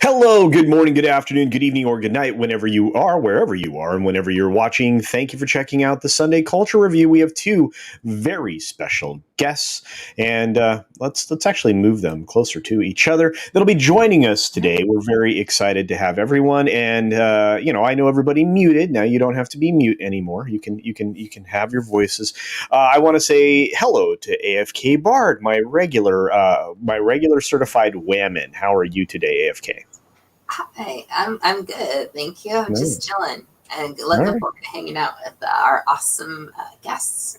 Hello, good morning, good afternoon, good evening, or good night, whenever you are, wherever you are, and whenever you're watching. Thank you for checking out the Sunday Culture Review. We have two very special guests, and let's actually move them closer to each other. That'll be joining us today. We're very excited to have everyone, and I know everybody muted. Now you don't have to be mute anymore. You can have your voices. I want to say hello to AFK Bard, my regular certified whammon. How are you today, AFK? Hi, I'm good, thank you. I'm just chilling and looking forward to hanging out with our awesome guests.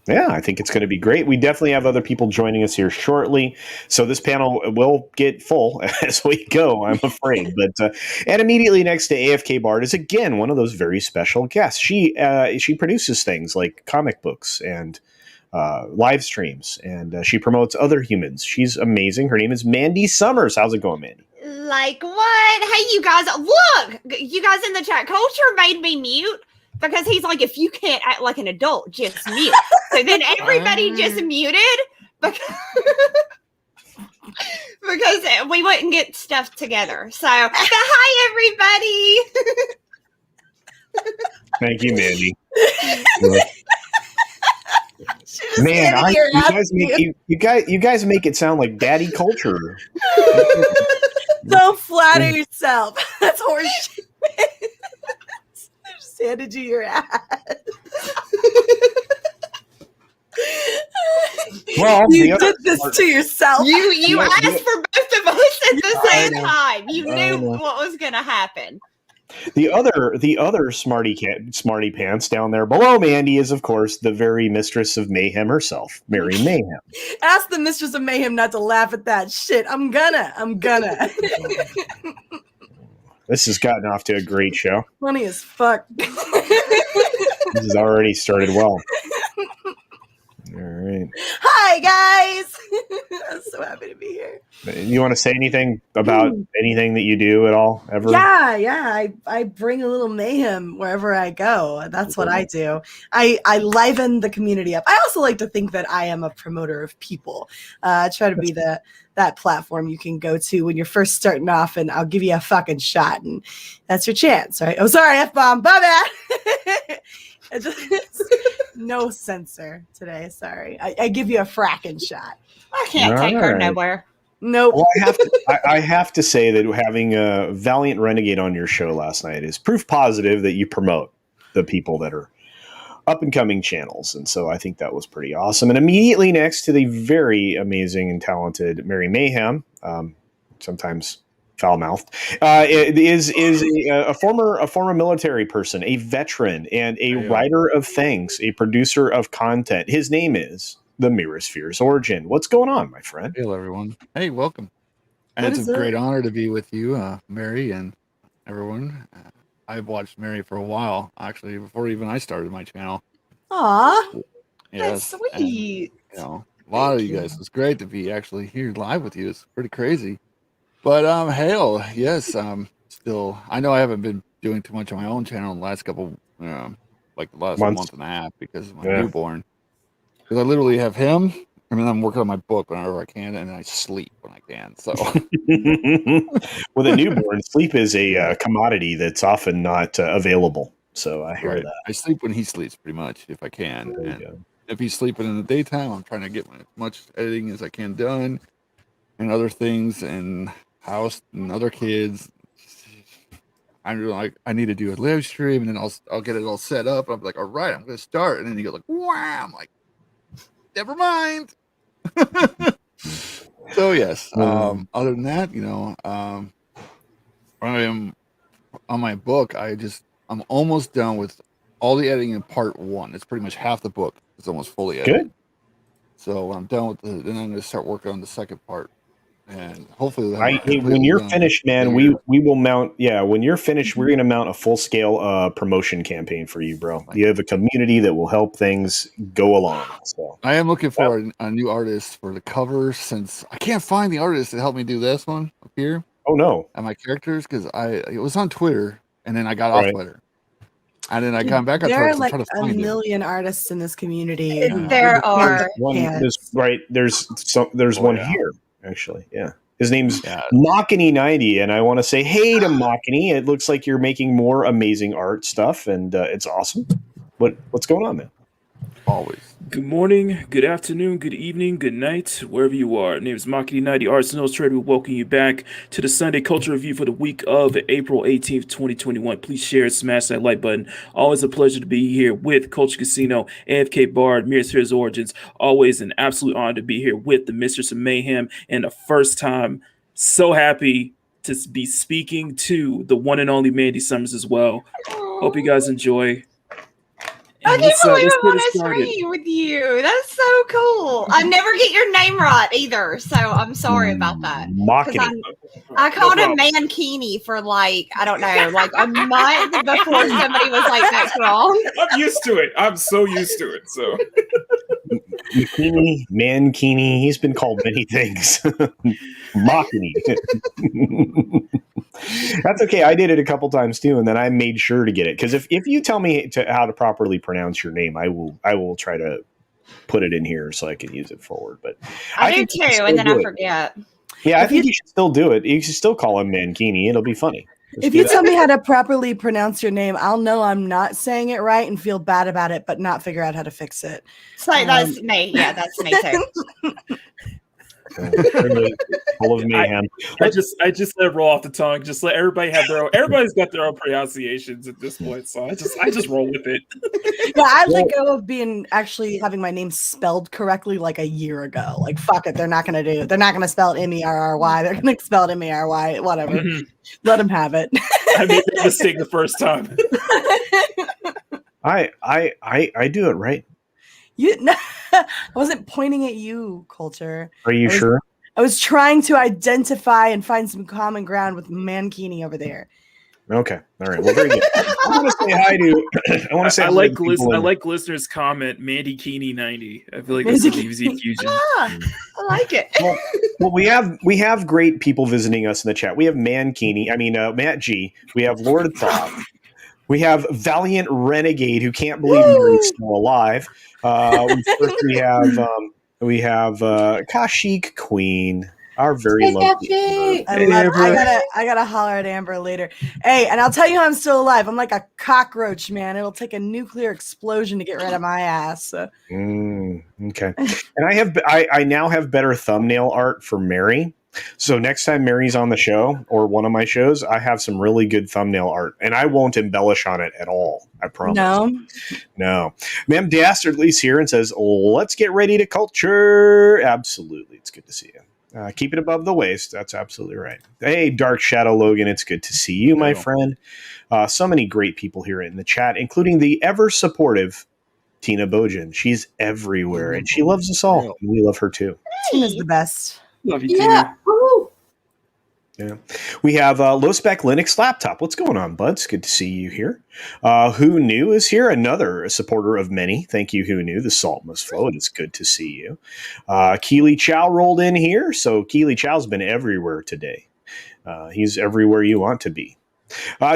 Yeah, I think it's going to be great. We definitely have other people joining us here shortly, so this panel will get full as we go, I'm afraid. But and immediately next to AFK Bard is again one of those very special guests. She produces things like comic books and live streams, and she promotes other humans. She's amazing. Her name is Mandy Summers. How's it going, Mandy? Like what? Hey, you guys, look! You guys in the chat, Culture made me mute because he's like, if you can't act like an adult, just mute. So then everybody just muted because we wouldn't get stuff together. So, hi, everybody! Thank you, Mandy. Man, you guys make it sound like daddy culture. Don't flatter yourself. That's horseshit. Just handed you your ass. Well, you did this to yourself. You asked for both of us at the same time. You knew what was going to happen. The other smarty pants down there below Mandy is, of course, the very mistress of mayhem herself, Merry Mayhem. Ask the mistress of mayhem not to laugh at that shit. I'm gonna. This has gotten off to a great show. Funny as fuck. This has already started well. All right. Hi, guys. I'm so happy to be here. You want to say anything about anything that you do at all, ever? Yeah. I bring a little mayhem wherever I go. That's what I do. I liven the community up. I also like to think that I am a promoter of people. I try to be that platform you can go to when you're first starting off, and I'll give you a fucking shot, and that's your chance, right? Oh, sorry, F-bomb. My bad. No censor today. Sorry. I give you a fracking shot. I can't take her nowhere. Nope. Well, I have to say that having a Valiant Renegade on your show last night is proof positive that you promote the people that are up and coming channels. And so I think that was pretty awesome. And immediately next to the very amazing and talented Merry Mayhem, sometimes foul-mouthed, is a former military person, a veteran, and a writer of things, a producer of content. His name is the Mirrorsphere's Origin. What's going on, my friend? Hello, everyone. Hey, welcome. And it's a great honor to be with you, Mary, and everyone. I've watched Mary for a while, actually, before even I started my channel. Aw, yes, that's sweet. And, a lot of you guys. It's great to be actually here live with you. It's pretty crazy. But hail, yes. Still, I know I haven't been doing too much on my own channel in the last couple, like the last month and a half because of my newborn. Because I literally have him. I mean, I'm working on my book whenever I can, and I sleep when I can. So, with a newborn, sleep is a commodity that's often not available. So I hear that. I sleep when he sleeps, pretty much, if I can. And if he's sleeping in the daytime, I'm trying to get as much editing as I can done. and other things and house and other kids. I'm like, I need to do a live stream, and then I'll get it all set up. I'm like, all right, I'm gonna start, and then you go like, wow, I'm like, never mind. So yes. Other than that, I am on my book. I'm almost done with all the editing in part 1. It's pretty much half the book. It's almost fully edited. Good. So when I'm done with then I'm going to start working on the second part, and hopefully when you're finished, man, we will mount. Yeah, when you're finished, we're going to mount a full scale promotion campaign for you, bro. You have a community that will help things go along. So I am looking for a new artist for the cover, since I can't find the artist to help me do this one up here. Oh no! And my characters, because it was on Twitter, and then I got off Twitter. And then I come back. There are like a million artists in this community. There are. There's one here, actually. Yeah. His name's Machiny90, and I want to say hey to Machiny. It looks like you're making more amazing art stuff, and it's awesome. What's going on, man? Always. Good morning, good afternoon, good evening, good night, wherever you are. My name is Machiny90, Arts and Illustrator. We welcome you back to the Sunday Culture Review for the week of April 18th, 2021. Please share and smash that like button. Always a pleasure to be here with CultureCasino, AFK Bard, Mirror's Heroes Origins. Always an absolute honor to be here with the Mistress of Mayhem, and the first time, so happy to be speaking to the one and only Mandy Summers as well. Hope you guys enjoy. I can't believe I'm on a screen with you. That's so cool. I never get your name right either, so I'm sorry about that. I called him Mankini for a month before somebody was like, "That's wrong." I'm used to it. I'm so used to it. So Mankini, he's been called many things. Machiny. That's okay. I did it a couple times too, and then I made sure to get it, because if you tell me how to properly pronounce your name, I will try to put it in here so I can use it forward. But I do too, and then I forget. Yeah, I think you should still do it. You should still call him Mankini. It'll be funny. If you tell me how to properly pronounce your name, I'll know I'm not saying it right and feel bad about it, but not figure out how to fix it. So that's me. Yeah, that's me too. Full of mayhem. I just let it roll off the tongue. Just let everybody have their own. Everybody's got their own pronunciations at this point, so I just roll with it. Yeah, I let go of actually having my name spelled correctly like a year ago. Like, fuck it, they're not gonna spell it Merry. They're gonna spell it Merry. Whatever. Mm-hmm. Let them have it. I made that mistake the first time. I do it right. I wasn't pointing at you, Culture. Are you sure? I was trying to identify and find some common ground with Mankini over there. Okay. All right. Well, very good. I want to say hi to. I like listeners' comment. Mandy Keeney 90. I feel like it's an easy fusion. I like it. Well, we have great people visiting us in the chat. We have Matt G. We have Lord of Thought. We have Valiant Renegade, who can't believe he's still alive. We have Kashik Queen, our very lovely. I gotta holler at Amber later. Hey, and I'll tell you how I'm still alive. I'm like a cockroach, man. It'll take a nuclear explosion to get rid of my ass. Okay. And I now have better thumbnail art for Mary. So next time Mary's on the show or one of my shows, I have some really good thumbnail art, and I won't embellish on it at all. I promise. No. Ma'am Dastardly's here and says, "Let's get ready to culture." Absolutely. It's good to see you. Keep it above the waist. That's absolutely right. Hey, Dark Shadow Logan. It's good to see you, my friend. So many great people here in the chat, including the ever supportive Tina Bojan. She's everywhere, and she loves us all. And we love her too. Tina's the best. Love you, Tina. Yeah. We have Low Spec Linux Laptop. What's going on, bud? It's good to see you here. Who Knew is here, another supporter of many. Thank you, Who Knew. The salt must flow. It is good to see you. Keely Chow rolled in here. So Keely Chow's been everywhere today. He's everywhere you want to be.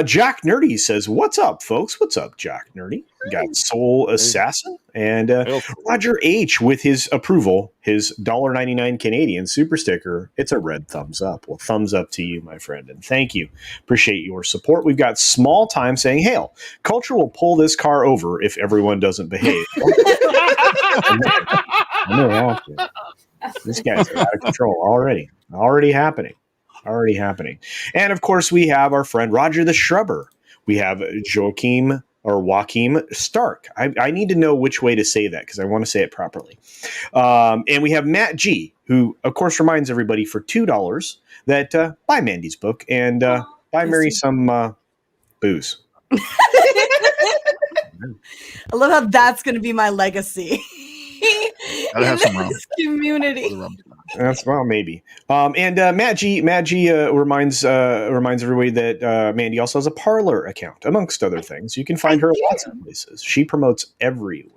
Jack Nerdy says, "What's up, folks? What's up, Jack Nerdy?" We got Soul Assassin and Roger H with his approval, his $1.99 Canadian super sticker. It's a red thumbs up. Well, thumbs up to you, my friend, and thank you. Appreciate your support. We've got Small Time saying, "Hail, Culture will pull this car over if everyone doesn't behave." These guys are out of control already. Already happening. And of course, we have our friend Roger the Shrubber. We have Joachim Stark. I need to know which way to say that because I want to say it properly. And we have Matt G, who, of course, reminds everybody for $2 that buy Mandy's book and buy Mary some booze. I love how that's going to be my legacy. Gotta have some rum. Community. That's well, maybe. And Matt G reminds everybody that Mandy also has a Parlor account, amongst other things. You can find her lots of places. She promotes everywhere.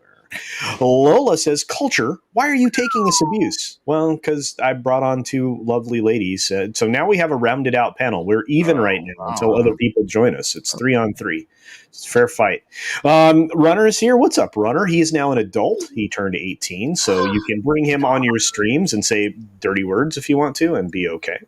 Lola says, "Culture, why are you taking this abuse?" Well, because I brought on two lovely ladies. So now we have a rounded out panel. We're even right now until other people join us. It's 3-on-3. It's a fair fight. Runner is here. What's up, Runner? He is now an adult. He turned 18, so you can bring him on your streams and say dirty words if you want to and be okay.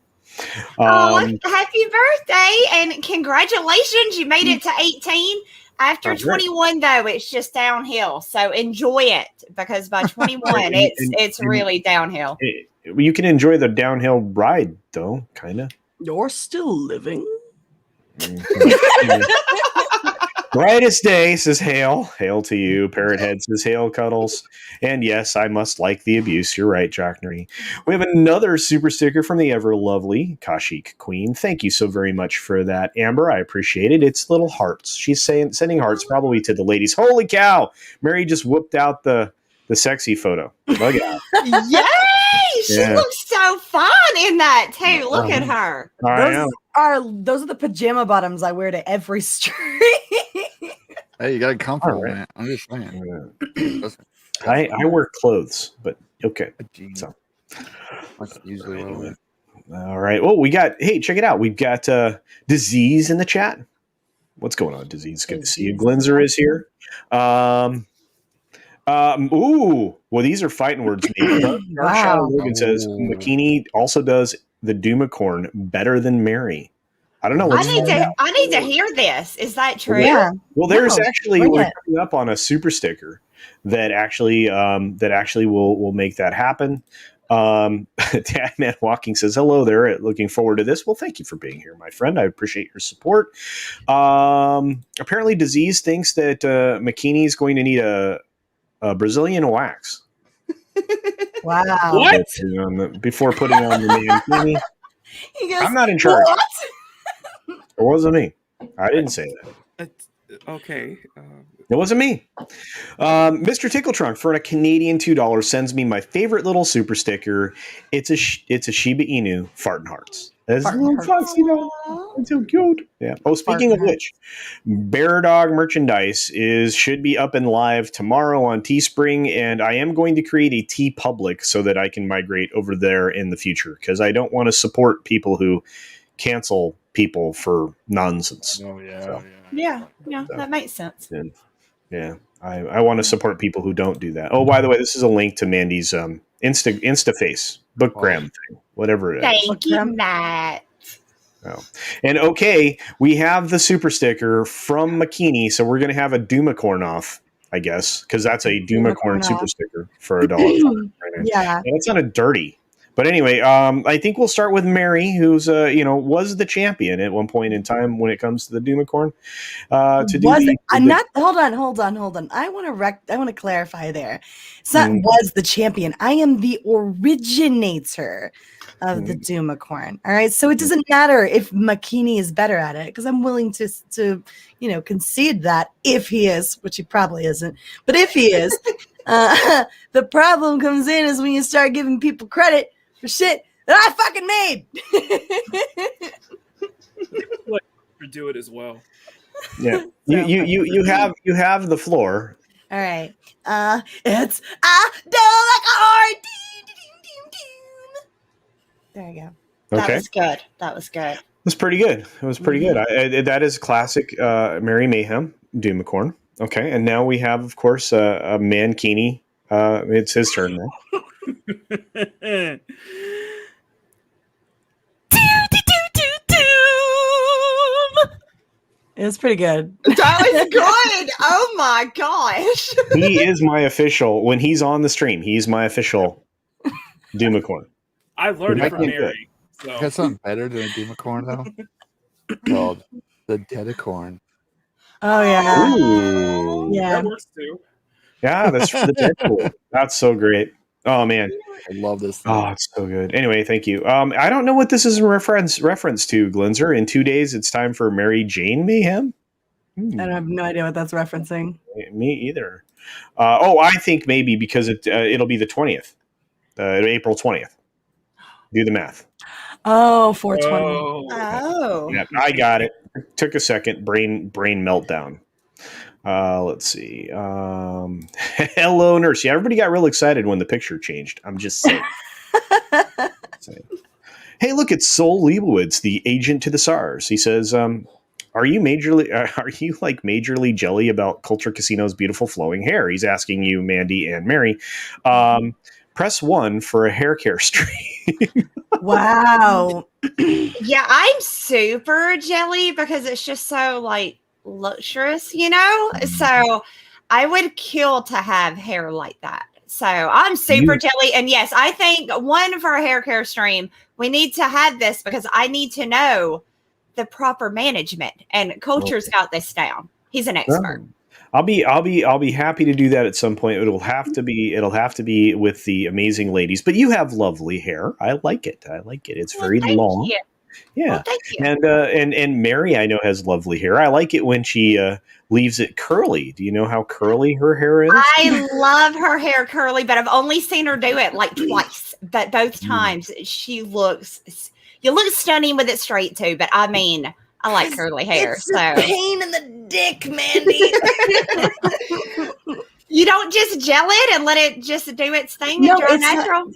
Happy birthday and congratulations. You made it to 18. After 21, though, it's just downhill. So enjoy it because by 21, it's really downhill. You can enjoy the downhill ride, though, kind of. You're still living. Brightest day, says Hail. Hail to you. Parrothead says Hail Cuddles. And yes, I must like the abuse. You're right, Jack Nerdy. We have another super sticker from the ever lovely Kashik Queen. Thank you so very much for that, Amber. I appreciate it. It's little hearts. She's sending hearts probably to the ladies. Holy cow! Mary just whooped out the sexy photo. Look at that. Yay! She looks so fun in that too. Look at her. Those are the pajama bottoms I wear to every stream. Hey, you got to comfortable, man. I'm just saying. I wear clothes, but okay. So that's usually what I wear. All right. Well, hey, check it out. We've got Disease in the chat. What's going on, Disease? Good to see you. Glenzer is here. Well, these are fighting words. Wow. Logan says McKinney also does the Doomicorn better than Mary. I don't know. I need to hear this. Is that true? Yeah. Well, there's actually we're coming up on a super sticker that actually will make that happen. Dadman Walking says, "Hello there. Looking forward to this." Well, thank you for being here, my friend. I appreciate your support. Apparently, Disease thinks that McKinney is going to need a Brazilian wax. Wow. What? Before putting on the mankini. I'm not in charge. What? It wasn't me. I didn't say that. Okay. It wasn't me. Mr. Tickletrunk for a Canadian $2 sends me my favorite little super sticker. It's a Shiba Inu farting hearts. That's so cute. Yeah. Oh, speaking of which, Bear Dog merchandise should be up and live tomorrow on Teespring, and I am going to create a T Public so that I can migrate over there in the future because I don't want to support people who cancel people for nonsense. Oh yeah. So, yeah, that makes sense. Yeah. I want to support people who don't do that. Oh, by the way, this is a link to Mandy's Instaface bookgram thing, whatever it is. Thank you, Matt. Oh. And okay, we have the super sticker from McKinney, so we're going to have a Doomicorn off, I guess, because that's a Doomicorn super sticker for $1. Yeah. And it's not a dirty. But anyway, I think we'll start with Mary, who's was the champion at one point in time when it comes to the Doomicorn. Hold on. I want to clarify there. It's not was the champion. I am the originator of the Doomicorn. All right, so it doesn't matter if McKinney is better at it because I'm willing to concede that if he is, which he probably isn't, but if he is, the problem comes in is when you start giving people credit for shit that I fucking made. Do it as well. Yeah, you have the floor. All right, it's I don't like a hard. There you go. Okay. That was good. It was pretty good. That is classic Merry Mayhem Doomicorn. Okay, and now we have, of course, a Mankini. It's his turn now. It was pretty good. That was good. Oh my gosh. He is my official. When he's on the stream, he's my official Doomicorn. I learned I it from can't do Mary. So. Got something better than a Doomicorn though? Called the Dedicorn. Oh yeah. Ooh. Yeah. That works too. Yeah, that's for the Deadpool. That's so great. Oh man. I love this thing. Oh, it's so good. Anyway, thank you. I don't know what this is in reference to, Glinzer. In 2 days, it's time for Mary Jane Mayhem. I have no idea what that's referencing. Me either. I think maybe because it'll be the 20th, April 20th. Do the math. Oh, 420. Oh. Yeah, I got it. Took a second. Brain meltdown. Let's see. Hello, nurse. Yeah, everybody got real excited when the picture changed. I'm just saying. Hey, look, it's Sol Leibowitz, the agent to the SARS. He says, are you majorly jelly about Culture Casino's beautiful flowing hair? He's asking you, Mandy and Mary. Press 1 for a hair care stream. Wow. Yeah, I'm super jelly because it's just so like luxurious, you know? So I would kill to have hair like that. So I'm super jelly. And yes, I think 1 for a hair care stream, we need to have this because I need to know the proper management. And Culture's got this down. He's an expert. I'll be happy to do that at some point. It'll have to be with the amazing ladies. But you have lovely hair. I like it. It's very long. You. Yeah. Well, thank you. And Mary, I know, has lovely hair. I like it when she leaves it curly. Do you know how curly her hair is? I love her hair curly, but I've only seen her do it like twice. But both times you look stunning with it straight too. But I mean, I like curly hair. It's a pain in the dick, Mandy. You don't just gel it and let it just do its thing and dry natural.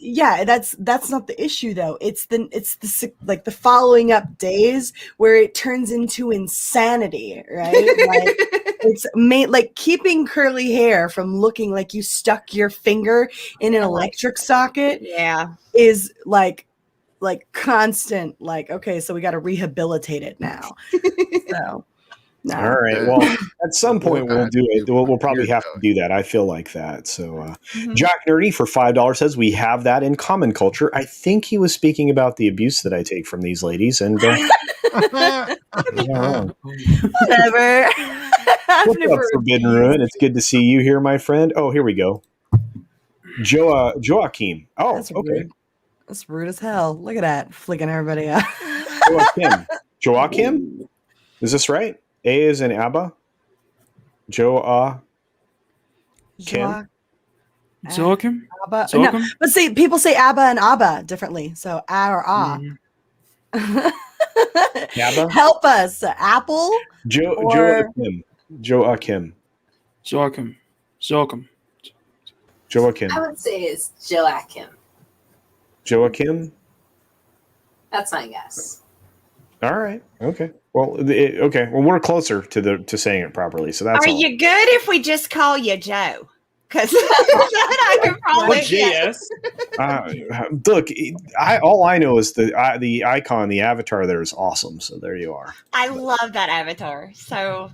That's not the issue though. It's the following up days where it turns into insanity, right? Like it's like keeping curly hair from looking like you stuck your finger in an electric socket. Yeah, is like constant. Like, okay, so we got to rehabilitate it now. So. No. All right. Well, at some point we'll do it. We'll probably have to do that. I feel like that. So, Jack Nerdy for $5 says we have that in common culture. I think he was speaking about the abuse that I take from these ladies. And whatever. What's up, Forbidden Ruin? It's good to see you here, my friend. Oh, here we go. Joachim. Oh, that's okay. Rude. That's rude as hell. Look at that, flicking everybody out. Joachim. Is this right? A is in ABBA. Joachim. Joachim? ABBA. No, but see, people say ABBA and ABBA differently. So A or A. ABBA? Help us. Apple? Joachim. Joachim. I would say it's Joachim. Joachim? That's my guess. All right. Okay. Well, okay. Well, we're closer to saying it properly, so that's. Are all. you good if we just call you Joe? Because I can probably. JS. Look, all I know is the icon, the avatar there is awesome. So there you are. I love that avatar. So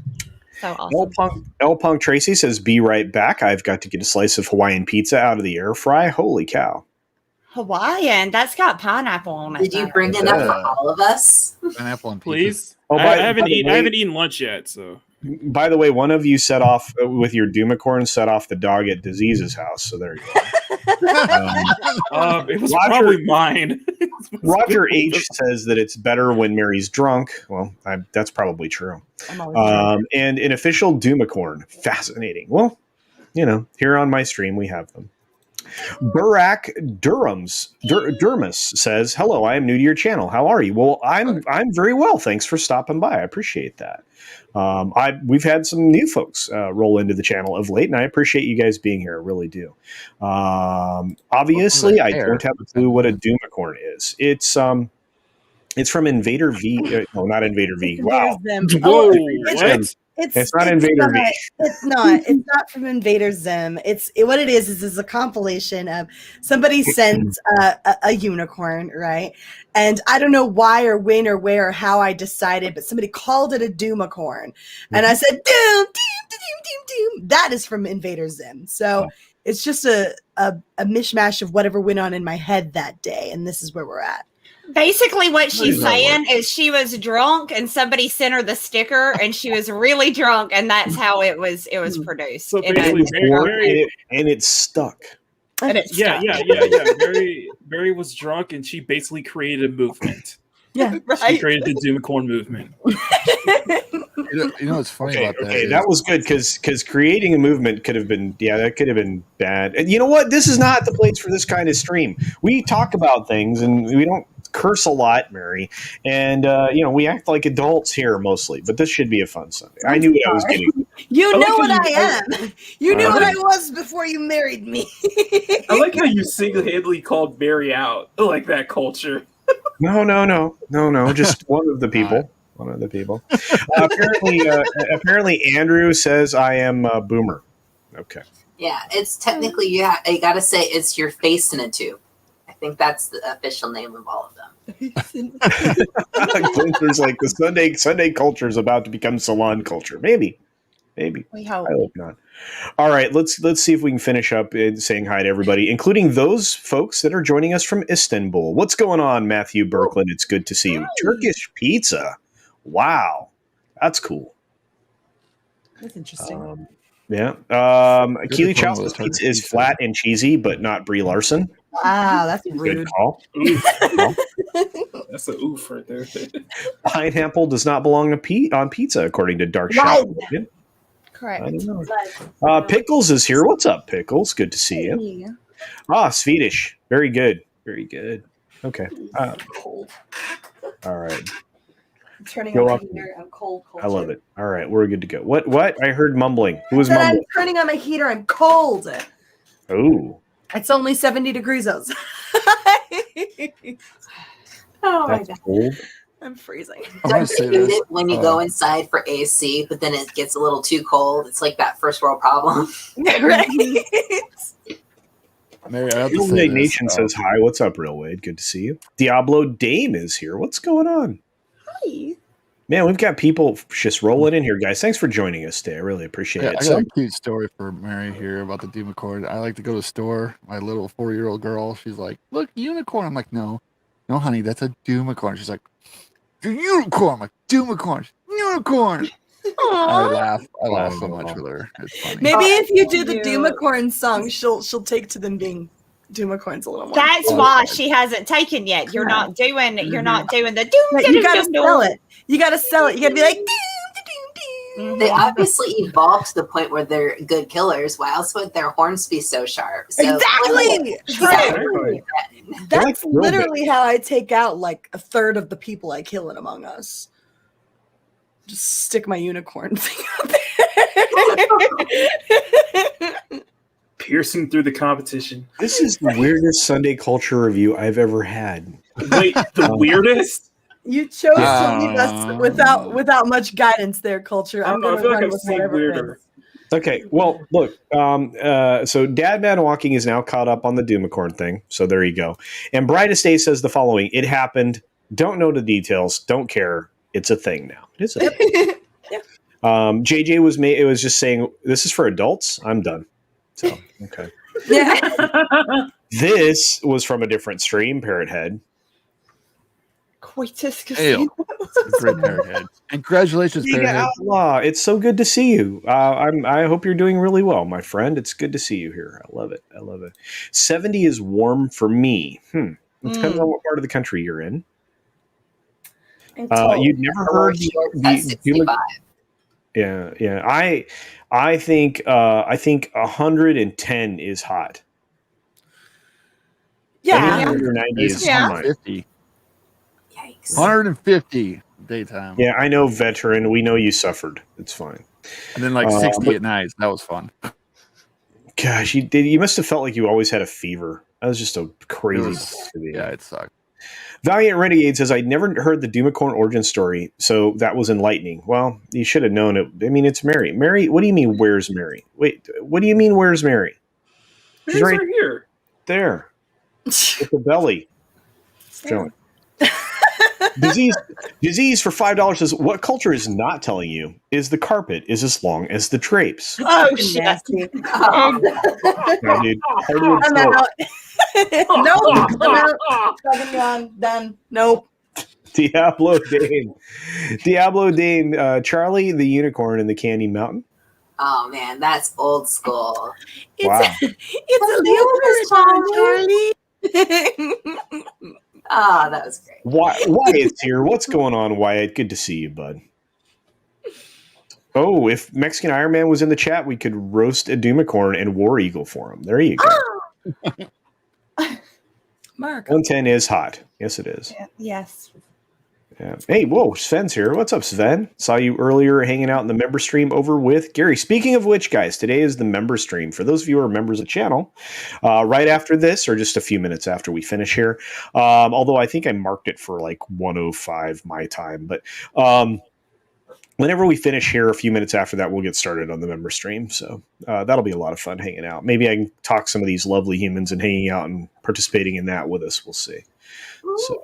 awesome. L Punk Tracy says, "Be right back. I've got to get a slice of Hawaiian pizza out of the air fry. Holy cow!" Hawaiian, that's got pineapple on it. Did you bring enough for all of us? Pineapple and Please. Oh, I haven't eaten lunch yet, so. By the way, one of you set off with your Doomicorn, set off the dog at Disease's house. So there you go. It was probably mine. Roger H says that it's better when Mary's drunk. Well, that's probably true. And an official Doomicorn. Fascinating. Well, here on my stream, we have them. Burak Durmus says, "Hello, I am new to your channel. How are you?" Well, I'm very well. Thanks for stopping by. I appreciate that. We've had some new folks roll into the channel of late, and I appreciate you guys being here. I really do. Obviously, I don't have a clue what a Doomicorn is. It's from Invader V. No, not Invader V. Wow. Whoa! What? It's not Invader V. It's not from Invader Zim. What it is a compilation of somebody sends a unicorn, right? And I don't know why or when or where or how I decided, but somebody called it a Doomicorn. And I said, Doom, Doom, Doom, Doom, Doom. That is from Invader Zim. So it's just a mishmash of whatever went on in my head that day, and this is where we're at. Basically, what she's does that saying is she was drunk, and somebody sent her the sticker, and she was really drunk, and that's how it was produced. So in basically, a- and it stuck. and it's yeah. stuck. Mary was drunk, and she basically created a movement. Yeah, She Right. created the Doom movement. You know what's funny Okay, about that? okay, is- that was good because creating a movement could have been that could have been bad. And you know what? This is not the place for this kind of stream. We talk about things and we don't curse a lot, Mary, and we act like adults here mostly. But this should be a fun Sunday. I knew what I was getting. You I like know what how I am. You knew what I was before you married me. I like how you single-handedly called Mary out like that culture. No. Just one of the people. One of the people. Apparently, Andrew says I am a boomer. Okay. Yeah, it's technically you got to say it's your face in a tube. I think that's the official name of all of them. There's like the Sunday culture is about to become salon culture. Maybe. We hope. I hope not. All right, let's see if we can finish up in saying hi to everybody, including those folks that are joining us from Istanbul. What's going on, Matthew Berkland? It's good to see you. Turkish pizza. Wow, that's cool. That's interesting. Yeah. Good Keely to follow Chow's the pizza Turkish is pizza. flat and cheesy, but not Brie Larson. Wow, that's Good rude. call. That's an oof right there. Pineapple does not belong on pizza, according to Dark Right. Shot. Correct. I don't know. Pickles is here. What's up, Pickles? Good to see you. Swedish. Very good. Very good. Okay. Cold. All right. I'm turning Go on up. my heater. I'm cold. I love it. All right. We're good to go. What? I heard mumbling. Who was Said I'm mumbling? turning on my heater. I'm cold. Oh, It's only 70 degrees outside. Oh my that's god, cold. I'm freezing. I'm gonna Don't say you hate this. it when you go inside for AC, but then it gets a little too cold? It's like that first world problem. Right? Mary, I have to Real say Wade this. Nation says hi. What's up, Real Wade? Good to see you. Diablo Dame is here. What's going on? Hi. Man, we've got people just rolling in here, guys. Thanks for joining us today. I really appreciate Yeah, it. I So, got a cute story for Mary here about the Doom Accord. I like to go to the store. My little 4-year-old girl, she's like, "Look, unicorn." I'm like, "No, honey, that's a Doom Accord." She's like, "The unicorn." I'm like, "Doom Accord, unicorn." I laugh so much with her. It's funny. Maybe if you do the cute. Doomacorn song, she'll take to them being Doomacorns a little more. That's Oh, why okay. she hasn't taken yet. You're not doing the doom. Like, you gotta sell it. You gotta sell it. You gotta be like, They obviously evolved to the point where they're good killers. Why else would their horns be so sharp? So, exactly. Exactly. That's Like real literally how I take out like a third of the people I kill in Among Us. Just stick my unicorn thing up there. Piercing through the competition. this is the weirdest Sunday culture review I've ever had. Wait, the weirdest? You chose to leave us without much guidance there, Culture. I don't know. I gonna feel like run I've with seen whatever weirder. fits. Okay, well, look. So Dad Man Walking is now caught up on the Doomacorn thing. So there you go. And Brightest Day says the following: "It happened. Don't know the details. Don't care. It's a thing now. It is a thing." JJ was It was just saying this is for adults. I'm done. So okay. Yeah. This was from a different stream. Parrot Head. Coitus Hail. Great Parrothead. And congratulations, Giga Parrothead. Outlaw, it's so good to see you. I hope you're doing really well, my friend. It's good to see you here. I love it. 70 is warm for me. It depends on what part of the country you're in. You'd never heard At 65. Yeah. I think 110 is hot. Yeah. Anything under 90 is Yeah. fine. 50. Yikes. 150 daytime. Yeah, I know, veteran. We know you suffered. It's fine. And then like 60 at night. That was fun. Gosh, you must have felt like you always had a fever. That was just a crazy. It was- yeah, it sucked. Valiant Renegade says, I'd never heard the Doomacorn origin story, so that was enlightening. Well, you should have known it. I mean, it's Mary. Mary, what do you mean, where's Mary? Wait, what do you mean, where's Mary? She's Here's right right here. there with the belly. Showing. Disease for $5 says, what culture is not telling you is the carpet is as long as the drapes. Oh shit! Nasty. Now, dude, hardwood I'm floor. out. Nope. I'm out. Fucking gone. Done. Nope. Diablo Dane, Charlie the Unicorn in the Candy Mountain. Oh man, that's old school. Wow. It's a Charlie. Oh, that was great. Wyatt's here. What's going on, Wyatt? Good to see you, bud. Oh, if Mexican Iron Man was in the chat, we could roast a Doomicorn and War Eagle for him. There you go. Mark. 110 is hot. Yes, it is. Yes. Yeah. Hey, whoa, Sven's here. What's up, Sven? Saw you earlier hanging out in the member stream over with Gary. Speaking of which, guys, today is the member stream. For those of you who are members of the channel, right after this, or just a few minutes after we finish here, although I think I marked it for like 1:05 my time, but whenever we finish here, a few minutes after that, we'll get started on the member stream. So that'll be a lot of fun hanging out. Maybe I can talk some of these lovely humans and hanging out and participating in that with us. We'll see. So,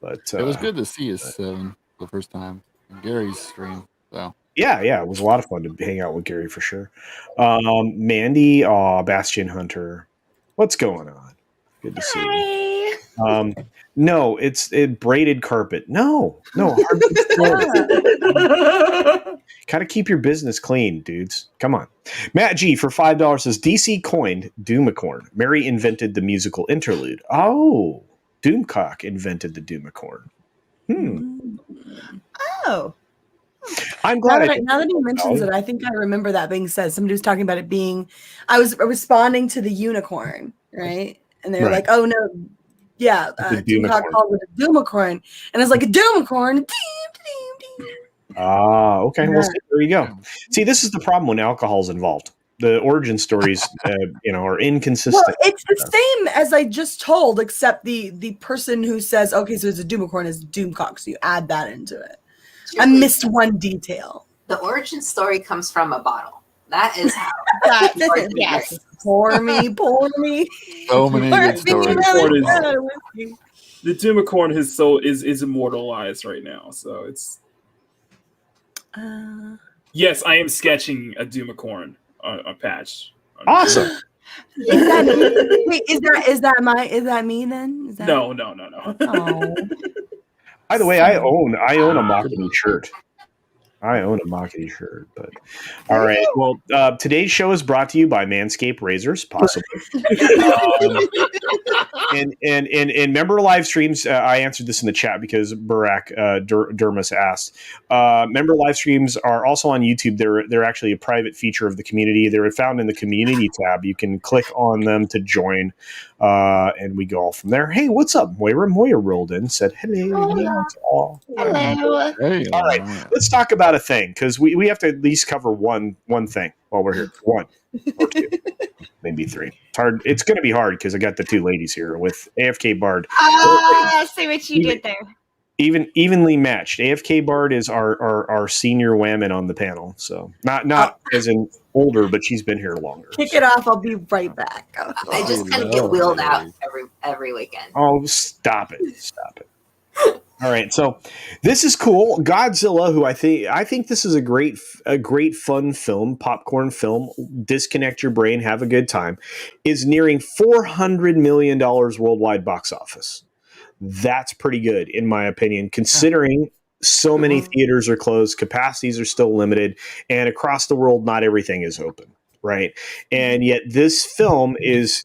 but it was good to see us the first time in Gary's stream. So yeah, it was a lot of fun to hang out with Gary for sure. Mandy, Bastion Hunter, what's going on? Good to see you. No, it's braided carpet. No, hardwood floor. Gotta keep your business clean, dudes. Come on. Matt G for $5 says DC coined Doomicorn. Mary invented the musical interlude. Oh, Doomcock invented the Doomicorn. Oh. I'm glad. Now that he mentions it, I think I remember that being said. Somebody was talking about it being. I was responding to the unicorn, right? And they were like, "Oh no, yeah, Doomcock called it a Doomicorn," and it's like a Doomicorn. Okay. Well, there you go. See, this is the problem when alcohol's involved. The origin stories, are inconsistent. Well, it's the same as I just told, except the person who says, "Okay, so it's a Doomicorn is Doomcock," so you add that into it. I missed one detail. The origin story comes from a bottle. That is how. Yes. Pour me. so many good stories. The Doomicorn is immortalized right now, so it's. Yes, I am sketching a Doomicorn a patch. Awesome. Is that me then? No. Oh. By the way, I own a Machini shirt. But all right. Well, today's show is brought to you by Manscaped Razors, possibly. And member live streams. I answered this in the chat because Barak Dermis asked. Member live streams are also on YouTube. They're actually a private feature of the community. They're found in the community tab. You can click on them to join, and we go all from there. Hey, what's up, Moira? Moira rolled in, said hello. Hello. Hey, All right, let's talk about a thing because we have to at least cover one thing while we're here. One or two, maybe three. It's hard. It's going to be hard because I got the two ladies here with AFK Bard. I see what you did there. Evenly matched. AFK Bard is our senior whammon on the panel, so not as in older, but she's been here longer. Kick it off. I'll be right back. I just kind of get wheeled out every weekend. Oh, stop it. All right, so this is cool. Godzilla, who I think this is a great fun film, popcorn film. Disconnect your brain, have a good time. Is nearing $400 million worldwide box office. That's pretty good, in my opinion, considering so many theaters are closed, capacities are still limited, and across the world, not everything is open. Right. And yet this film is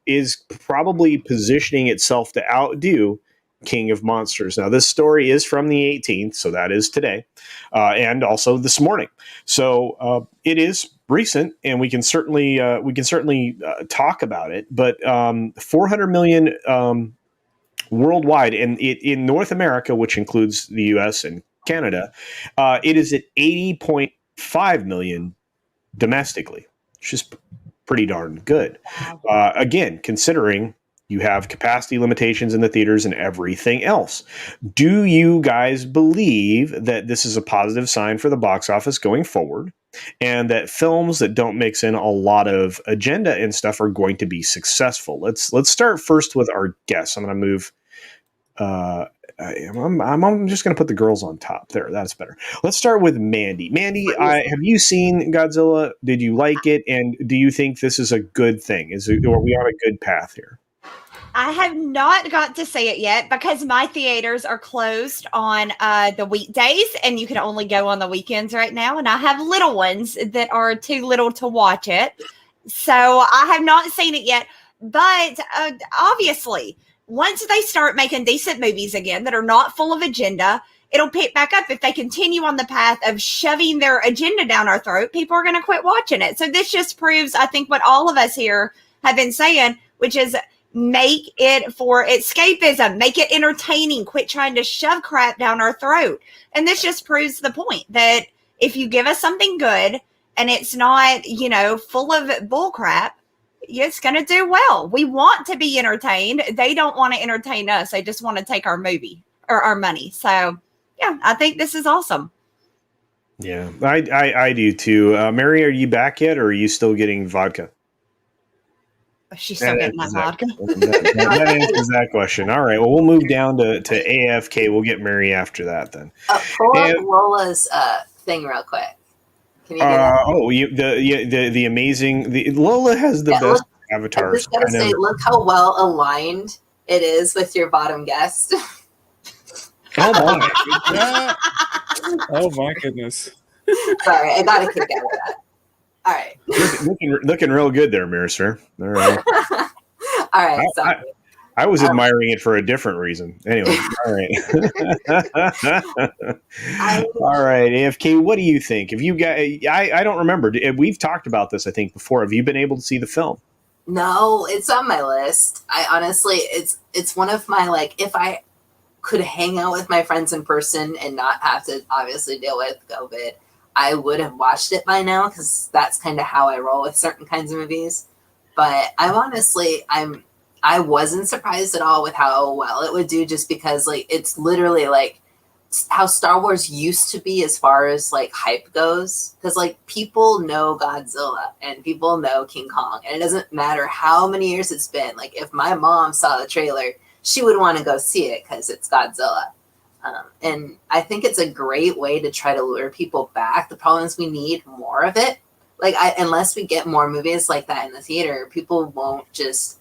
probably positioning itself to outdo King of Monsters. Now, this story is from the 18th, so that is today, and also this morning. So it is recent, and we can certainly talk about it. But 400 million worldwide, and in North America, which includes the U.S. and Canada, it is at 80.5 million domestically, which is pretty darn good. Again, considering you have capacity limitations in the theaters and everything else. Do you guys believe that this is a positive sign for the box office going forward, and that films that don't mix in a lot of agenda and stuff are going to be successful? Let's start first with our guests. I'm going to move I'm just going to put the girls on top. There, that's better. Let's start with Mandy. Mandy, have you seen Godzilla? Did you like it? And do you think this is a good thing? Are we on a good path here? I have not got to see it yet because my theaters are closed on the weekdays and you can only go on the weekends right now. And I have little ones that are too little to watch it. So I have not seen it yet. But obviously, once they start making decent movies again that are not full of agenda, it'll pick back up. If they continue on the path of shoving their agenda down our throat, people are going to quit watching it. So this just proves, I think, what all of us here have been saying, which is make it for escapism, make it entertaining, quit trying to shove crap down our throat. And this just proves the point that if you give us something good and it's not, full of bull crap, it's going to do well. We want to be entertained. They don't want to entertain us. They just want to take our movie or our money. So yeah, I think this is awesome. Yeah, I do too. Mary, are you back yet, or are you still getting vodka? She's still getting that vodka. That answers that question. All right. Well, we'll move down to AFK. We'll get Mary after that then. Pull up Lola's thing real quick. Can you do that? The amazing Lola has the best avatars. I was gonna say, look how well aligned it is with your bottom guest. Oh my! Oh my goodness! Sorry, I got a kick out of that. All right. Looking real good there, Mirror. All right. All right. Sorry. I was admiring it for a different reason. Anyway, all right. All right, AFK, what do you think? If you got, I don't remember. We've talked about this, I think, before. Have you been able to see the film? No, it's on my list. I honestly, it's one of my, like, if I could hang out with my friends in person and not have to obviously deal with COVID, I would have watched it by now because that's kind of how I roll with certain kinds of movies. But I wasn't surprised at all with how well it would do, just because like it's literally like how Star Wars used to be as far as like hype goes. Because like people know Godzilla and people know King Kong, and it doesn't matter how many years it's been. Like if my mom saw the trailer, she would want to go see it because it's Godzilla. And I think it's a great way to try to lure people back. The problem is we need more of it. Like unless we get more movies like that in the theater, people won't just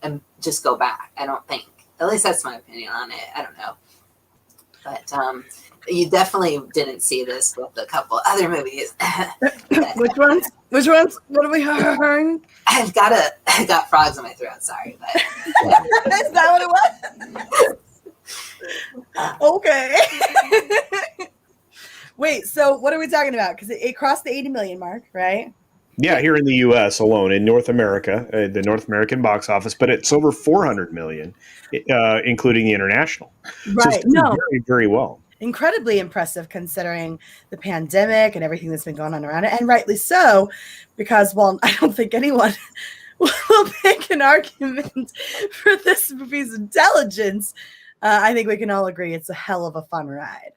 go back. I don't think. At least that's my opinion on it. I don't know. But you definitely didn't see this with a couple other movies. Which ones? What are we hearing? I got frogs in my throat. Sorry, but is that what it was? Okay. Wait, so what are we talking about? Because it crossed the 80 million mark, right? Yeah, here in the U.S. alone, in North America, the North American box office, but it's over 400 million, including the international. Right. So it's very, very well. Incredibly impressive considering the pandemic and everything that's been going on around it, and rightly so, because I don't think anyone will make an argument for this movie's intelligence. I think we can all agree it's a hell of a fun ride.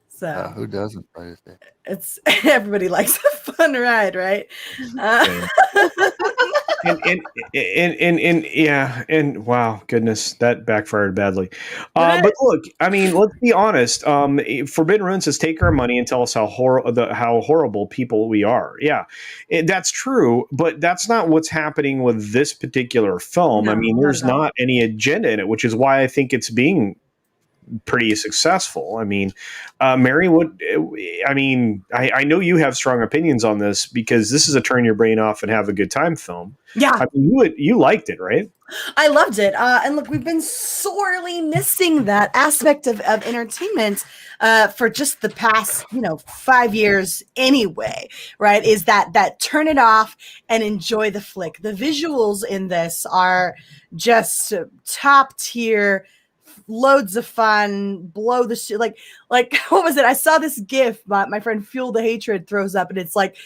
So who doesn't? It's everybody likes a fun ride, right? And wow, goodness, that backfired badly. But look, I mean, let's be honest. Forbidden Ruin says, "Take our money and tell us how horrible people we are." Yeah, that's true, but that's not what's happening with this particular film. No, I mean, there's not any agenda in it, which is why I think it's being pretty successful. I mean, Mary, I know you have strong opinions on this because this is a turn your brain off and have a good time film. Yeah. I mean, you liked it, right? I loved it. And look, we've been sorely missing that aspect of entertainment for just the past, 5 years anyway, right? Is that turn it off and enjoy the flick. The visuals in this are just top tier, loads of fun, blow the shit. Like what was it? I saw this GIF my friend Fuel the Hatred throws up, and it's like,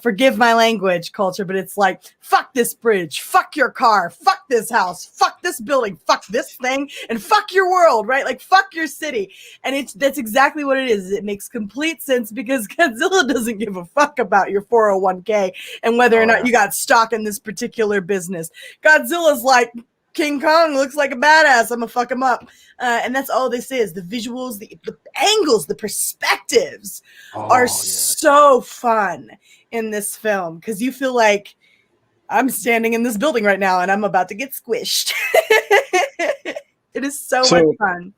forgive my language, Culture, but it's like, fuck this bridge, fuck your car, fuck this house, fuck this building, fuck this thing, and fuck your world, right? Like, fuck your city. And that's exactly what it is. It makes complete sense because Godzilla doesn't give a fuck about your 401k and whether or not you got stock in this particular business. Godzilla's like, King Kong looks like a badass. I'm gonna fuck him up. And that's all this is. The visuals, the angles, the perspectives are so fun in this film because you feel like I'm standing in this building right now and I'm about to get squished. It is so much fun.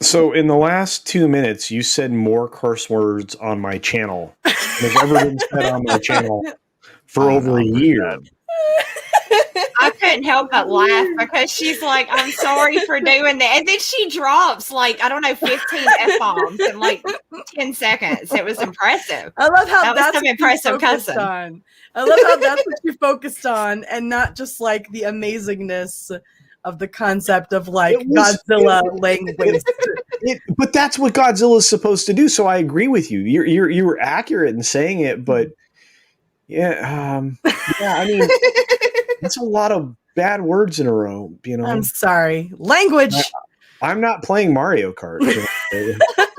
So in the last 2 minutes, you said more curse words on my channel than has ever been said on my channel for over a year. I couldn't help but laugh because she's like, I'm sorry for doing that. And then she drops like, I don't know, 15 F-bombs in like 10 seconds. It was impressive. I love how that's some impressive cussing. I love how that's what you focused on and not just like the amazingness of the concept of like Godzilla language. But that's what Godzilla is supposed to do. So I agree with you. You were accurate in saying it, but I mean, that's a lot of bad words in a row. You know, I'm sorry. Language. I'm not playing Mario Kart.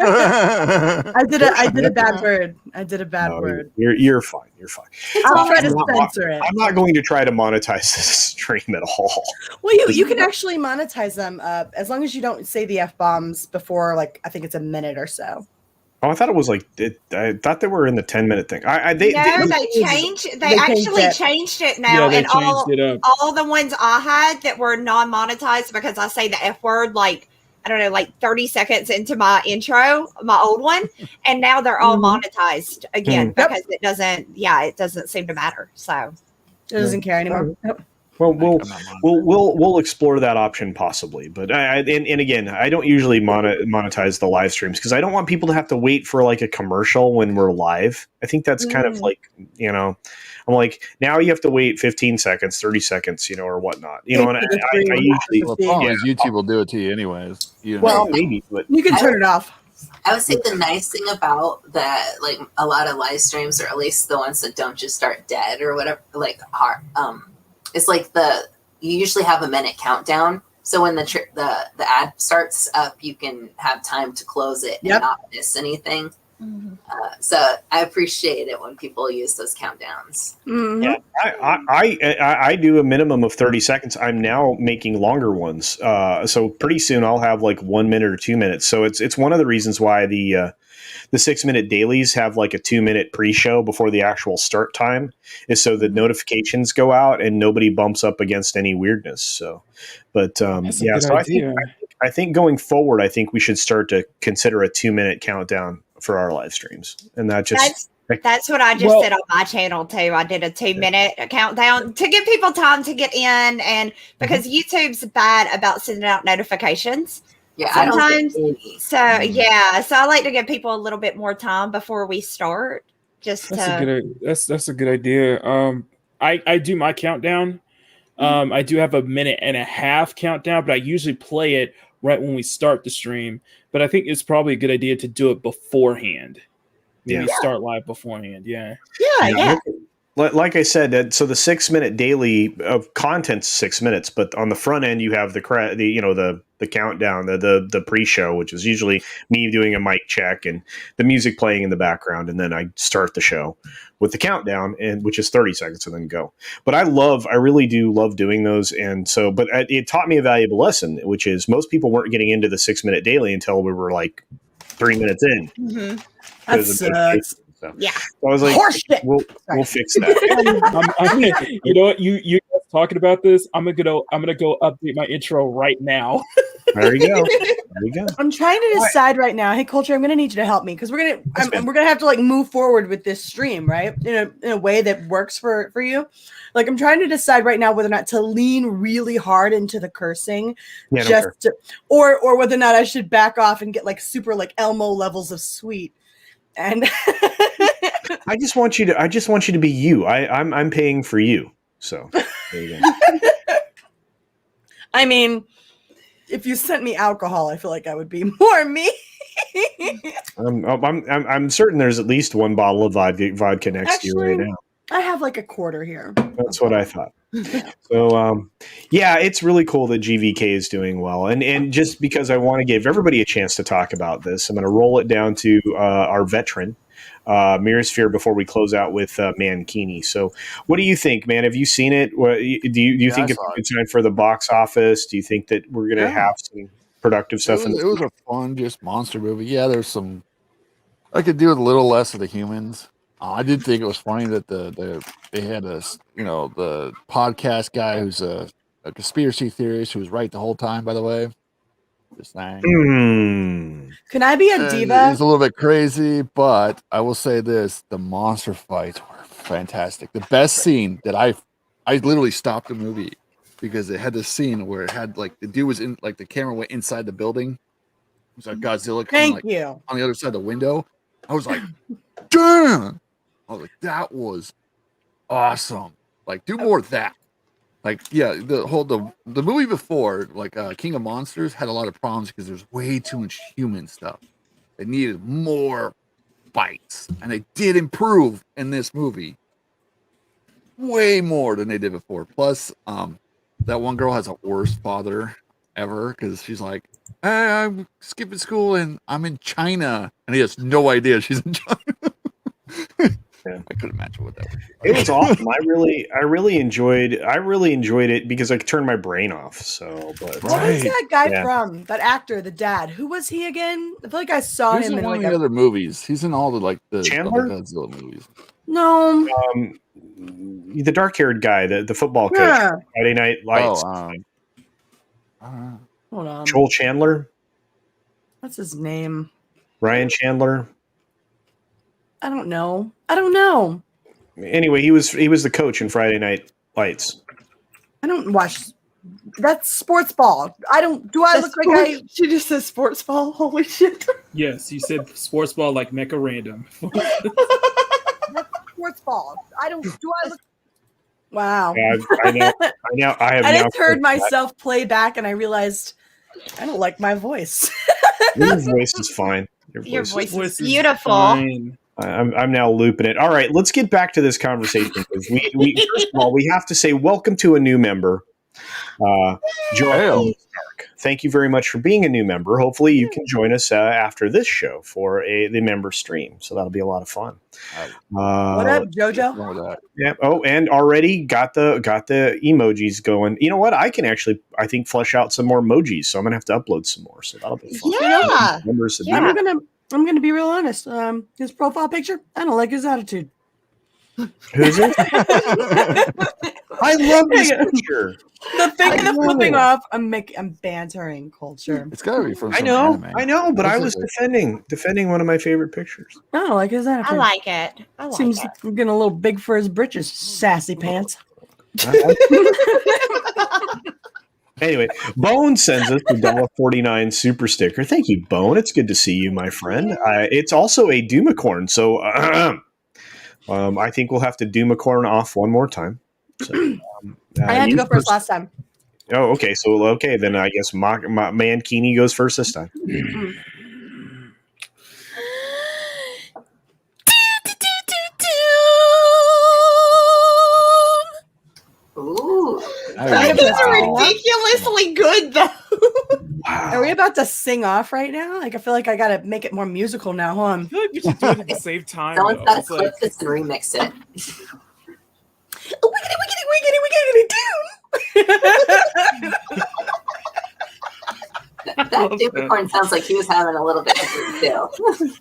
I did a bad word. I did a bad word. You're fine. You're fine. I'll try to censor it. I'm not going to try to monetize this stream at all. Well, you can actually monetize them as long as you don't say the F-bombs before, like, I think it's a minute or so. Oh, I thought it was like I thought they were in the 10-minute thing. They actually changed it now, and all the ones I had that were non-monetized because I say the F word like I don't know, like 30 seconds into my intro, my old one, and now they're all monetized again because it doesn't seem to matter. So it doesn't care anymore. Well, we'll explore that option possibly, but and again, I don't usually monetize the live streams because I don't want people to have to wait for like a commercial when we're live. I think that's kind of like, you know, I'm like, now you have to wait 15 seconds, 30 seconds, you know, or whatnot, you know. And I usually, the problem is YouTube will do it to you anyways. You know? Well, maybe, but you can turn it off. I would say the nice thing about that, like a lot of live streams, or at least the ones that don't just start dead or whatever, like it's like you usually have a minute countdown. So when the ad starts up, you can have time to close it and not miss anything. Mm-hmm. So I appreciate it when people use those countdowns. Mm-hmm. Yeah, I do a minimum of 30 seconds. I'm now making longer ones. So pretty soon I'll have like 1 minute or 2 minutes. So it's one of the reasons why the 6-minute dailies have like a 2-minute pre-show before the actual start time, is so the notifications go out and nobody bumps up against any weirdness. So, but so I think going forward, I think we should start to consider a 2-minute countdown for our live streams, and that's what I just did on my channel too. I did a 2-minute countdown to give people time to get in, and because YouTube's bad about sending out notifications. Yeah, sometimes. So I like to give people a little bit more time before we start. That's a good idea. I do my countdown. I do have a 1.5 minute countdown, but I usually play it right when we start the stream. But I think it's probably a good idea to do it beforehand. Maybe start live beforehand. Yeah. Like I said, so the 6-minute daily of content's 6 minutes, but on the front end you have the countdown, the pre-show, which is usually me doing a mic check and the music playing in the background, and then I start the show with the countdown, and which is 30 seconds, and then go. But I really do love doing those, and so, but it taught me a valuable lesson, which is most people weren't getting into the 6-minute daily until we were like 3 minutes in. Mm-hmm. That sucks. So I was like, we'll fix that. You know what? You guys talking about this? I'm gonna go update my intro right now. There you go. I'm trying to decide right now. Hey, Culture, I'm gonna need you to help me because we're gonna have to like move forward with this stream, right? In a way that works for you. Like I'm trying to decide right now whether or not to lean really hard into the cursing, or whether or not I should back off and get like super like Elmo levels of sweet. And I just want you to be you. I'm paying for you. So there you go. I mean, if you sent me alcohol, I feel like I would be more me. I'm certain there's at least one bottle of vodka next to you right now. I have like a quarter here. That's what I thought. So, it's really cool that GVK is doing well. And just because I want to give everybody a chance to talk about this, I'm going to roll it down to our veteran, Mirrorsphere before we close out with Mankini. So, what do you think, man? Have you seen it? Do you think it's a good sign for the box office? Do you think that we're going to have some productive stuff? It was a fun, just monster movie. Yeah, there's some. I could do with a little less of the humans. I did think it was funny that they had the podcast guy who's a conspiracy theorist who was right the whole time. By the way, just saying. Can I be a diva? He's a little bit crazy, but I will say this: the monster fights were fantastic. The best scene that I literally stopped the movie because it had this scene where it had like the dude was in, like the camera went inside the building. It was like Godzilla coming on the other side of the window. I was like, damn! I was like, that was awesome. Like, do more of that. Like, yeah, the movie before, like King of Monsters, had a lot of problems because there's way too much human stuff. They needed more fights, and they did improve in this movie way more than they did before. Plus, that one girl has a worst father ever because she's like, hey, I'm skipping school and I'm in China, and he has no idea she's in China. Yeah. I couldn't imagine what that was. It was awesome. I really enjoyed it because I could turn my brain off. So, but what was that guy from? That actor, the dad. Who was he again? I feel like I saw him in one like of the other movies. He's in all the Chandler? Godzilla movies. No. The dark-haired guy, the football coach, Friday Night Lights. Hold on. Joel Chandler. What's his name? Ryan Chandler. I don't know. Anyway, he was the coach in Friday Night Lights. I don't watch. That's sports ball. I don't. Do I look like She just says sports ball. Holy shit. Yes, you said sports ball like Mecha Random. That's sports ball. I don't. Do I look? Wow. I know. I have. I just heard myself play back, and I realized I don't like my voice. Your voice is fine. Your voice is is beautiful. fine. I'm now looping it. All right, let's get back to this conversation. We first of all, we have to say welcome to a new member, Joel Stark. Thank you very much for being a new member. Hopefully, you can join us after this show for the member stream. So that'll be a lot of fun. What up, JoJo? Yeah. Oh, and already got the emojis going. You know what? I can actually, I think, flesh out some more emojis. So I'm gonna have to upload some more. So that'll be fun. Yeah. I'm gonna be real honest. His profile picture, I don't like his attitude. Who's it? I love this picture. The thing of the flipping off, I'm bantering culture. It's gotta be from. I know, but I was defending one of my favorite pictures. I don't like his attitude. I like it. Seems getting a little big for his britches, sassy pants. Anyway, Bone sends us the $1.49 super sticker. Thank you, Bone. It's good to see you, my friend. It's also a Doomicorn, so I think we'll have to Doomicorn off one more time. So, I had to go first last time. Oh, okay. So, okay, then I guess Mankini goes first this time. Ooh. That is ridiculously good, though. Wow. Are we about to sing off right now? Like, I feel like I gotta make it more musical now. Hold on. I feel like we should do it at the same time. Someone's got to clip this and remix it. That Doomicorn sounds like he was having a little bit of it too.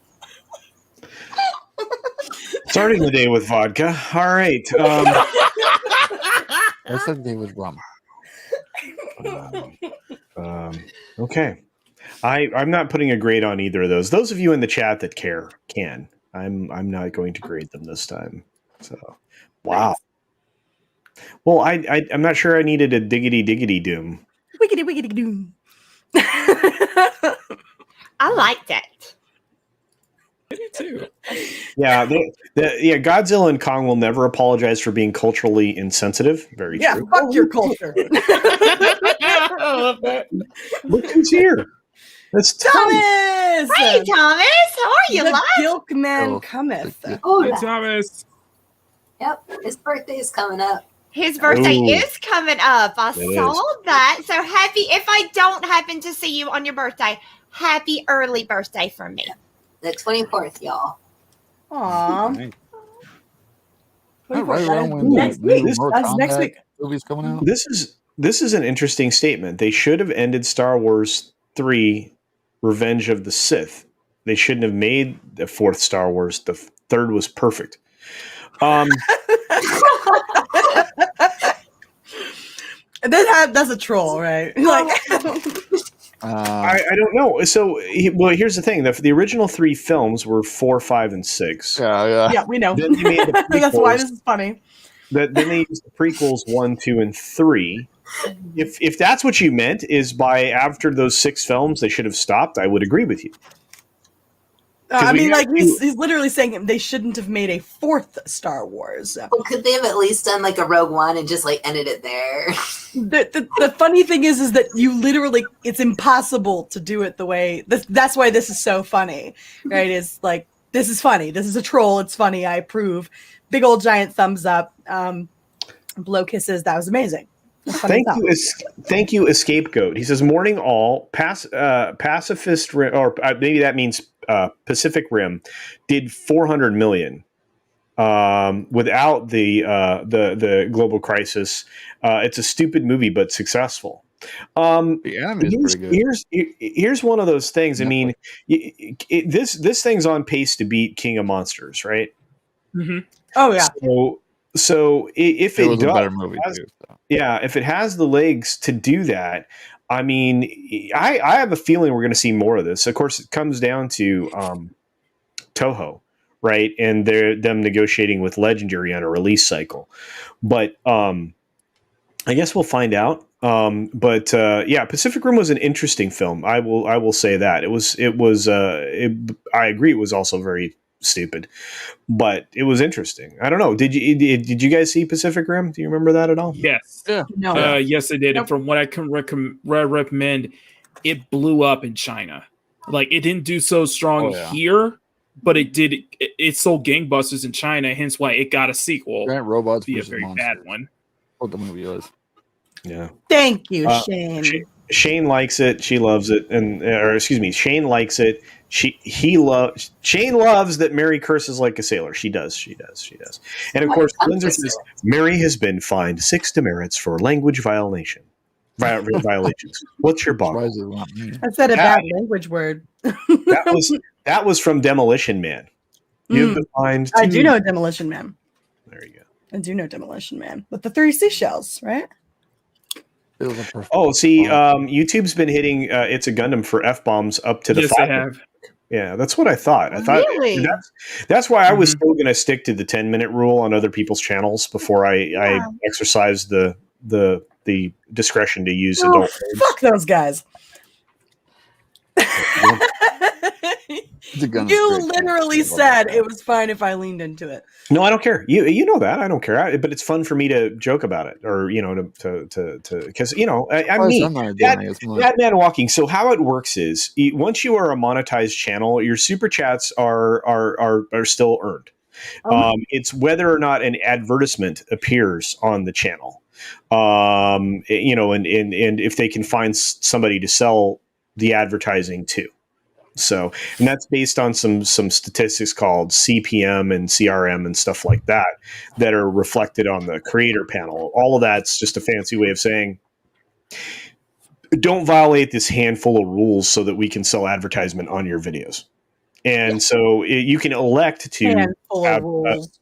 Starting the day with vodka. All right. I said they was rum. Okay. I'm not putting a grade on either of those. Those of you in the chat that care can. I'm not going to grade them this time. So, wow. Well, I'm not sure I needed a diggity doom. Wiggity doom. I like that. I do too. Yeah, Godzilla and Kong will never apologize for being culturally insensitive. Very true. Fuck your culture. I love that. Look who's here. It's Thomas! Hey, Thomas. How are you? The Live? Gilkman cometh. Oh, Hey, Thomas. yep. His birthday is coming up. His birthday Ooh. is coming up. I It saw is. that. So happy. If I don't happen to see you on your birthday, happy early birthday from me. The 24th, y'all. Aw. Right. What Right do you around think? when the Next new week. Mortal That's next Kombat week. movie's coming out. This is an interesting statement. They should have ended Star Wars 3 Revenge of the Sith. They shouldn't have made the fourth Star Wars. The third was perfect. That's a troll, right? Like, I don't know. So, well, here's the thing: the original 3 films were 4, 5, and 6. yeah, we know. Then they made the That's why prequels. this is funny. Then they used the prequels 1, 2, and 3. If that's what you meant, is by after those 6 films they should have stopped, I would agree with you. I we mean, got like, to- he's literally saying they shouldn't have made a fourth Star Wars. Well, could they have at least done like a Rogue One and just like ended it there? The funny thing is that you literally, it's impossible to do it the way, that's why this is so funny, right? It's like, this is funny. This is a troll. It's funny. I approve. Big old giant thumbs up. Blow kisses. That was amazing. Thank you, Escapegoat. He says, "Morning all. Pacifist Rim, or maybe that means Pacific Rim, did 400 million without the global crisis. It's a stupid movie, but successful." The anime is pretty good. Here's one of those things. I mean, this thing's on pace to beat King of Monsters, right? Mm-hmm. Oh yeah. So if It it was does, a better movie too. So. yeah, if it has the legs to do that, I mean, I have a feeling we're going to see more of this. Of course, it comes down to Toho, right, and them negotiating with Legendary on a release cycle. But I guess we'll find out. But yeah, Pacific Rim was an interesting film. I will say that I agree. It was also very stupid, but it was interesting. I don't know. Did you guys see Pacific Rim? Do you remember that at all? Yes. Yeah. No. Yes, I did. Nope. And from what I can recommend, it blew up in China. Like, it didn't do so strong here, but it did. It sold gangbusters in China, hence why it got a sequel. Giant robots Be a versus very monsters. bad one. What the movie was. Yeah. Thank you, Shane. Shane likes it. She loves it, or excuse me, Shane likes it. Shane loves that Mary curses like a sailor. She does. And of course, Windsor says Mary has been fined 6 demerits for language violations. What's your bottom? Surprised it's not me. I said a bad language word. That was from Demolition Man. You've been fined. I do know Demolition Man. There you go. I do know Demolition Man with the 3 seashells, right? It was a perfect. Oh, see, YouTube's been hitting It's a Gundam for F-bombs up to the Yes, 5. I have. Yeah, that's what I thought. I thought Really? that's why I was still going to stick to the 10-minute rule on other people's channels before I exercise the discretion to use adult words. Fuck those guys. It's a Gundam You straight literally thing. said it was fine if I leaned into it. No, I don't care. You know that I don't care. But it's fun for me to joke about it, or to because I'm me. I'm not doing it as much. Bad man walking. So how it works is once you are a monetized channel, your super chats are still earned. It's whether or not an advertisement appears on the channel. And if they can find somebody to sell the advertising to. So, and that's based on some statistics called CPM and CRM and stuff like that are reflected on the creator panel. All of that's just a fancy way of saying, don't violate this handful of rules so that we can sell advertisement on your videos. And so you can elect to Handful of have, rules.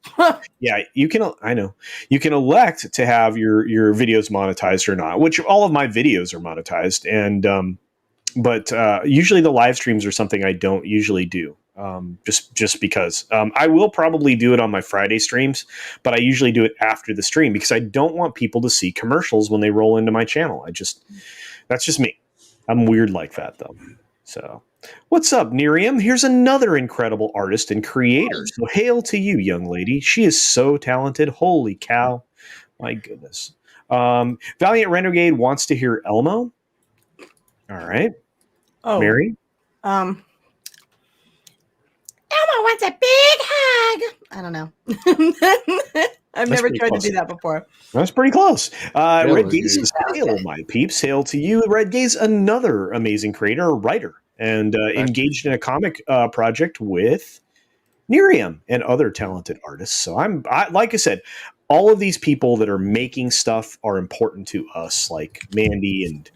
you can. I know you can elect to have your videos monetized or not. Which all of my videos are monetized, and but usually the live streams are something I don't usually do. Just because I will probably do it on my Friday streams, but I usually do it after the stream because I don't want people to see commercials when they roll into my channel. That's just me. I'm weird like that though. So. What's up, Nerium? Here's another incredible artist and creator. So hail to you, young lady. She is so talented. Holy cow. My goodness. Valiant Renegade wants to hear Elmo. All right. Oh, Mary? Elmo wants a big hug. I don't know. I've never pretty tried close. to do that before. That's pretty close. Red was Gaze good. says, hail, my peeps. Hail to you. Red Gaze, another amazing creator, writer, and engaged in a comic project with Nerium and other talented artists. So like I said, all of these people that are making stuff are important to us, like Mandy and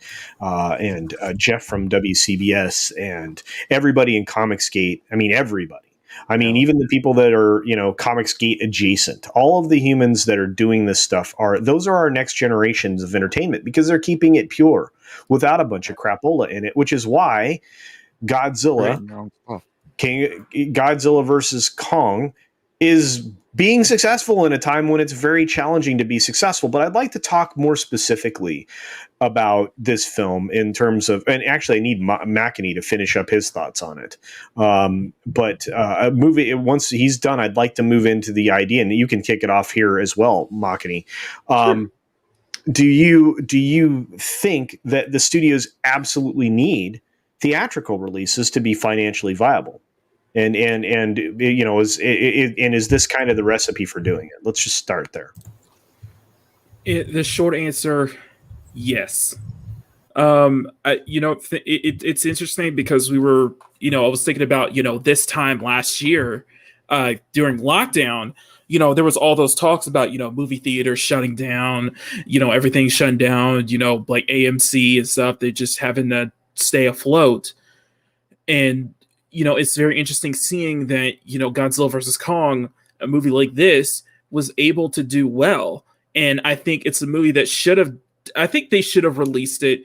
Jeff from WCBS and everybody in Comicsgate. I mean, everybody. I mean, even the people that are, Comicsgate adjacent, all of the humans that are doing this stuff those are our next generations of entertainment because they're keeping it pure without a bunch of crapola in it, which is why Godzilla versus Kong is being successful in a time when it's very challenging to be successful. But I'd like to talk more specifically about this film in terms of, and actually I need McAnee to finish up his thoughts on it. But a movie, once he's done, I'd like to move into the idea, and you can kick it off here as well, McAnee. Sure. Do you think that the studios absolutely need theatrical releases to be financially viable? And is this kind of the recipe for doing it? Let's just start there. The short answer, yes. It's interesting because we were, I was thinking about, this time last year, during lockdown, there was all those talks about, movie theaters shutting down, everything shutting down, like AMC and stuff. They just having to stay afloat. And, it's very interesting seeing that, Godzilla versus Kong, a movie like this, was able to do well. And I think it's a movie that I think they should have released it.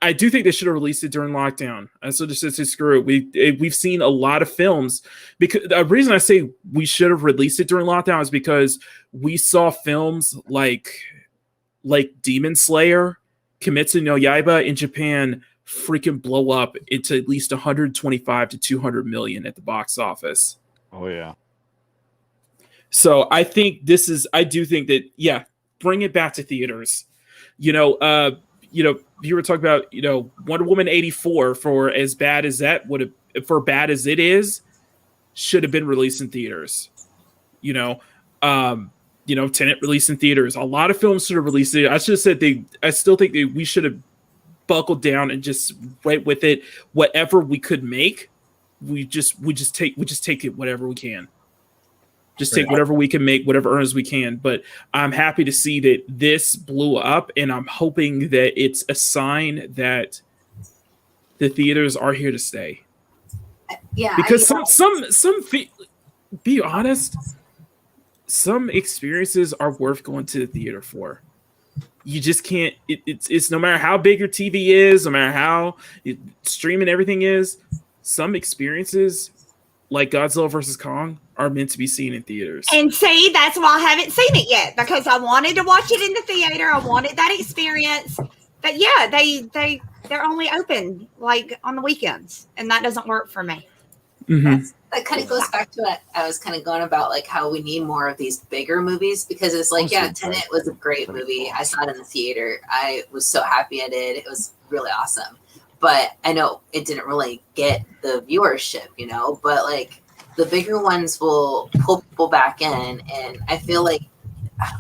I do think they should have released it during lockdown. And so just to screw it. We've seen a lot of films, because the reason I say we should have released it during lockdown is because we saw films like Demon Slayer, Kimetsu no Yaiba in Japan freaking blow up into at least 125 to 200 million at the box office. Oh yeah. So I think I do think that, bring it back to theaters. You were talking about, Wonder Woman 84, for as bad as it is, should have been released in theaters. Tenet released in theaters. A lot of films should have released it. I should have said I still think that we should have buckled down and just went with it. Whatever we could make, we just take it whatever we can. Just take whatever we can make, whatever earnings we can. But I'm happy to see that this blew up, and I'm hoping that it's a sign that the theaters are here to stay. Yeah, because be honest, some experiences are worth going to the theater for. You just can't. It's no matter how big your TV is, no matter how streaming everything is. Some experiences, like Godzilla versus Kong, are meant to be seen in theaters. And see, that's why I haven't seen it yet, because I wanted to watch it in the theater. I wanted that experience. But yeah, they're only open like on the weekends, and that doesn't work for me. Mm-hmm. That kind of goes back to what I was kind of going about, like how we need more of these bigger movies, because it's like, Tenet was a great movie. I saw it in the theater. I was so happy I did. It was really awesome. But I know it didn't really get the viewership, but like the bigger ones will pull people back in. And I feel like,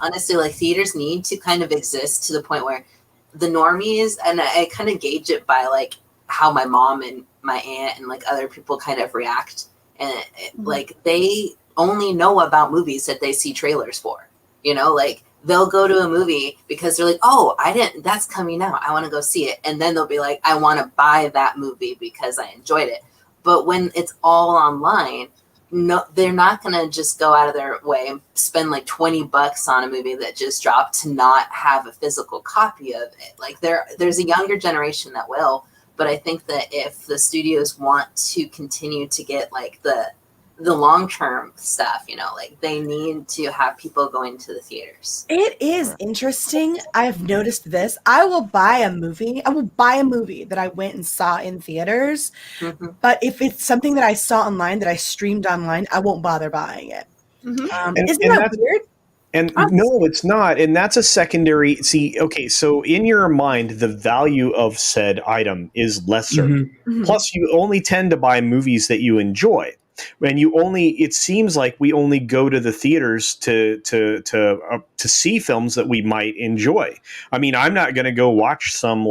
honestly, like theaters need to kind of exist to the point where the normies, and I kind of gauge it by like how my mom and my aunt and like other people kind of react. And like they only know about movies that they see trailers for, like they'll go to a movie because they're like, oh, that's coming out, I want to go see it. And then they'll be like, I want to buy that movie because I enjoyed it. But when it's all online, no, they're not going to just go out of their way and spend like $20 on a movie that just dropped to not have a physical copy of it. Like there's a younger generation that will. But I think that if the studios want to continue to get like the long-term stuff, like they need to have people going to the theaters. It is interesting. I've noticed this. I will buy a movie that I went and saw in theaters. Mm-hmm. But if it's something that I saw online, that I streamed online, I won't bother buying it. Mm-hmm. Isn't that weird? And no, it's not. And that's a secondary. See, okay, so in your mind, the value of said item is lesser. Mm-hmm. Plus, you only tend to buy movies that you enjoy. And it seems like we only go to the theaters to see films that we might enjoy. I mean, I'm not going to go watch some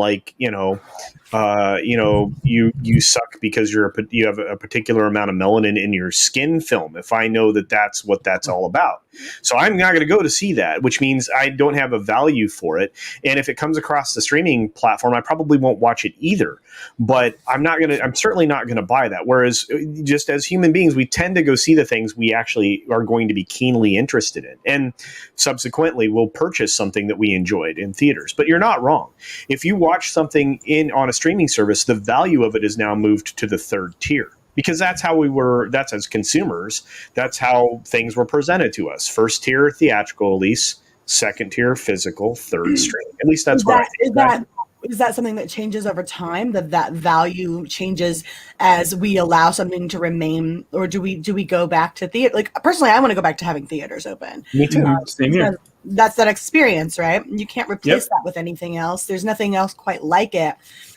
you suck because you have a particular amount of melanin in your skin film. If I know that that's what that's all about, so I'm not going to go to see that, which means I don't have a value for it. And if it comes across the streaming platform, I probably won't watch it either. But I'm certainly not going to buy that. Whereas just as human beings, we tend to go see the things we actually are going to be keenly interested in. And subsequently, we'll purchase something that we enjoyed in theaters. But you're not wrong. If you watch something on a streaming service, the value of it is now moved to the third tier. Because that's as consumers, that's how things were presented to us. First tier theatrical release, second tier physical, third stream. At least that's what I think. Is that something that changes over time? That value changes as we allow something to remain, or do we go back to theater? Like personally, I want to go back to having theaters open. Me too. Same here. That's that experience, right? You can't replace that with anything else. There's nothing else quite like it.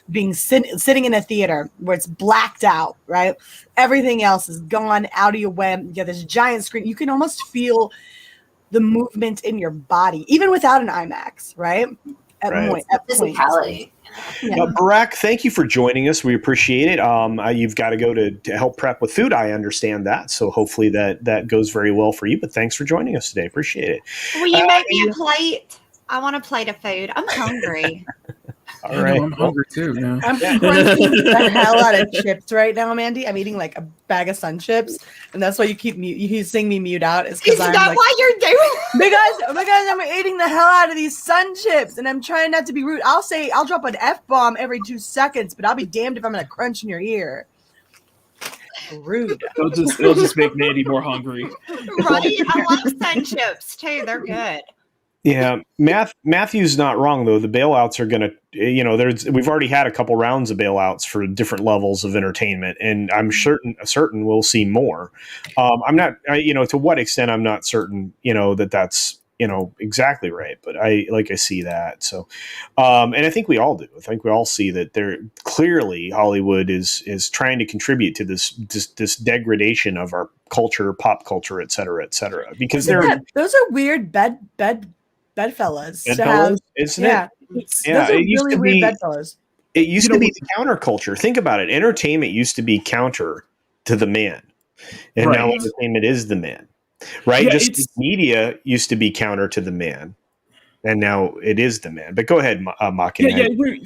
Being sitting in a theater where it's blacked out, right? Everything else is gone out of your way. You got this giant screen. You can almost feel the movement in your body, even without an IMAX, right? At physicality. Barack, thank you for joining us. We appreciate it. You've got to go to help prep with food. I understand that. So hopefully that goes very well for you. But thanks for joining us today. Appreciate it. Will you make me a plate? I want a plate of food. I'm hungry. All right. I'm hungry too. Yeah. I'm crunching the hell out of chips right now, Mandy. I'm eating like a bag of Sun Chips, and that's why you keep seeing me mute out. Is that why you're doing? Because I'm eating the hell out of these Sun Chips, and I'm trying not to be rude. I'll drop an F-bomb every 2 seconds, but I'll be damned if I'm gonna crunch in your ear. Rude. It'll just make Mandy more hungry. Right? I love Sun Chips too. They're good. Yeah, Matthew's not wrong though. The bailouts are going to, we've already had a couple rounds of bailouts for different levels of entertainment, and I'm certain we'll see more. I'm not, to what extent I'm not certain, that's exactly right, but I see that. So, and I think we all do. I think we all see that there clearly Hollywood is trying to contribute to this degradation of our culture, pop culture, et cetera, because those are weird bedfellas. Isn't it? Yeah, it used to be bedfellas. It used to be the counterculture. Think about it. Entertainment used to be counter to the man, and now entertainment is the man. Right? Yeah, just media used to be counter to the man, and now it is the man. But go ahead, Maki.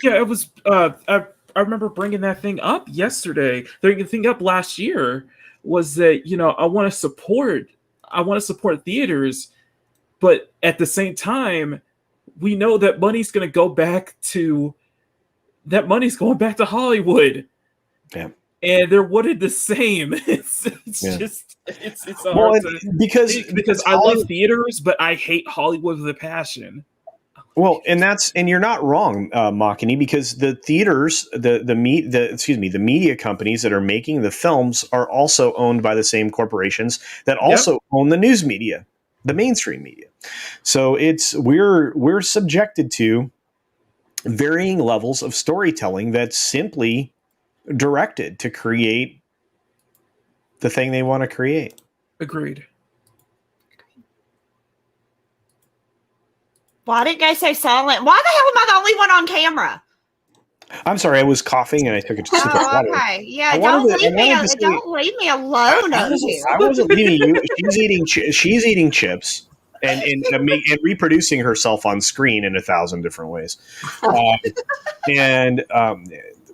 It was. I remember bringing that thing up yesterday. The thing up last year was that I want to support theaters. But at the same time, we know that money's going to go back to Hollywood. Yeah. And they're wanted the same. It's hard because I love theaters, but I hate Hollywood with a passion. Well, and you're not wrong, Makini, because the theaters, the media companies that are making the films are also owned by the same corporations that also own the news media, the mainstream media. So we're subjected to varying levels of storytelling that's simply directed to create the thing they want to create. Agreed. Why did it go so silent? Why the hell am I the only one on camera? I'm sorry, I was coughing and I took a sip of water. Okay. Yeah, don't leave me alone over here. I wasn't leaving you. She's eating chips and reproducing herself on screen in 1,000 different ways.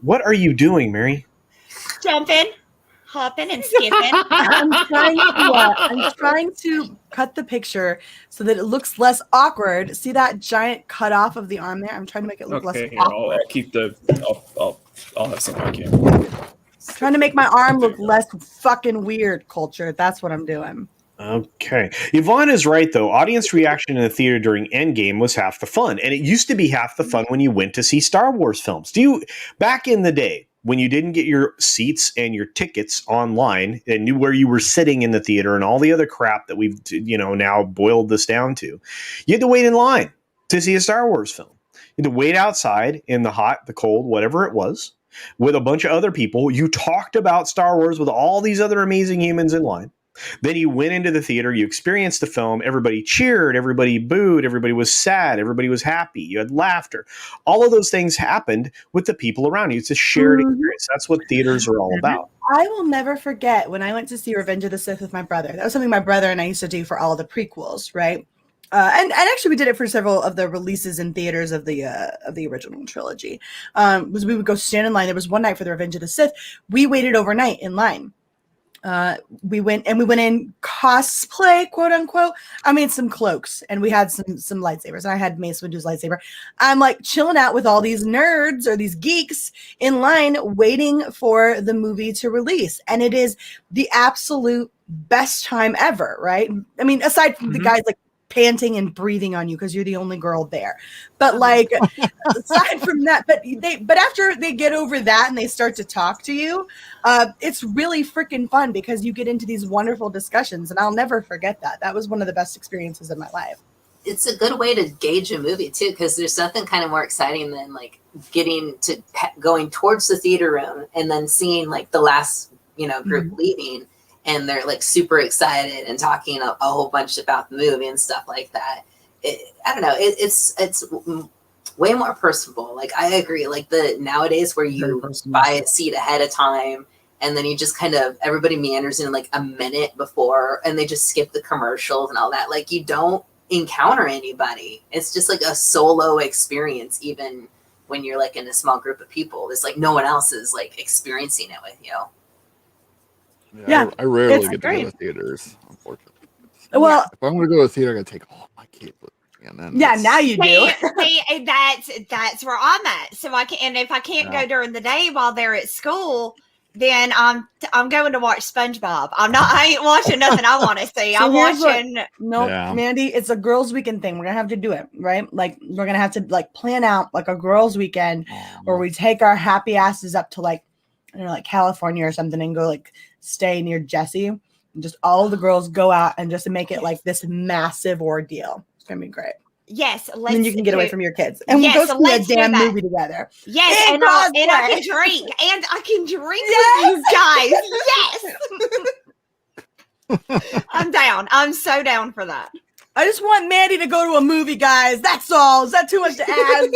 What are you doing, Mary? Jumping, hopping, and skipping. I'm trying to cut the picture so that it looks less awkward. See that giant cut off of the arm there? I'm trying to make it look less awkward. I'll keep I'll have some back in. Trying to make my arm look less fucking weird, culture. That's what I'm doing. Okay. Yvonne is right, though. Audience reaction in the theater during Endgame was half the fun. And it used to be half the fun when you went to see Star Wars films. Back in the day, when you didn't get your seats and your tickets online and knew where you were sitting in the theater and all the other crap that we've, now boiled this down to, you had to wait in line to see a Star Wars film. You had to wait outside in the hot, the cold, whatever it was, with a bunch of other people. You talked about Star Wars with all these other amazing humans in line. Then you went into the theater, you experienced the film, everybody cheered, everybody booed, everybody was sad, everybody was happy, you had laughter. All of those things happened with the people around you. It's a shared experience. That's what theaters are all about. I will never forget when I went to see Revenge of the Sith with my brother. That was something my brother and I used to do for all the prequels, right? And actually we did it for several of the releases in theaters of the original trilogy. Was we would go stand in line. There was one night for the Revenge of the Sith. We waited overnight in line. We went in cosplay, quote unquote. I mean, some cloaks, and we had some lightsabers. And I had Mace Windu's lightsaber. I'm like chilling out with all these nerds or these geeks in line waiting for the movie to release. And it is the absolute best time ever, right? I mean, aside from the guys like panting and breathing on you because you're the only girl there. But like aside from that, but after they get over that and they start to talk to you, it's really freaking fun because you get into these wonderful discussions, and I'll never forget that. That was one of the best experiences of my life. It's a good way to gauge a movie too, because there's nothing kind of more exciting than like going towards the theater room and then seeing like the last group leaving. And they're like super excited and talking a whole bunch about the movie and stuff like that. I don't know. It's way more personable. Like I agree. Like nowadays where you buy a seat ahead of time and then you just kind of everybody meanders in like a minute before and they just skip the commercials and all that. Like you don't encounter anybody. It's just like a solo experience, even when you're like in a small group of people. It's like no one else is like experiencing it with you. Yeah, I rarely get to go to theaters, unfortunately. Well, if I'm going to go to a theater, I got to take all my kids with me. And then now you do. See, that's where I'm at. So I can, and if I can't go during the day while they're at school, then I'm going to watch SpongeBob. I ain't watching nothing I want to see. I'm watching. Mandy, it's a girls' weekend thing. We're gonna have to do it, right? Like we're gonna have to like plan out like a girls' weekend where we take our happy asses up to like California or something and go like stay near Jesse and just all the girls go out and just make it like this massive ordeal. It's gonna be great. Yes, and then you can get away from your kids and we'll go see a damn movie together. Yes, and I can drink with you guys. Yes. I'm down. I'm so down for that. I just want Mandy to go to a movie, guys. That's all. Is that too much to ask?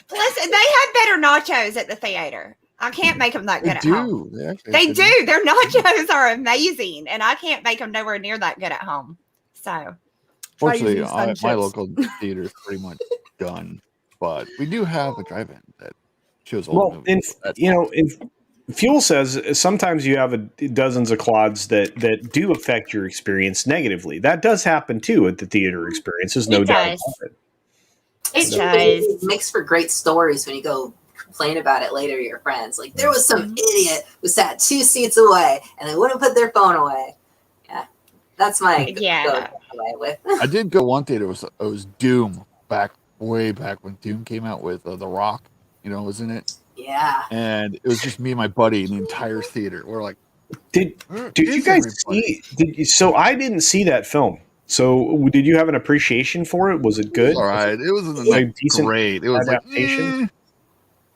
Plus, they have better nachos at the theater. I can't make them that good at home. They do. Their nachos are amazing, and I can't make them nowhere near that good at home. So, fortunately, my local theater is pretty much done, but we do have a drive-in that shows old movies. Fuel says sometimes you have dozens of clods that do affect your experience negatively. That does happen too at the theater experiences, no doubt about it. It does. It makes for great stories when you go complain about it later to your friends. Like there was some idiot who sat 2 seats away and they wouldn't put their phone away. Yeah, that's my away with. I did go one theater. It was Doom way back when Doom came out with The Rock. Was in it. Yeah. And it was just me and my buddy in the entire theater. We're like, did you guys see? So I didn't see that film. So did you have an appreciation for it? Was it good? All right, it was decent. Great. It was adaptation.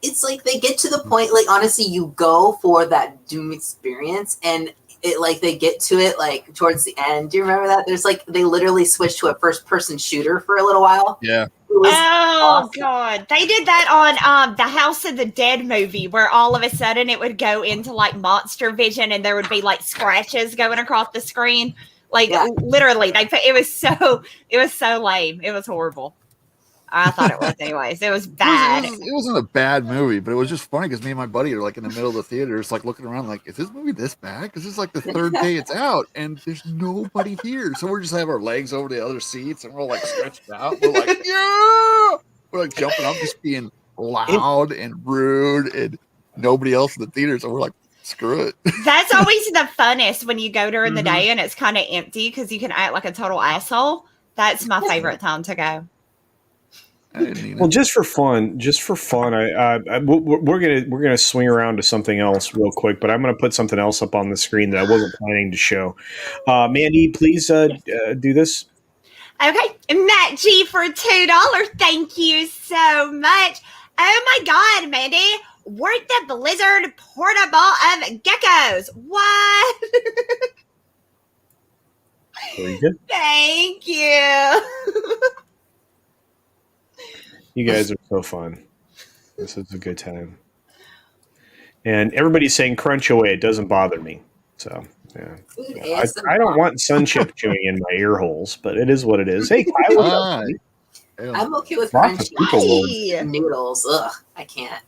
It's like they get to the point, like honestly, you go for that Doom experience and it like they get to it like towards the end. Do you remember that? There's like they literally switched to a first person shooter for a little while. Yeah. Oh God. They did that on the House of the Dead movie where all of a sudden it would go into like monster vision and there would be like scratches going across the screen. Like literally it was so lame. It was horrible. I thought it was anyways. It was bad. It wasn't a bad movie, but it was just funny because me and my buddy are like in the middle of the theater, just like looking around like, is this movie this bad? Because it's like the third day it's out and there's nobody here. So we're just have our legs over the other seats and we're like stretched out. We're like, yeah! We're like jumping up, just being loud and rude and nobody else in the theater. So we're like, screw it. That's always the funnest when you go during the day and it's kind of empty because you can act like a total asshole. That's my favorite time to go. Well, just for fun, we're gonna swing around to something else real quick, but I'm gonna put something else up on the screen that I wasn't planning to show. Mandy, please do this. Okay, Matt G for $2. Thank you so much. Oh my God, Mandy, weren't the Blizzard portable of geckos? What? Very good. Thank you. You guys are so fun. This is a good time. And everybody's saying crunch away. It doesn't bother me. So, yeah. Food I don't want sun chip chewing in my ear holes, but it is what it is. Hey, Kyle, what's up, buddy? I'm okay with Lots of crunchy people, Lord. Hey. noodles. Ugh, I can't.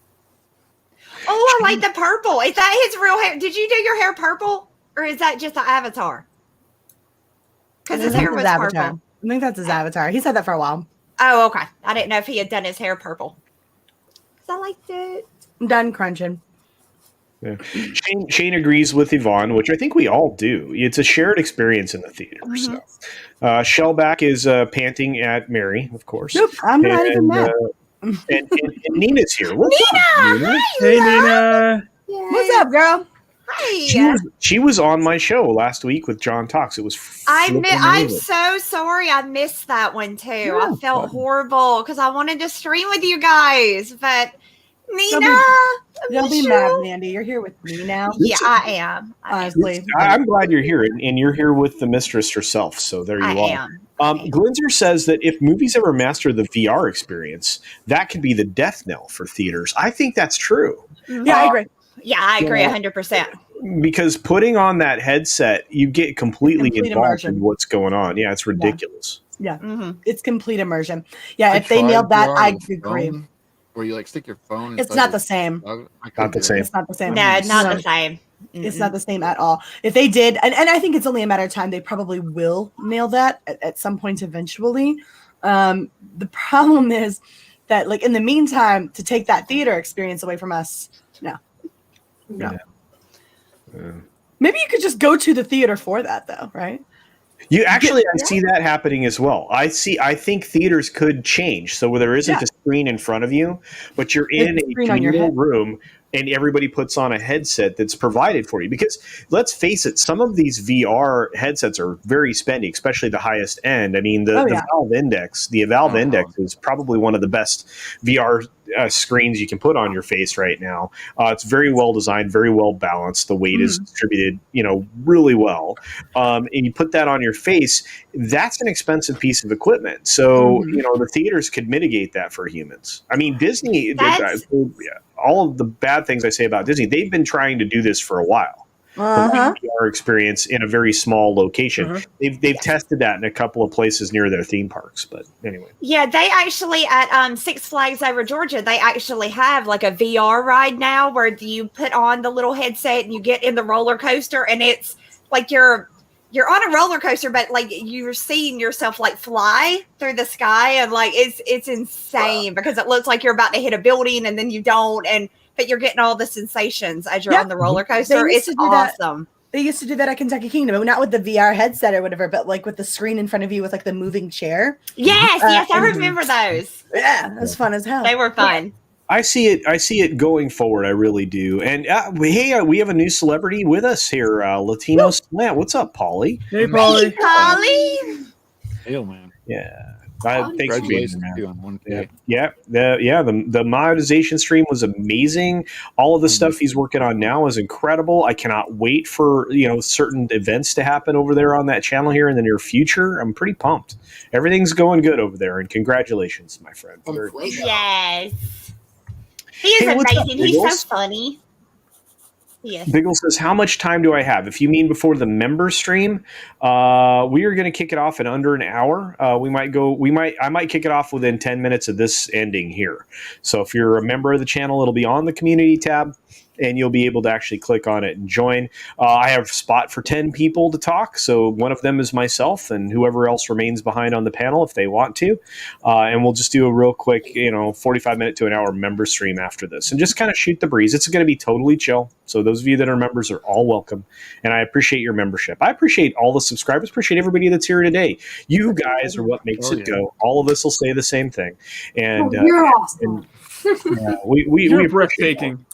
Oh, I like the purple. Is that his real hair? Did you do your hair purple? Or is that just an avatar? Because his hair was avatar. purple. I think that's his avatar. He said that for a while. Oh, okay. I didn't know if he had done his hair purple. Because I liked it. I'm done crunching. Yeah. Shane agrees with Yvonne, which I think we all do. It's a shared experience in the theater. Mm-hmm. So, Shellback is panting at Mary, of course. Nope, I'm not even mad. And Nina's here. What's Nina! up, Nina? Hey, Nina. What's up, girl? Hi. She was on my show last week with John Talks. It was I'm amazing. so sorry I missed that one too. Yeah, I felt fun. horrible because I wanted to stream with you guys, but Nina, Don't be mad, Mandy. You're here with me now. Yeah, I am. Honestly, I'm glad you're here, and you're here with the mistress herself. So there you I are. am. Glinzer says that if movies ever master the VR experience, that could be the death knell for theaters. I think that's true. yeah, I agree. Yeah, I agree 100%. Because putting on that headset, you get completely Complete involved immersion. in what's going on. Yeah, it's ridiculous. Yeah, Mm-hmm. it's complete immersion. Yeah, I if they tried nailed that, VR I with agree. phone, Where you like stick your phone. It's inside not the your- same. I couldn't Not the do same. it. It's not the same. No, not No. the same. It's not the same at all. If they did, and I think it's only a matter of time, they probably will nail that at some point eventually. The problem is that, like, in the meantime, to take that theater experience away from us, no. Yeah. Maybe you could just go to the theater for that, though, right? You actually, I see that happening as well. I think theaters could change so where there isn't a screen in front of you, but you're in Like a the screen on your communal head. room and everybody puts on a headset that's provided for you. Because let's face it, some of these VR headsets are very spendy, especially the highest end. I mean, the Valve Index, Index is probably one of the best VR screens you can put on your face right now. It's very well designed, very well balanced. The weight is distributed, really well. And you put that on your face, that's an expensive piece of equipment. So, the theaters could mitigate that for humans. I mean, Disney, all of the bad things I say about Disney, they've been trying to do this for a while. The VR experience in a very small location. They've tested that in a couple of places near their theme parks. But anyway. Yeah, they actually at Six Flags over Georgia, they actually have like a VR ride now where you put on the little headset and you get in the roller coaster and it's like you're on a roller coaster, but like you're seeing yourself like fly through the sky and like it's insane because it looks like you're about to hit a building and then you don't but you're getting all the sensations as you're on the roller coaster. It's awesome. They used to do that at Kentucky Kingdom, not with the VR headset or whatever, but like with the screen in front of you with like the moving chair. Yes, I remember those. Yeah, it was fun as hell. They were fun. I see it going forward. I really do. And hey, we have a new celebrity with us here, Latino Slant. What's up, Polly? Hey, Polly. Hey, Polly. Hail, man. Yeah. Thanks for being Congratulations here, on man. 1K. The monetization stream was amazing. All of the stuff he's working on now is incredible. I cannot wait for certain events to happen over there on that channel here in the near future. I'm pretty pumped. Everything's going good over there, and congratulations, my friend. Yes. He is what's up, amazing. He's so Biggles? funny. Yes. Biggle says, how much time do I have? If you mean before the member stream, we are going to kick it off in under an hour. I might kick it off within 10 minutes of this ending here. So if you're a member of the channel, it'll be on the community tab and you'll be able to actually click on it and join. I have a spot for 10 people to talk. So one of them is myself and whoever else remains behind on the panel if they want to. And we'll just do a real quick, 45-minute to an hour member stream after this and just kind of shoot the breeze. It's going to be totally chill. So those of you that are members are all welcome. And I appreciate your membership. I appreciate all the subscribers. Appreciate everybody that's here today. You guys are what makes it go. All of us will say the same thing. And you're awesome. You're breathtaking.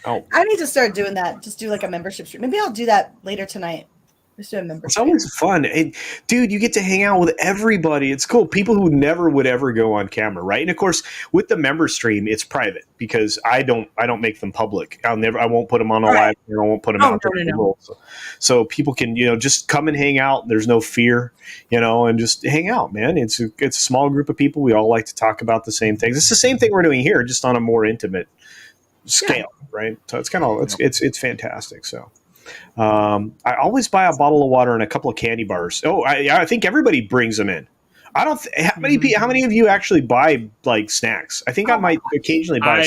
Oh, I need to start doing that. Just do like a membership stream. Maybe I'll do that later tonight. Just remember. It's always fun. And, dude, you get to hang out with everybody. It's cool. People who never would ever go on camera, right? And of course, with the member stream, it's private because I don't make them public. I won't put them on a live. I won't put them out there. No. So people can, just come and hang out. There's no fear, and just hang out, man. It's a small group of people. We all like to talk about the same things. It's the same thing we're doing here, just on a more intimate scale, right? So it's kind of it's fantastic. So. I always buy a bottle of water and a couple of candy bars. Oh, I think everybody brings them in. I don't. How many of you actually buy like snacks? I think I might occasionally buy.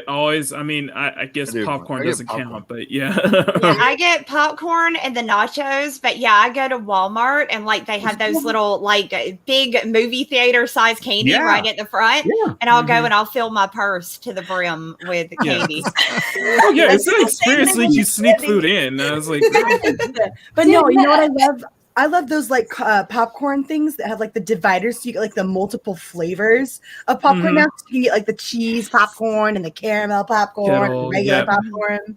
I guess popcorn doesn't count, but yeah. I get popcorn and the nachos, but yeah, I go to Walmart and like they have those little like big movie theater size candy right at the front, and I'll go and I'll fill my purse to the brim with candy. Oh yeah, it's an experience like you sneak food in. I was like, but no, you know what I love? I love those like popcorn things that have like the dividers, so you get like the multiple flavors of popcorn. Now so you can get like the cheese popcorn and the caramel popcorn, and regular popcorn.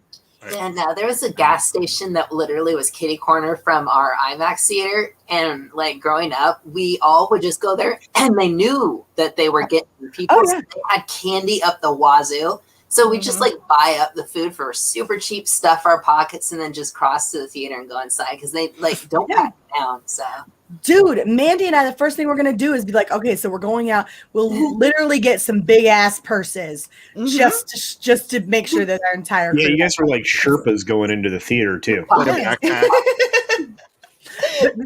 And there was a gas station that literally was kitty corner from our IMAX theater. And like growing up, we all would just go there, and they knew that they were getting people. So they had candy up the wazoo. So we just like buy up the food for super cheap, stuff our pockets, and then just cross to the theater and go inside because they like don't pack it down. So, dude, Mandy and I, the first thing we're gonna do is be like, okay, so we're going out. We'll literally get some big ass purses just to make sure that our entire crew you guys are like Sherpas going into the theater too.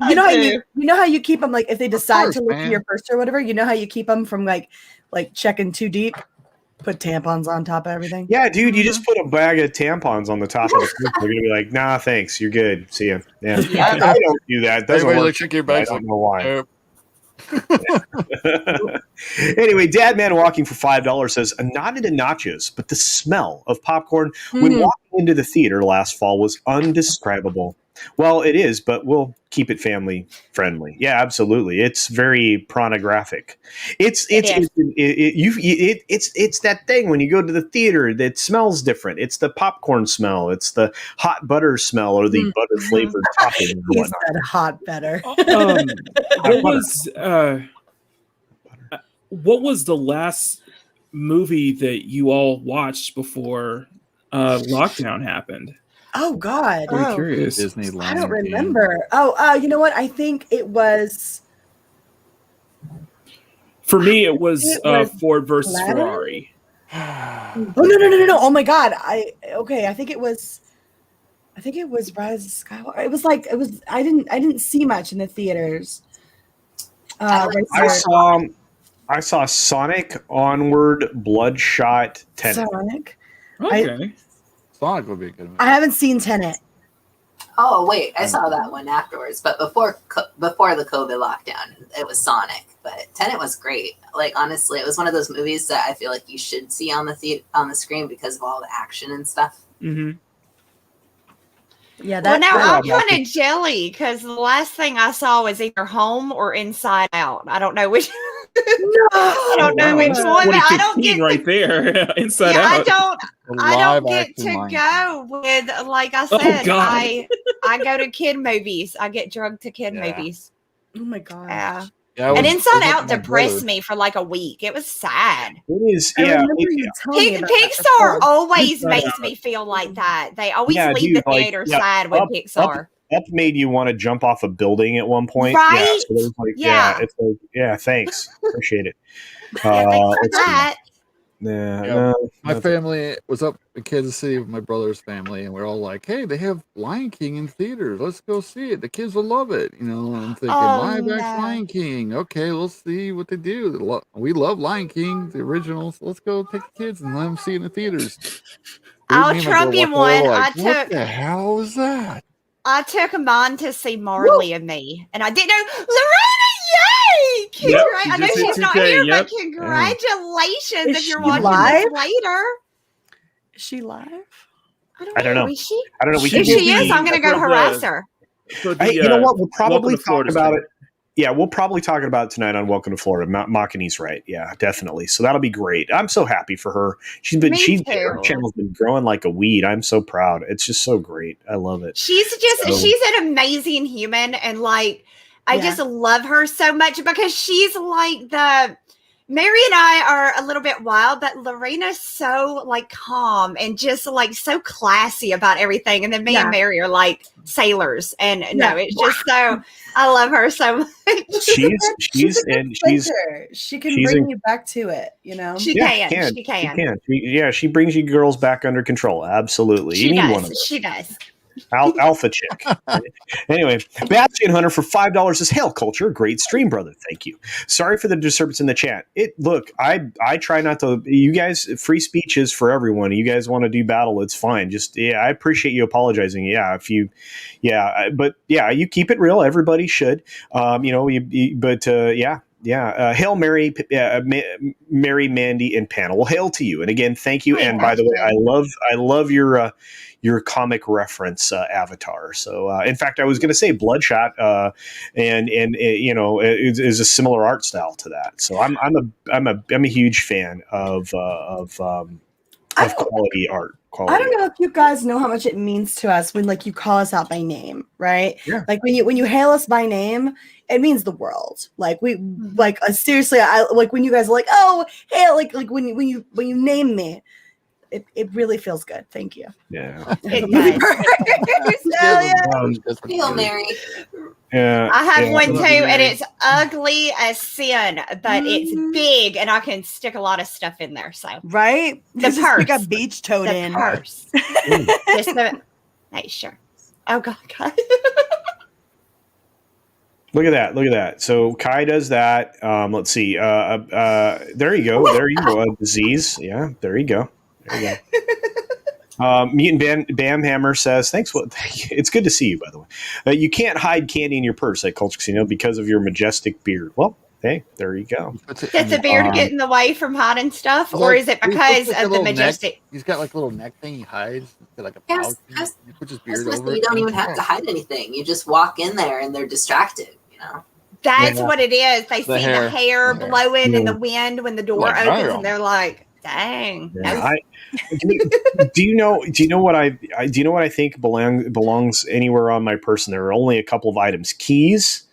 You know how you keep them like if they decide to look for your purse or whatever. You know how you keep them from like checking too deep. Put tampons on top of everything. Yeah, dude, you just put a bag of tampons on the top of the food. They're gonna be like, "Nah, thanks, you're good. See ya." Yeah, I don't do that. Doesn't work. Check your bags. I don't know why. Anyway, Dad Man Walking for $5 says, not into nachos, but the smell of popcorn when walking into the theater last fall was undescribable. Well, it is, but we'll keep it family friendly. Yeah, absolutely. It's very pornographic. It's that thing when you go to the theater that smells different. It's the popcorn smell. It's the hot butter smell or the butter flavored topping. He said hot butter. What was the last movie that you all watched before lockdown happened? Oh God! I'm curious. Disneyland. I don't remember. You know what? I think it was. For me, it was Ford versus Ferrari. Oh no! Oh my God! I think it was Rise of Skywalker. It was. I didn't see much in the theaters. I saw Sonic, Onward, Bloodshot, Tenet. Sonic. Okay. Sonic would be a good movie. I haven't seen Tenet. Oh wait, I saw that one afterwards, but before the COVID lockdown, it was Sonic. But Tenet was great. Like honestly, it was one of those movies that I feel like you should see on the screen because of all the action and stuff. Mm-hmm. Yeah, well, now I'm kind of jelly because the last thing I saw was either Home or Inside Out. I don't know which. I don't know which one. But I don't get right there. Inside Out. I don't get to go with, like I said, I go to kid movies. I get drugged to kid movies. Oh my God. Yeah. And Inside Out depressed me for like a week. It was sad. It is, yeah. Pixar always makes me feel like that. They always leave the theater sad with Pixar. Up made you want to jump off a building at one point. Right? Yeah, so it was like, it's like, yeah, thanks. Appreciate it. Thanks for that. My family was up in Kansas City with my brother's family, and we're all like, "Hey, they have Lion King in theaters. Let's go see it. The kids will love it." And I'm thinking, live action Lion King. Okay, let's see what they do. We love Lion King, the original. So let's go take the kids and let them see it in the theaters. I'll trump you one. What the hell was that? I took mine to see Marley and Me, and I didn't know Lorena. Yay! I know she's not here, but congratulations if you're watching this later. Is she live? I don't know. Is she? I don't know. If she is, I'm going to go harass her. You know what? We'll probably talk about it. Yeah, we'll probably talk about it tonight on Welcome to Florida. Makini's right. Yeah, definitely. So that'll be great. I'm so happy for her. Me Her too. channel's been growing like a weed. I'm so proud. It's just so great. I love it. She's an amazing human, and like I Yeah. just love her so much because she's like Mary and I are a little bit wild, but Lorena's so like calm and just like so classy about everything. And then me and Mary are like sailors, and no, it's just so I love her so much. She can bring you back to it. You know, She can. She brings you girls back under control. Absolutely. She You need does. one of those. She does. Alpha chick. Anyway, Bastion Hunter for $5 says, "Hail Culture, great stream, brother. Thank you. Sorry for the disturbance in the chat. Look, I try not to. You guys, free speech is for everyone. You guys want to do battle, it's fine. Just I appreciate you apologizing. You keep it real. Everybody should. Hail Mary, Mary, Mandy, and Panel. Well, hail to you. And again, thank you. And by the way, I love your comic reference avatar. So, in fact, I was going to say Bloodshot, is a similar art style to that. So I'm a huge fan of quality art. I don't know if you guys know how much it means to us when like you call us out by name, right? Yeah. Like when you hail us by name, it means the world. Like seriously, I like when you guys are like, oh, hey, like when you name me, it really feels good. Thank you. Yeah. Hail Mary. Yeah, I have one too, and it's ugly as sin, but it's big, and I can stick a lot of stuff in there. So right, the just purse, like a beach toad the in. Purse. Hey, sure. Oh God. Look at that. So Kai does that. Let's see. There you go. Disease. Yeah, there you go. Mutant Bam Hammer says, "Thanks. Well, it's good to see you. By the way, you can't hide candy in your purse at Culture Casino because of your majestic beard. Well, hey, there you go. Does the beard get in the way from hiding stuff, or is it because of the majestic? He's got like a little neck thing he hides. Like a pouch. He puts his beard over You don't even have to hide anything. You just walk in there and they're distracted. You know. That's what it is. They see the hair blowing in Yeah. the wind when the door opens, and they're like, "Dang." Yeah, do you know what I think belongs anywhere on my person? There are only a couple of items: keys,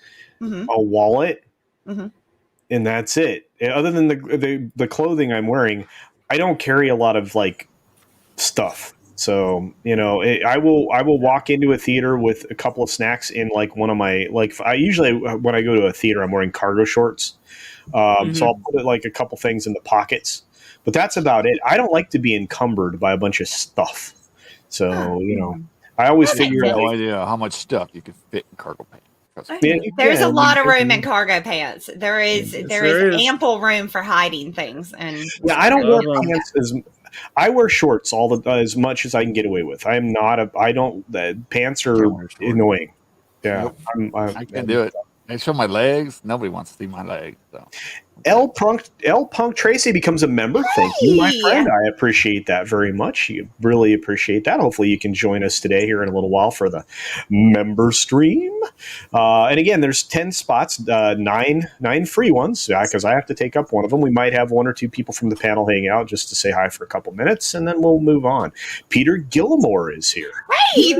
a wallet, and that's it. Other than the clothing I'm wearing, I don't carry a lot of like stuff. So I will walk into a theater with a couple of snacks in like one of my I usually when I go to a theater I'm wearing cargo shorts, so I'll put like a couple things in the pockets. But that's about it. I don't like to be encumbered by a bunch of stuff. So, I always figure out. No idea how much stuff you could fit in cargo pants. There's a lot of room in cargo pants. There is ample room for hiding things. And I don't wear pants I wear shorts as much as I can get away with. Pants are annoying. Yeah. I can't do it. I show my legs. Nobody wants to see my legs. So. L Punk Tracy becomes a member. Thank you, my friend. I appreciate that very much. You really appreciate that. Hopefully you can join us today here in a little while for the member stream. And again, there's 10 spots, nine free ones, because I have to take up one of them. We might have one or two people from the panel hang out just to say hi for a couple minutes, and then we'll move on. Peter Gilmore is here. Hey,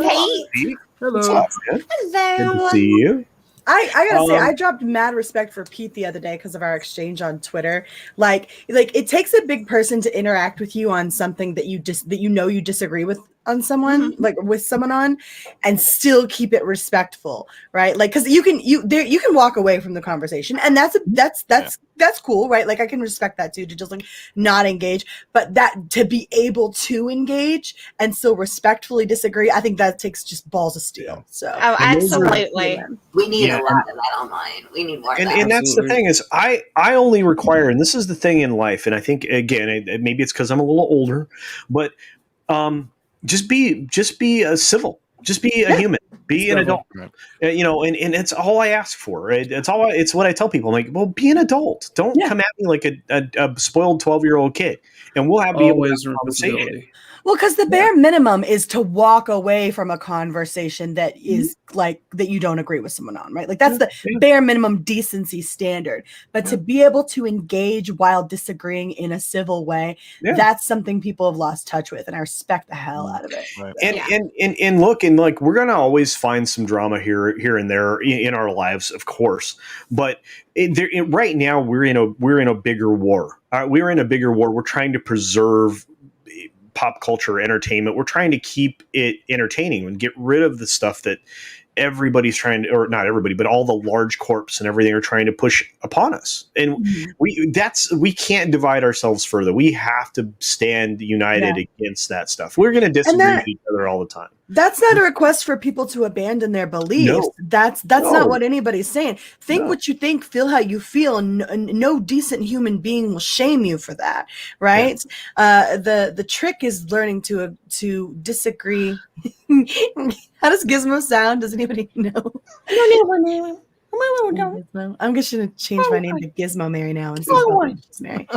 Pete. Hello. What's up, man? Hello. Good to see you. I gotta say, I dropped mad respect for Pete the other day because of our exchange on Twitter. Like it takes a big person to interact with you on something that you disagree with on someone, like with someone on, and still keep it respectful, right? Like because you can walk away from the conversation, and that's cool, right? Like I can respect that too, to just like not engage, but that to be able to engage and still respectfully disagree, I think that takes just balls of steel. So absolutely. We need a lot of that online. We need more of that. And that's the thing is I only require, and this is the thing in life, and I think again maybe it's because I'm a little older, but just be civil, just be a human, be an adult, and it's all I ask for. It's what I tell people. I'm like, well, be an adult. Don't come at me like a spoiled 12-year-old kid, and we'll have a conversation. Well, because the bare minimum is to walk away from a conversation that is like that you don't agree with someone on, right? Like that's the bare minimum decency standard. But to be able to engage while disagreeing in a civil way, that's something people have lost touch with, and I respect the hell out of it. Right. And look, we're gonna always find some drama here and there in our lives, of course. But right now we're in a bigger war. We're in a bigger war. We're trying to preserve pop culture entertainment. We're trying to keep it entertaining and get rid of the stuff that everybody's trying to, or not everybody, but all the large corps and everything are trying to push upon us. And we can't divide ourselves further. We have to stand united against that stuff. We're going to disagree with each other all the time. That's not a request for people to abandon their beliefs. No. That's not what anybody's saying. Think what you think, feel how you feel, and no decent human being will shame you for that, right? The trick is learning to disagree. How does Gizmo sound? Does anybody know? Gizmo. I'm just going to change my name to Gizmo Mary now instead of Mary.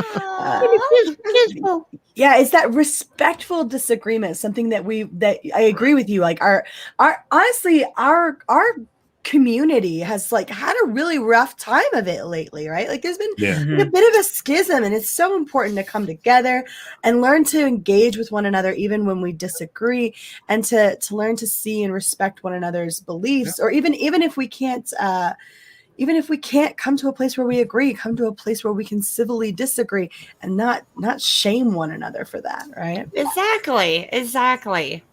Yeah, it's that respectful disagreement, something that I agree with you. Like our community has like had a really rough time of it lately, right? Like there's been a bit of a schism, and it's so important to come together and learn to engage with one another even when we disagree, and to learn to see and respect one another's beliefs, or even if we can't come to a place where we agree, come to a place where we can civilly disagree and not shame one another for that, right? Exactly.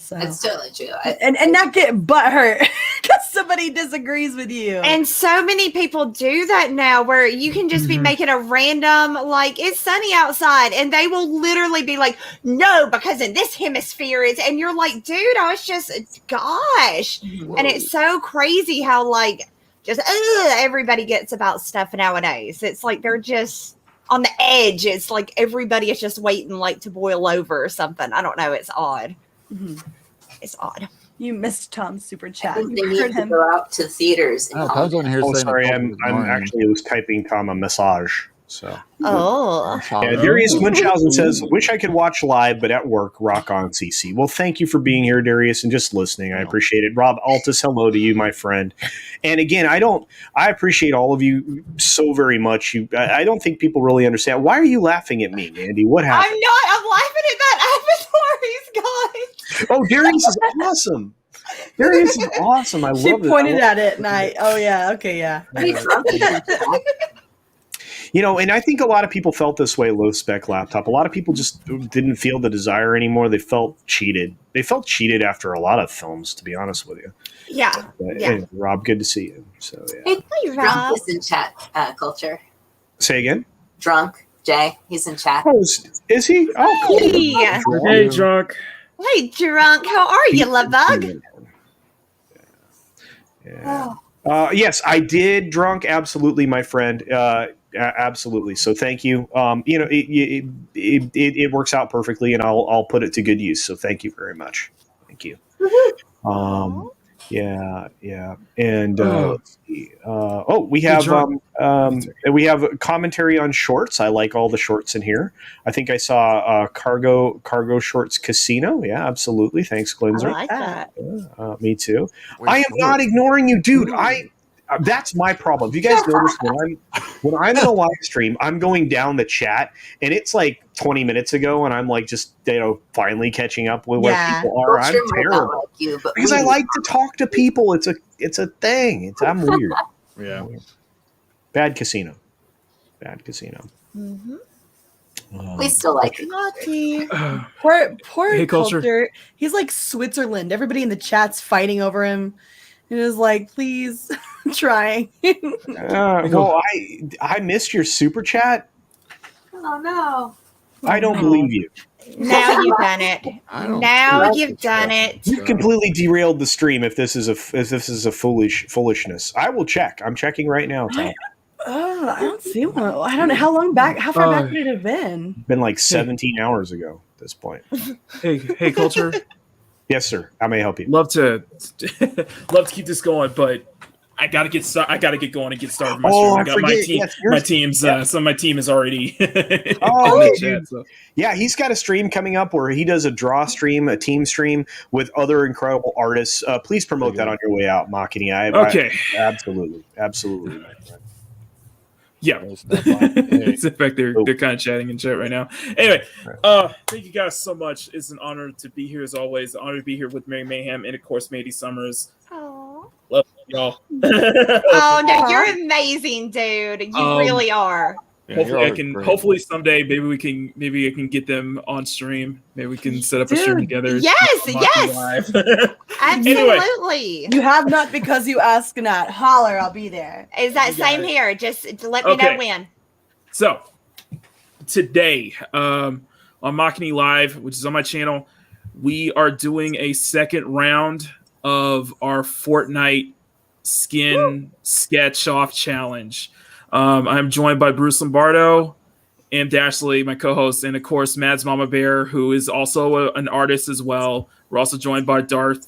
So It's totally true. and not get butthurt because somebody disagrees with you. And so many people do that now, where you can just be making a random, like, it's sunny outside, and they will literally be like, no, because in this hemisphere is, and you're like, dude, I was just, gosh. And it's so crazy how, like, just everybody gets about stuff nowadays. It's like they're just on the edge. It's like everybody is just waiting, like, to boil over or something. I don't know. It's odd. It's odd. You missed Tom's super chat. I think they need to go out to theaters. And Tom's on here saying sorry, I'm actually was typing Tom a message. So Darius Munchausen says, "Wish I could watch live, but at work. Rock on, CC." Well, thank you for being here, Darius, and just listening. I appreciate it. Rob Altus, hello to you, my friend. And again, I appreciate all of you so very much. I don't think people really understand. Why are you laughing at me, Mandy? What happened? I'm not. I'm laughing at that avatar he's got. Oh, Darius is awesome. Darius is awesome. I love it. She pointed at it, and yeah. You know, and I think a lot of people felt this way, low spec laptop. A lot of people just didn't feel the desire anymore. They felt cheated. They felt cheated after a lot of films, to be honest with you. Yeah. Anyway, Rob, good to see you. So Hey, Drunk is in chat, Culture. Say again? Drunk, Jay, he's in chat. Oh, is he? Oh, cool. Hey. Hey, Drunk. Hey, Drunk. How are you, love bug? Yeah. Yes, I did, Drunk. Absolutely, my friend. Absolutely. So thank you. You know, it works out perfectly, and I'll put it to good use. So thank you very much. Thank you. Yeah. And let's see. We have commentary on shorts. I like all the shorts in here. I think I saw cargo shorts casino. Yeah, absolutely. Thanks, Glinzer. I like that. Me too. I am not ignoring you, dude. That's my problem. If you guys notice, when I'm in a live stream, I'm going down the chat, and it's like 20 minutes ago, and I'm like just finally catching up with what people are. I'm terrible because I like to talk to people. It's a thing. I'm weird. Yeah. Bad casino. Mm-hmm. We still like it. Poor Hey, Culture. He's like Switzerland. Everybody in the chat's fighting over him. It was like, please, trying. Well, I missed your super chat. Oh no! I don't believe you. Now you've done it. Now you've done it. You've completely derailed the stream. If this is a foolishness, I will check. I'm checking right now, Tom. Oh, I don't see one. I don't know how long back. How far back would it have been? Been like 17 hours ago at this point. Hey, Culture. Yes, sir. How may I help you? Love to keep this going, but I gotta get going and get started with my Oh, stream. I I got my forget. team. Yes, My yours- team's some of my team is already Oh, in the dude. chat. So. Yeah, he's got a stream coming up where he does a draw stream, a team stream with other incredible artists. Please promote that on your way out, Makini. Okay. Absolutely. My friend. Yeah. Hey, stop by. Hey. In fact, they're kind of chatting in chat right now. Anyway, thank you guys so much. It's an honor to be here as always. An honor to be here with Merry Mayhem and of course Mandy Summers. Oh, Love y'all. no, you're amazing, dude. You really are. Yeah, Hopefully someday maybe I can get them on stream. Maybe we can set up a stream Dude, together. Yes. Live. Absolutely. You have not because you ask not. Holler, I'll be there. Is that You got same it. here? Just let me know when. So today, on Makini Live, which is on my channel, we are doing a second round of our Fortnite skin sketch off challenge. I'm joined by Bruce Lombardo and Dashley, my co-host, and of course Mads Mama Bear, who is also an artist as well. We're also joined by Darth,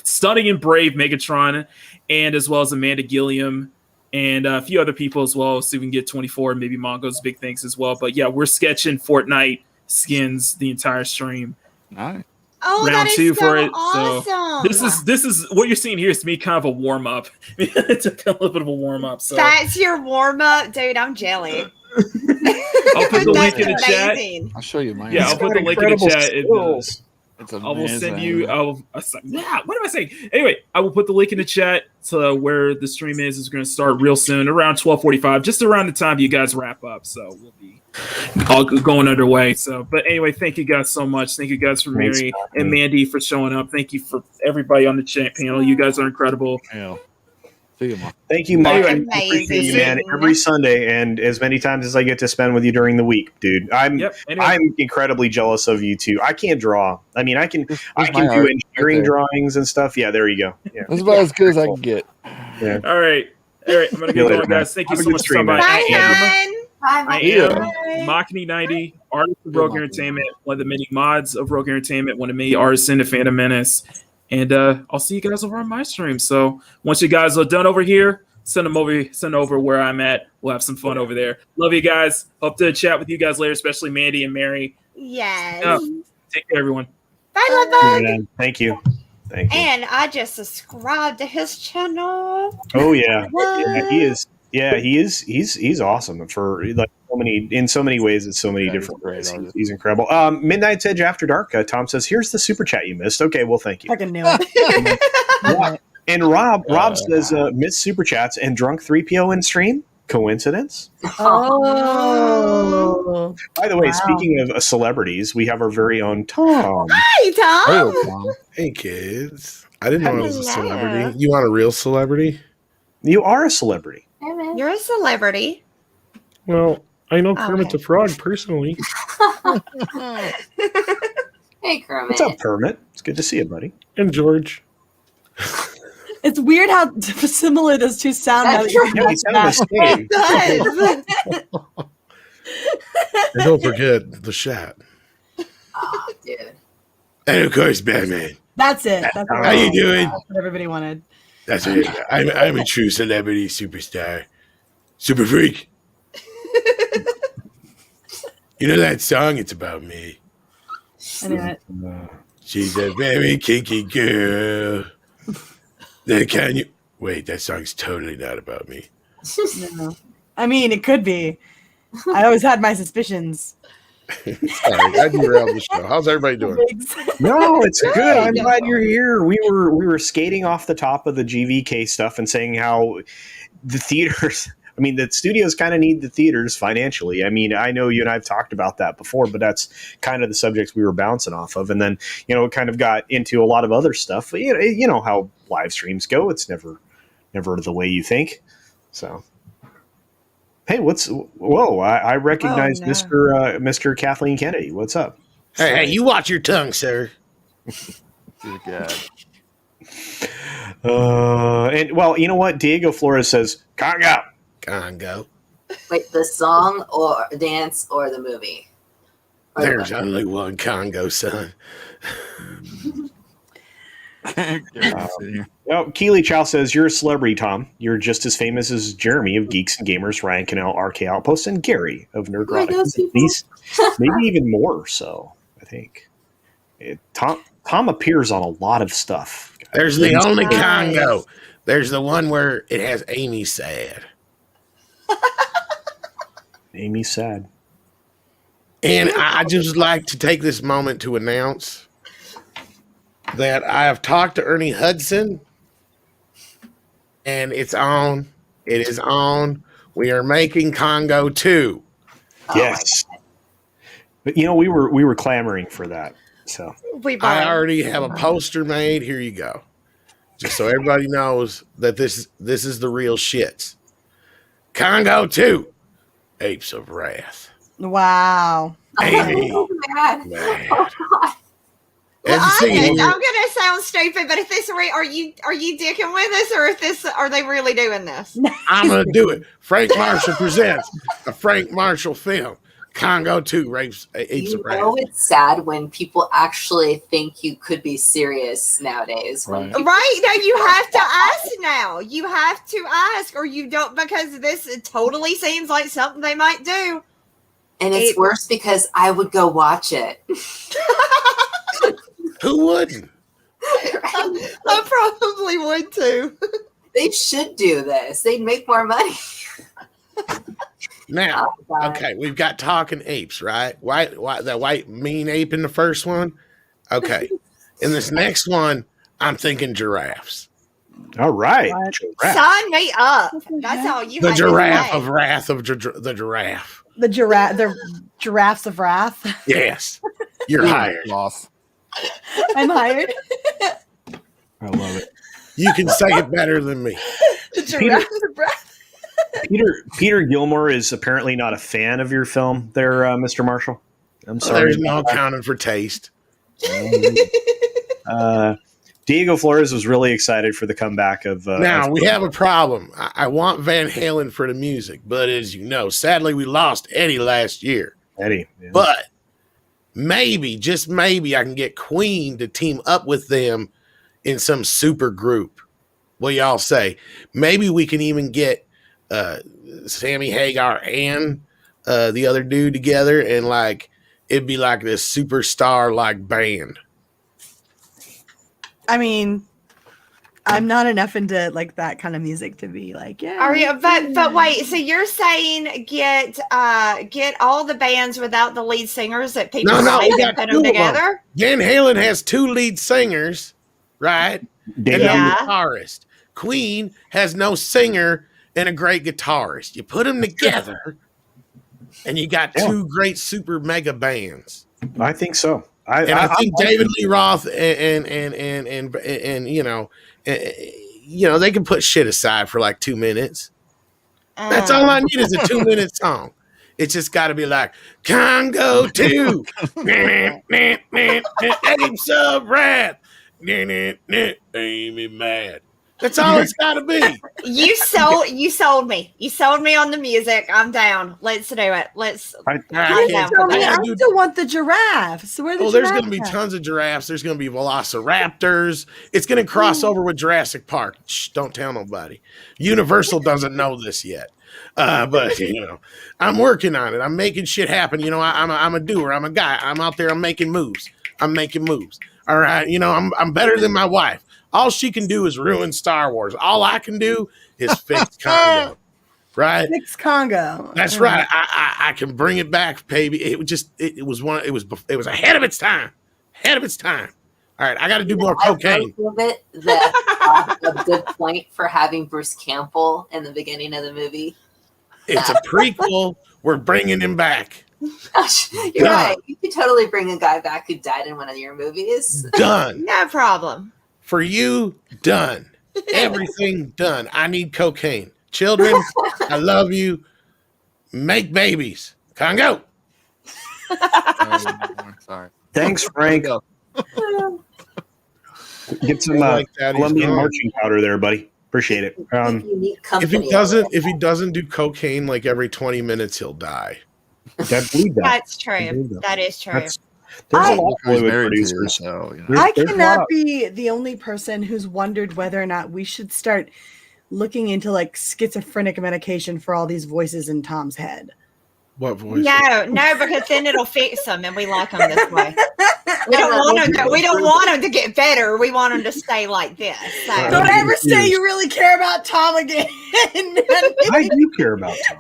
stunning and brave Megatron, and as well as Amanda Gilliam and a few other people as well. So we can get 24, maybe Mongo's big things as well. But yeah, we're sketching Fortnite skins the entire stream. Nice. Oh, Round that is two so for it. awesome. So this is what you're seeing here is to me kind of a warm up. It's a little bit of a warm up. So That's your warm up, dude. I'm jelly. I'll put the link in the chat. Amazing. I'll show you mine. Yeah, I'll put the link in the chat. It's I will send amazing. you. What am I saying? Anyway, I will put the link in the chat to where the stream is. It's going to start real soon, around 12:45, just around the time you guys wrap up. So we'll be all going underway. So, but anyway, thank you guys so much. Thank you guys for Mary and Mandy for showing up. Thank you for everybody on the chat panel. You guys are incredible. Yeah. See you, Mark. Thank you, Mark. Anyway, I appreciate you, man. Every Sunday and as many times as I get to spend with you during the week, dude. I'm incredibly jealous of you too. I can't draw. I mean, I can do engineering drawings and stuff. Yeah, there you go. Yeah. That's about as good as I can get. Yeah. All right. I'm gonna get going, guys. Thank you so much for stopping by. I am Makini 90, artist of Rogue Entertainment, one of the many mods of Rogue Entertainment, one of the many artists in the Phantom Menace. And I'll see you guys over on my stream. So once you guys are done over here, send over where I'm at. We'll have some fun over there. Love you guys. Hope to chat with you guys later, especially Mandy and Mary. Yes. Take care, everyone. Bye, love. Thank you. Thank you. And I just subscribed to his channel. Oh yeah. Yeah, he is. Yeah, he is. He's awesome for like in so many ways. It's so many different ways. He's incredible. Midnight's Edge After Dark. Tom says, "Here's the super chat you missed." Okay, well, thank you. Fucking knew it. And Rob says, "Missed super chats and drunk 3PO in stream. Coincidence?" Oh. By the way, speaking of celebrities, we have our very own Tom. Hi, Tom. Hey, Tom. Hey, kids. I didn't know I was a celebrity. You want a real celebrity? You are a celebrity. You're a celebrity. Well, I know Kermit the Frog personally. Hey, Kermit. What's up, Kermit? It's good to see you, buddy. And George. It's weird how similar those two sound. Yeah, they sound the same. And don't forget the Shat. Oh, dude. And of course, Batman. That's it. That's How you doing? That's what everybody wanted. That's it. I'm a true celebrity superstar. Super freak. You know that song? It's about me. I knew it. She's a very kinky girl. Then can you... Wait, that song's totally not about me. No. I mean, it could be. I always had my suspicions. Sorry, I derailed the show. How's everybody doing? No, it's good. I'm glad you're here. We were skating off the top of the GVK stuff and saying how the theaters, I mean, the studios kind of need the theaters financially. I mean, I know you and I've talked about that before, but that's kind of the subjects we were bouncing off of. And then, it kind of got into a lot of other stuff. But, you know how live streams go. It's never the way you think. So. Hey, I recognize Mr. Kathleen Kennedy. What's up? Hey, you watch your tongue, sir. Dear God. And well, you know what? Diego Flores says, Congo. Congo. Wait, the song or dance or the movie? Or There's the only one Congo, son. Oh, Keely Chow says, you're a celebrity, Tom. You're just as famous as Jeremy of Geeks and Gamers, Ryan Cannell, RK Outpost, and Gary of Nerdrotic. Maybe even more so, I think. Tom appears on a lot of stuff. There's the only Congo. There's the one where it has Amy sad. Amy sad. And I just like to take this moment to announce that I have talked to Ernie Hudson, and it's on. It is on. We are making Congo 2. Yes. But we were clamoring for that. So I already have a poster made. Here you go. Just so everybody knows that this is the real shits. Congo 2. Apes of Wrath. Wow. Amy. Oh, man. Oh, God. Well, I'm gonna sound stupid, but if this are you dicking with us, or are they really doing this? I'm gonna do it. Frank Marshall presents a Frank Marshall film. Congo 2, Apes of Wrath. It's sad when people actually think you could be serious nowadays. Right. Now you have to ask now. You have to ask, or you don't, because this totally seems like something they might do. And it's worse because I would go watch it. Who wouldn't? I probably would too. They should do this. They'd make more money. Now, okay, we've got talking apes, right? The white mean ape in the first one. Okay. In this next one, I'm thinking giraffes. All right. Sign me up. That's all you The have giraffe to say. of wrath of the giraffe. The giraffes of wrath. Yes. You're hired. Loss. I'm hired. I love it. You can say it better than me. The giraffes of wrath. Peter Gilmore is apparently not a fan of your film there, Mr. Marshall. I'm sorry. There's no accounting for taste. Diego Flores was really excited for the comeback of... now, we have a problem. I want Van Halen for the music, but as you know, sadly, we lost Eddie last year. Eddie. Yeah. But maybe, just maybe, I can get Queen to team up with them in some super group. What y'all say? Maybe we can even get Sammy Hagar and the other dude together, and like it'd be like this superstar like band. I mean, I'm not enough into like that kind of music to be like, yeah. Are you? But wait. So you're saying get all the bands without the lead singers that people we got put two them of together? Van Halen has 2 lead singers, right? And no guitarist. Queen has no singer and a great guitarist. You put them together, and you got 2 great super mega bands. I think so. I think David Lee Roth and you know they can put shit aside for like 2 minutes. That's all I need is a 2-minute song. It's just got to be like Congo 2, Apes of Wrath, Amy Mad. That's all it's got to be. You sold me. You sold me on the music. I'm down. Let's do it. I still want the giraffes. Where the there's going to be tons of giraffes. There's going to be velociraptors. It's going to cross over with Jurassic Park. Shh, don't tell nobody. Universal doesn't know this yet. But I'm working on it. I'm making shit happen. I'm a doer. I'm a guy. I'm out there. I'm making moves. All right. I'm better than my wife. All she can do is ruin Star Wars. All I can do is fix Congo. Right? Fix Congo. That's right. I can bring it back, baby. It was ahead of its time. Ahead of its time. All right, I got to do more cocaine. A good point for having Bruce Campbell in the beginning of the movie. It's a prequel. We're bringing him back. You're right. You could totally bring a guy back who died in one of your movies. Done. No problem. For you, done. Everything done. I need cocaine. Children, I love you. Make babies. Congo. Sorry. Thanks, Frank. Get some Colombian marching powder there, buddy. Appreciate it. If he doesn't do cocaine like every 20 minutes, he'll die. I believe that. That's true. That is true. There's a I- lot of Look who he's Hollywood married to, producers. so, you know. There's- I there's a lot cannot of- be the only person who's wondered whether or not we should start looking into like schizophrenic medication for all these voices in Tom's head. What voice? No, because then it'll fix them, and we like them this way. We don't want them to get better. We want them to stay like this. So. Don't ever say you really care about Tom again. I do care about Tom.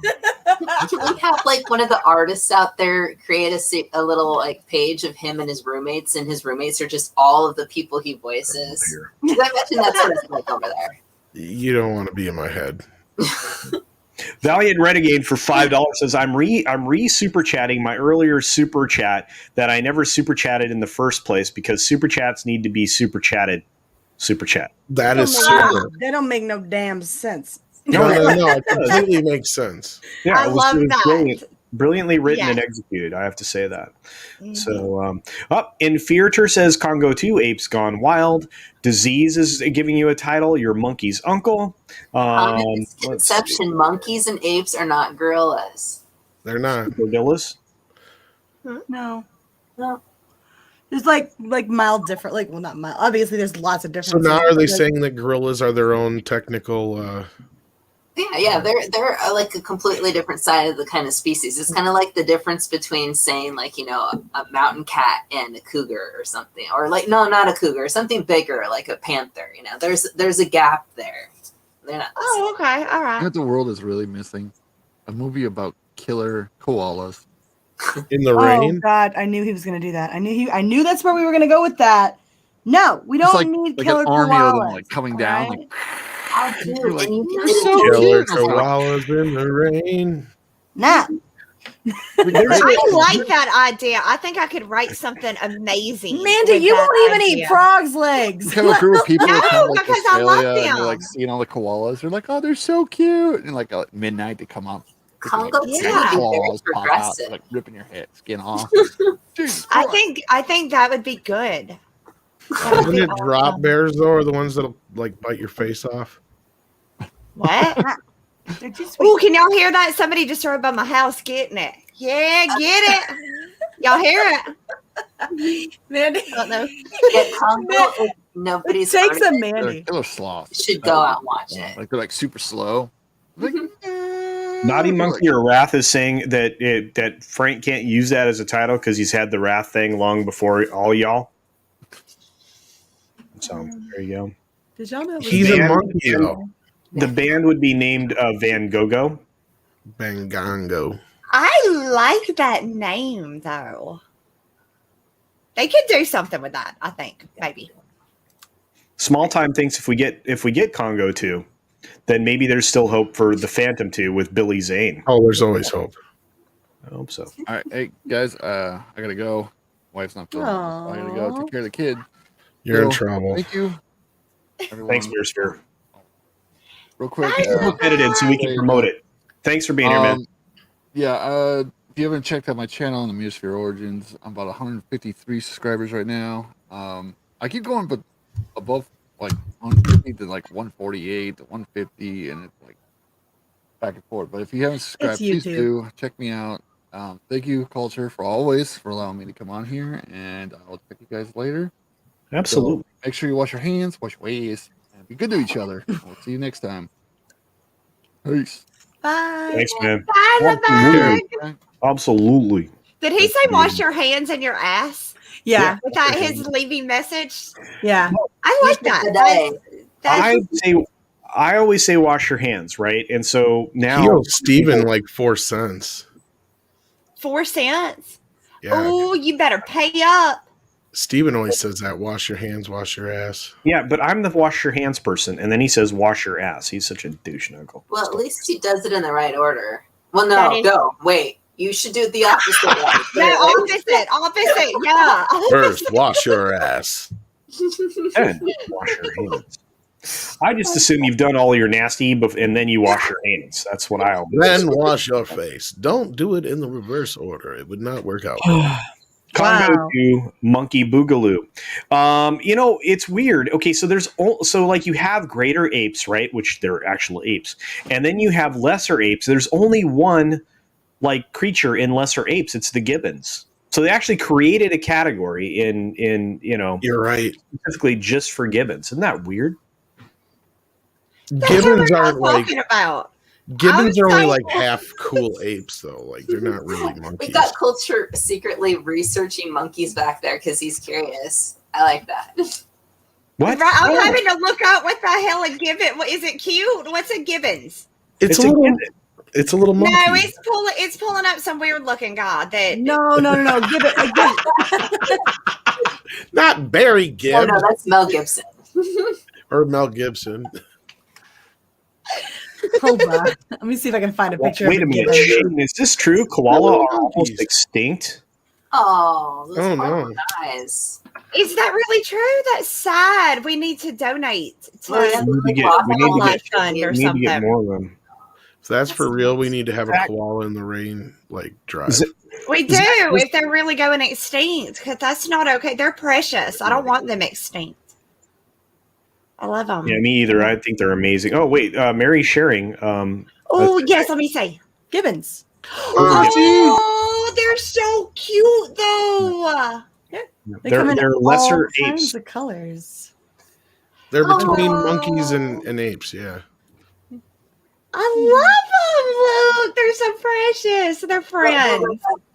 We have like one of the artists out there create a little like page of him and his roommates, and his roommates are just all of the people he voices. 'Cause I mentioned that's what it's like over there. You don't want to be in my head. Valiant Renegade for $5 says, I'm re super chatting my earlier super chat that I never super chatted in the first place because super chats need to be super chatted. Super chat. That is Wow, super. they don't make no damn sense. No, it completely makes sense. Yeah, I love that. brilliant. Brilliantly written and Yeah. executed, I have to say that. Mhm. So, Infearter says Congo 2, Apes Gone Wild. Disease is giving you a title. Your monkey's uncle. Common Let's see. misconception: monkeys and apes are not gorillas. They're not. Gorillas. No. No. There's like mild different, like, well, not mild. Obviously, there's lots of So differences. now are they but, like, saying that gorillas are their own technical? Yeah, they're like a completely different side of the kind of species. It's kind of like the difference between saying like a mountain cat and a cougar or something, or like no, not a cougar, something bigger like a panther. There's a gap there. They're not. The same. Oh, okay, all You know right. what the world is really missing? A movie about killer koalas. In the Oh rain? God, I knew he was going to do that. I knew that's where we were going to go with that. No, we don't It's need like killer an army of them koalas, like coming all down. right? Like, Oh, dude, You're like, and you "You're can so do Killer cute." koalas in the rain. Nah. I like that idea. I think I could write something amazing. Mandy, with you that won't even idea. eat frogs' legs. You have a group of people No, that come like because I love Australia and they're them. like seeing all the koalas. They're like, oh, they're so cute. And like at midnight they come out. Congo like, too Yeah. would be very claws pop out, progressive. like ripping your head skin off. Jesus I Christ. think that would be good. That would Isn't be it drop awesome. bears though, are the ones that'll like bite your face off? What? They're too sweet. Oh, can y'all hear that? Somebody just drove by my house getting it. Yeah, get it. Y'all hear it? Mandy. I don't know. Yeah, Congo, if It nobody's takes heard a of it, They're Mandy. killer sloths. should go out and watch it. Like they're like super slow. Like, Naughty Monkey or Wrath is saying that Frank can't use that as a title because he's had the Wrath thing long before all y'all. So there you go. Did y'all know? it was He's a Van- monkey though. The band would be named Van Gogh. Bangongo. I like that name though. They could do something with that, I think. Maybe. Small Time thinks if we get Congo 2, then maybe there's still hope for the Phantom 2 with Billy Zane. Oh, there's always hope. I hope so. all right, hey guys, I gotta go. Wife's not feeling well, so I gotta go Aw. take care of the kid. You're in So, trouble. Thank you. Everyone. Thanks, Beer Sphere. Real quick. We'll edit it so we can promote it. Thanks for being here, man. Yeah, if you haven't checked out my channel on the Meosphere Origins, I'm about 153 subscribers right now. I keep going, but above like 150 to like 148 to 150, and it's like back and forth. But if you haven't subscribed, please YouTube. do check me out. Thank you, Culture, for allowing me to come on here, and I'll check you guys later. Absolutely. So make sure you wash your hands, wash your ways, and be good to each other. We'll see you next time. Peace. Bye. Thanks, man. Bye, Absolutely. bye. Absolutely. Did he say wash your hands and your ass? Yeah. Was that his leaving message? Yeah. I like that. Today. I always say wash your hands, right? And so He now owes Steven like 4 cents. 4 cents. Yeah. Oh, you better pay up. Steven always says that. Wash your hands, wash your ass. yeah, but I'm the wash your hands person, and then he says wash your ass. He's such a douche knuckle. Well, at least he does it in the right order. Well, That no, is- no, wait. You should do it the opposite way. No, opposite. Yeah. First, wash your ass. Then wash your hands. I just assume you've done all your nasty, and then you wash your hands. That's what I always. Then wash your face. Don't do it in the reverse order. It would not work out. Congo Wow. to Monkey Boogaloo. It's weird. Okay, so like you have greater apes, right? Which they're actual apes, and then you have lesser apes. There's only one like creature in lesser apes. It's the gibbons. So they actually created a category in You're right. specifically just for gibbons. Isn't that weird? Gibbons aren't like talking about. gibbons are only saying- like half cool apes though. Like they're not really We monkeys. got Culture secretly researching monkeys back there because he's curious. I like that. What? Right, I'm having to look up what the hell a gibbon. What is it? Cute? What's a gibbons? It's It's a a little. gibbon. It's a little monkey. No, it's pulling up some weird looking god that. No. Give it. Not Barry Oh Gibbs no, that's Mel Gibson. or Mel Gibson. Hold on. Let me see if I can find a picture. Wait a of minute. gibbon. Shane, is this true? Koala Little are almost monkeys. extinct. Oh, those Oh, poor no. guys. Is that really true? That's sad. We need to donate to Well, yeah, We need to get- lost we need to all get- my fund or We need to get something. more of them. If that's for That's real, we nice. need to have a Zach- koala in the rain like drive. Is it- We do Is that- if they're really going extinct, because that's not okay. They're precious. I don't want them extinct. I love them. Yeah, me either. I think they're amazing. Oh wait, Mary sharing. Oh yes, let me see. Gibbons. Oh, they're so cute though. They're lesser all kinds apes. of colors. They're between Oh. monkeys and apes. Yeah. I love them. Look, they're so precious. They're friends.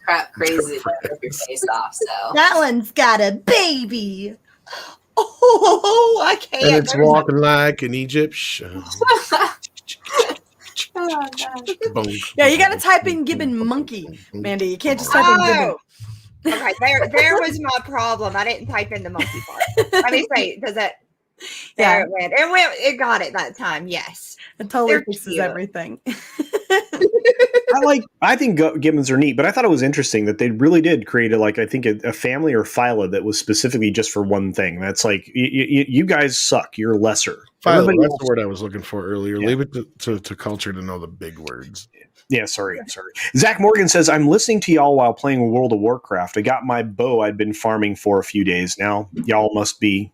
Crap crazy to rip your face off. So That one's got a baby. Oh, I can't. And it's They're- walking like an Egyptian. oh, gosh. Boom, Yeah, you gotta boom, type boom, in gibbon boom, monkey, boom, boom. Mandy. You can't just type in gibbon. Oh, okay. There was my problem. I didn't type in the monkey part. Let me see. Does it? There Yeah. it went. It went. It got it that time. Yes. It totally They're fixes cute. everything. I think gibbons are neat, but I thought it was interesting that they really did create a family or phyla that was specifically just for one thing. That's like you guys suck. You're lesser. Philo, Everybody that's else- the word I was looking for earlier. Yeah. Leave it to culture to know the big words. Yeah, sorry. Zach Morgan says, I'm listening to y'all while playing World of Warcraft. I got my bow I'd been farming for a few days now. Y'all must be.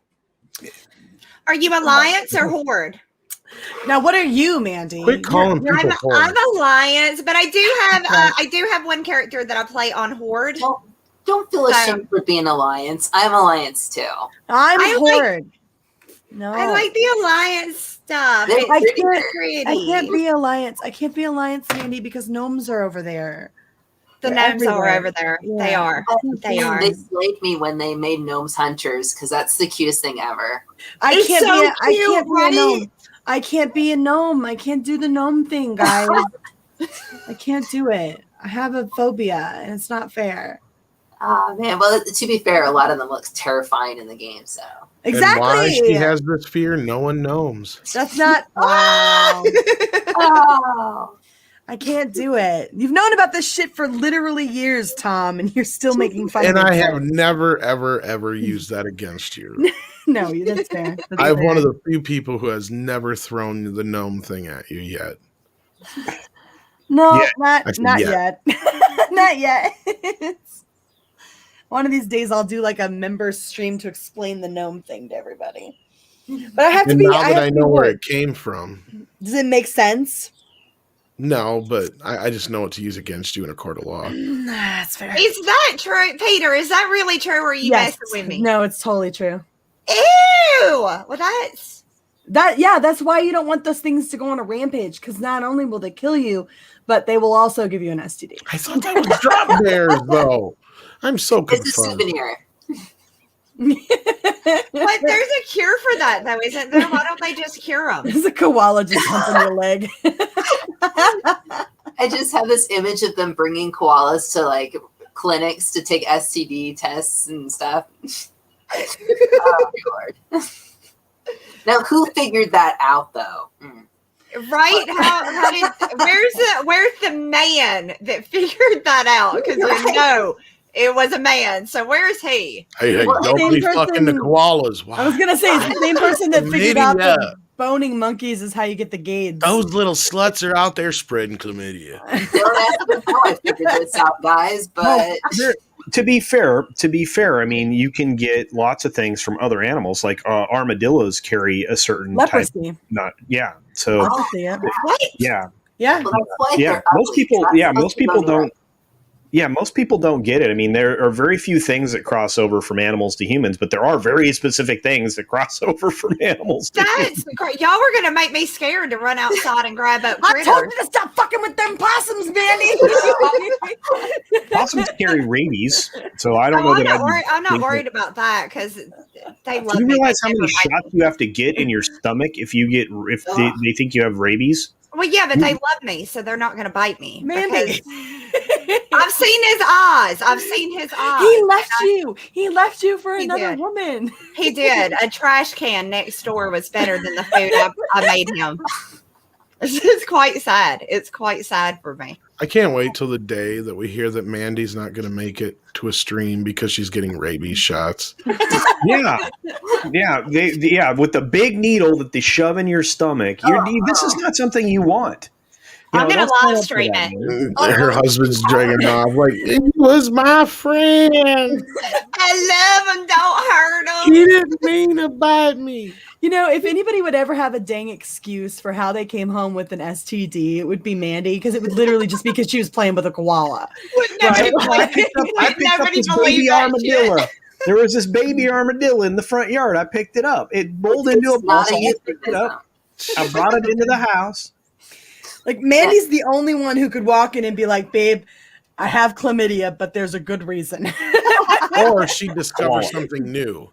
Are you Alliance or Horde? Now, what are you, Mandy? Quit calling people I'm hordes. Alliance, but I do have one character that I play on Horde. Well, don't feel ashamed for being Alliance. I'm Alliance too. I'm I like- Horde. No, I like the Alliance stuff. They're It's I pretty. can't- pretty. I can't be Alliance. I can't be Alliance, Mandy, because gnomes are over there. The They're gnomes are everywhere. over there. They Yeah. are. They are. They slayed me when they made gnomes hunters because that's the cutest thing ever. I It's can't so be. I cute, can't be right? a gnome. I can't be a gnome. I can't do the gnome thing, guys. I can't do it. I have a phobia, and it's not fair. Oh man. Well, to be fair, a lot of them look terrifying in the game. So Exactly. And why she has this fear, no one knows. That's not. Wow. oh, I can't do it. You've known about this shit for literally years, Tom, and you're still making fun And of it. I have never, ever, ever used that against you. No, that's fair. That's I'm fair. one of the few people who has never thrown the gnome thing at you yet. No, Yeah, not I said not yeah. yet. Not yet. One of these days I'll do like a member stream to explain the gnome thing to everybody. But I have to And be now that have I to be know where Horde. it came from, Does it make sense? no, but I just know what to use against you in a court of law. That's fair. Is that true, Peter? Is that really true? Or are you Yes. messing with me? No, it's totally true. Ew. Well, that's That's why you don't want those things to go on a rampage, because not only will they kill you, but they will also give you an STD. I thought that was drop bears, though. I'm so it's a confused. souvenir. but there's a cure for that, though, isn't there? Why don't they just cure them? There's a koala just humping your leg. I just have this image of them bringing koalas to like clinics to take STD tests and stuff. Oh, Lord. Now, who figured that out, though? Mm. Right? How did where's the man that figured that out? Because you know it was a man. So where's he? Hey, Well, don't same be fucking the person- koalas. Wow. I was gonna say it's the same person that figured Maybe, out yeah. that boning monkeys is how you get the gades. Those little sluts are out there spreading chlamydia. Don't ask me how I figured this out, guys, but To be fair, I mean, you can get lots of things from other animals. Like armadillos carry a certain type. Leprosy. So Leprosy, yeah. What? yeah, Yeah. well, that's why yeah. they're Most ugly. people, That's yeah, supposed most to be people on the don't. Yeah, most people don't get it. I mean, there are very few things that cross over from animals to humans, but there are very specific things that cross over from animals to humans. That's great. Y'all were gonna make me scared to run outside and grab up I told critters. you to stop fucking with them possums, Mandy. Possums carry rabies, so I don't know Oh, that I'm not think worried about that because they love Do you me. realize They how many never bite shots you have to get in your stomach if they think you have rabies? Well, yeah, but they love me, so they're not going to bite me. Mandy. I've seen his eyes. I've seen his eyes. He left you. He left you for He another did. woman. He did. A trash can next door was better than the food I made him. It's quite sad. It's quite sad for me. I can't wait till the day that we hear that Mandy's not going to make it to a stream because she's getting rabies shots. Yeah, with the big needle that they shove in your stomach. This is not something you want. I'm gonna don't sign live up for stream that, it. man. Her husband's dragging her off like, it was my friend. I love him. Don't hurt him. He didn't mean to bite me. You know, if anybody would ever have a dang excuse for how they came home with an STD, it would be Mandy, because it would literally just be because she was playing with a koala. Would nobody I picked up nobody this believe baby that armadillo. shit. There was this baby armadillo in the front yard. I picked it up. It rolled into a ball. Not So a I picked it up. I brought it into the house. Like, Mandy's the only one who could walk in and be like, babe, I have chlamydia, but there's a good reason. Or she discovers something new.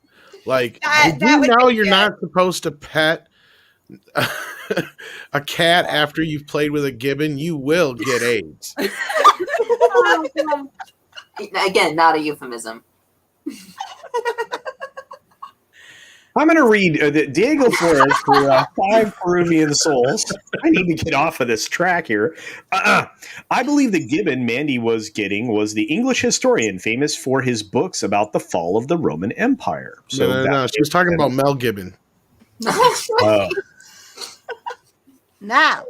Like, That did you would know be you're good. not supposed to pet a cat after you've played with a gibbon? You will get AIDS. Again, not a euphemism. I'm going to read Diego Flores for 5 Peruvian souls. I need to get off of this track here. I believe the gibbon Mandy was getting was the English historian famous for his books about the fall of the Roman Empire. So No. She was talking about Mel Gibbon. Now,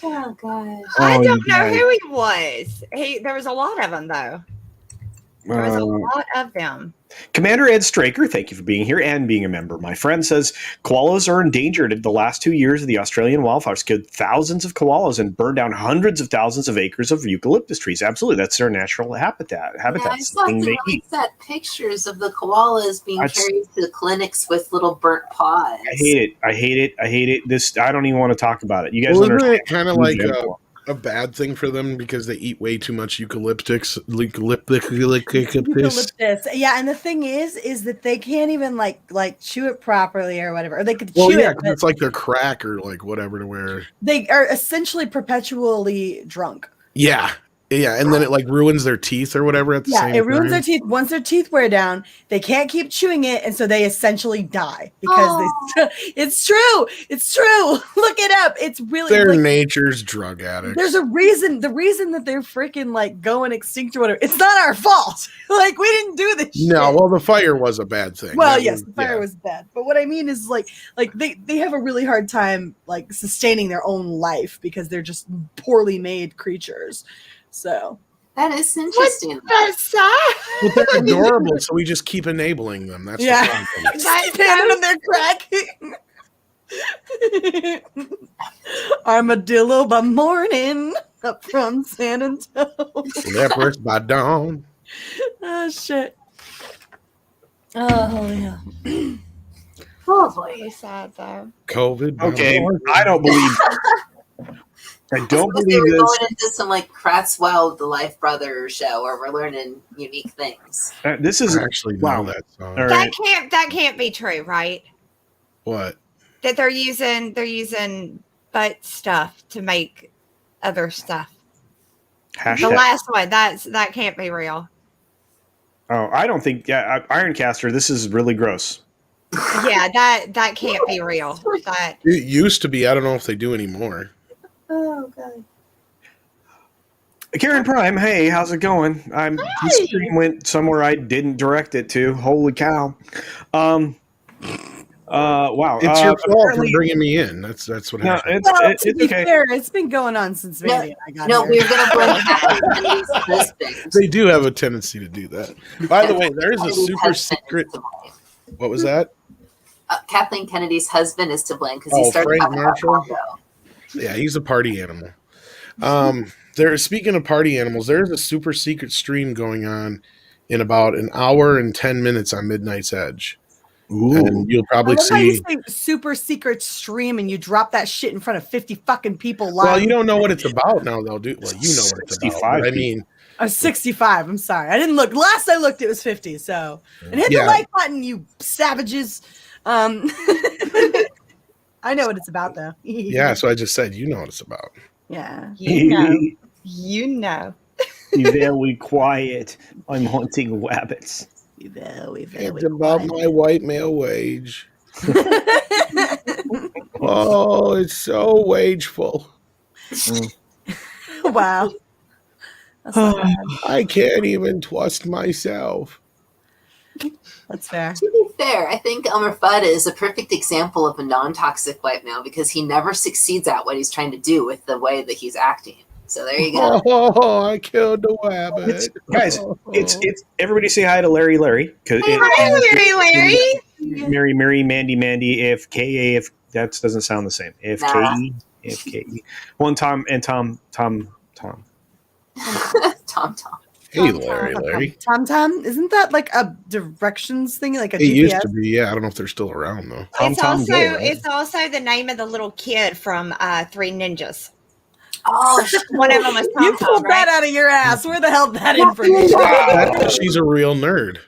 Oh gosh. I Oh, don't you know guys. who he was. There was a lot of them, though. There was a lot of them. Commander Ed Straker, thank you for being here and being a member. My friend says koalas are endangered. In the last 2 years of the Australian wildfires killed thousands of koalas and burned down hundreds of thousands of acres of eucalyptus trees. Absolutely, that's their natural habitat. Yeah, I Habitat's the saw thing some they eat. that pictures of the koalas being That's- carried to clinics with little burnt paws. I hate it. This I don't even want to talk about it. You guys Well, isn't understand? it kind of like a bad thing for them because they eat way too much eucalyptus? eucalyptus. Yeah, and the thing is that they can't even like chew it properly or whatever. Or they could Well, chew yeah, it, 'cause but it's like their crack or like whatever to wear. they are essentially perpetually drunk. Yeah, and then it like ruins their teeth or whatever at the Yeah, same it ruins time. their teeth. Once their teeth wear down, they can't keep chewing it, and so they essentially die because it's true. It's true. Look it up. It's really They're like, nature's drug addicts. there's a reason. The reason that they're freaking like going extinct or whatever. It's not our fault. Like, we didn't do this. No, shit. well, the fire was a bad thing. Well, That yes, the fire was bad. But what I mean is like they have a really hard time like sustaining their own life because they're just poorly made creatures. So That is interesting. That's sad. But they're adorable, so we just keep enabling them. That's yeah, the problem. just handing them their crack. Armadillo by morning, up from San Antonio. Lepers by dawn. Oh shit. Oh yeah. Really sad, though. COVID. by Okay, dawn. I don't believe. I don't We're believe this. going into some like Kratz Wild, the Life Brother show where we're learning unique things. This is I actually know wow. that song. All right. That can't be true, right? What? That they're using butt stuff to make other stuff. The Hashtag. last one, that can't be real. Oh, I don't think. Yeah, Ironcaster. This is really gross. Yeah, that can't be real. That It used to be. I don't know if they do anymore. Oh god. Karen Prime, hey, how's it going? This stream went somewhere I didn't direct it to. Holy cow! Wow, It's your fault for apparently- bringing me in. That's what No, happened. it's To be okay. fair, it's been going on since Mandy and I got No, here. we're gonna bring Kathleen Kennedy's husband. They do have a tendency to do that. By the way, there is a Kennedy's super husband secret. is to blame. What was that? Kathleen Kennedy's husband is to blame because Oh, he started Frank talking about Marshall? Congo. Yeah, he's a party animal. Speaking of party animals, there's a super secret stream going on in about an hour and 10 minutes on Midnight's Edge. Ooh. And you'll probably I love how you see. say super secret stream and you drop that shit in front of 50 fucking people live. Well, you don't know what it's about now, though, dude. Well, you know what it's about. But I mean, 65. I'm sorry. I didn't look. Last I looked, it was 50. So, and hit the like button, you savages. I know what it's about, though. yeah, so I just said, you know what it's about. Yeah. You know. Be very quiet. I'm hunting rabbits. It's about my white male wage. Oh, it's so wageful. Wow. That's not bad. I can't even trust myself. That's fair. To be fair, I think Elmer Fudd is a perfect example of a non-toxic white male because he never succeeds at what he's trying to do with the way that he's acting. So there you go. Oh, I killed the rabbit. Guys, it's everybody say hi to Larry. Hi, Larry. Mary, Mandy, AFK, if that doesn't sound the same. AFKE. Well, and Tom. Tom. Hey, Larry. Tom, isn't that like a directions thing, like a It GPS? used to be, yeah. I don't know if they're still around though. It's also the name of the little kid from Three Ninjas. Oh, one of them was Tom. You pulled that out of your ass. Where the hell did that information? She's a real nerd.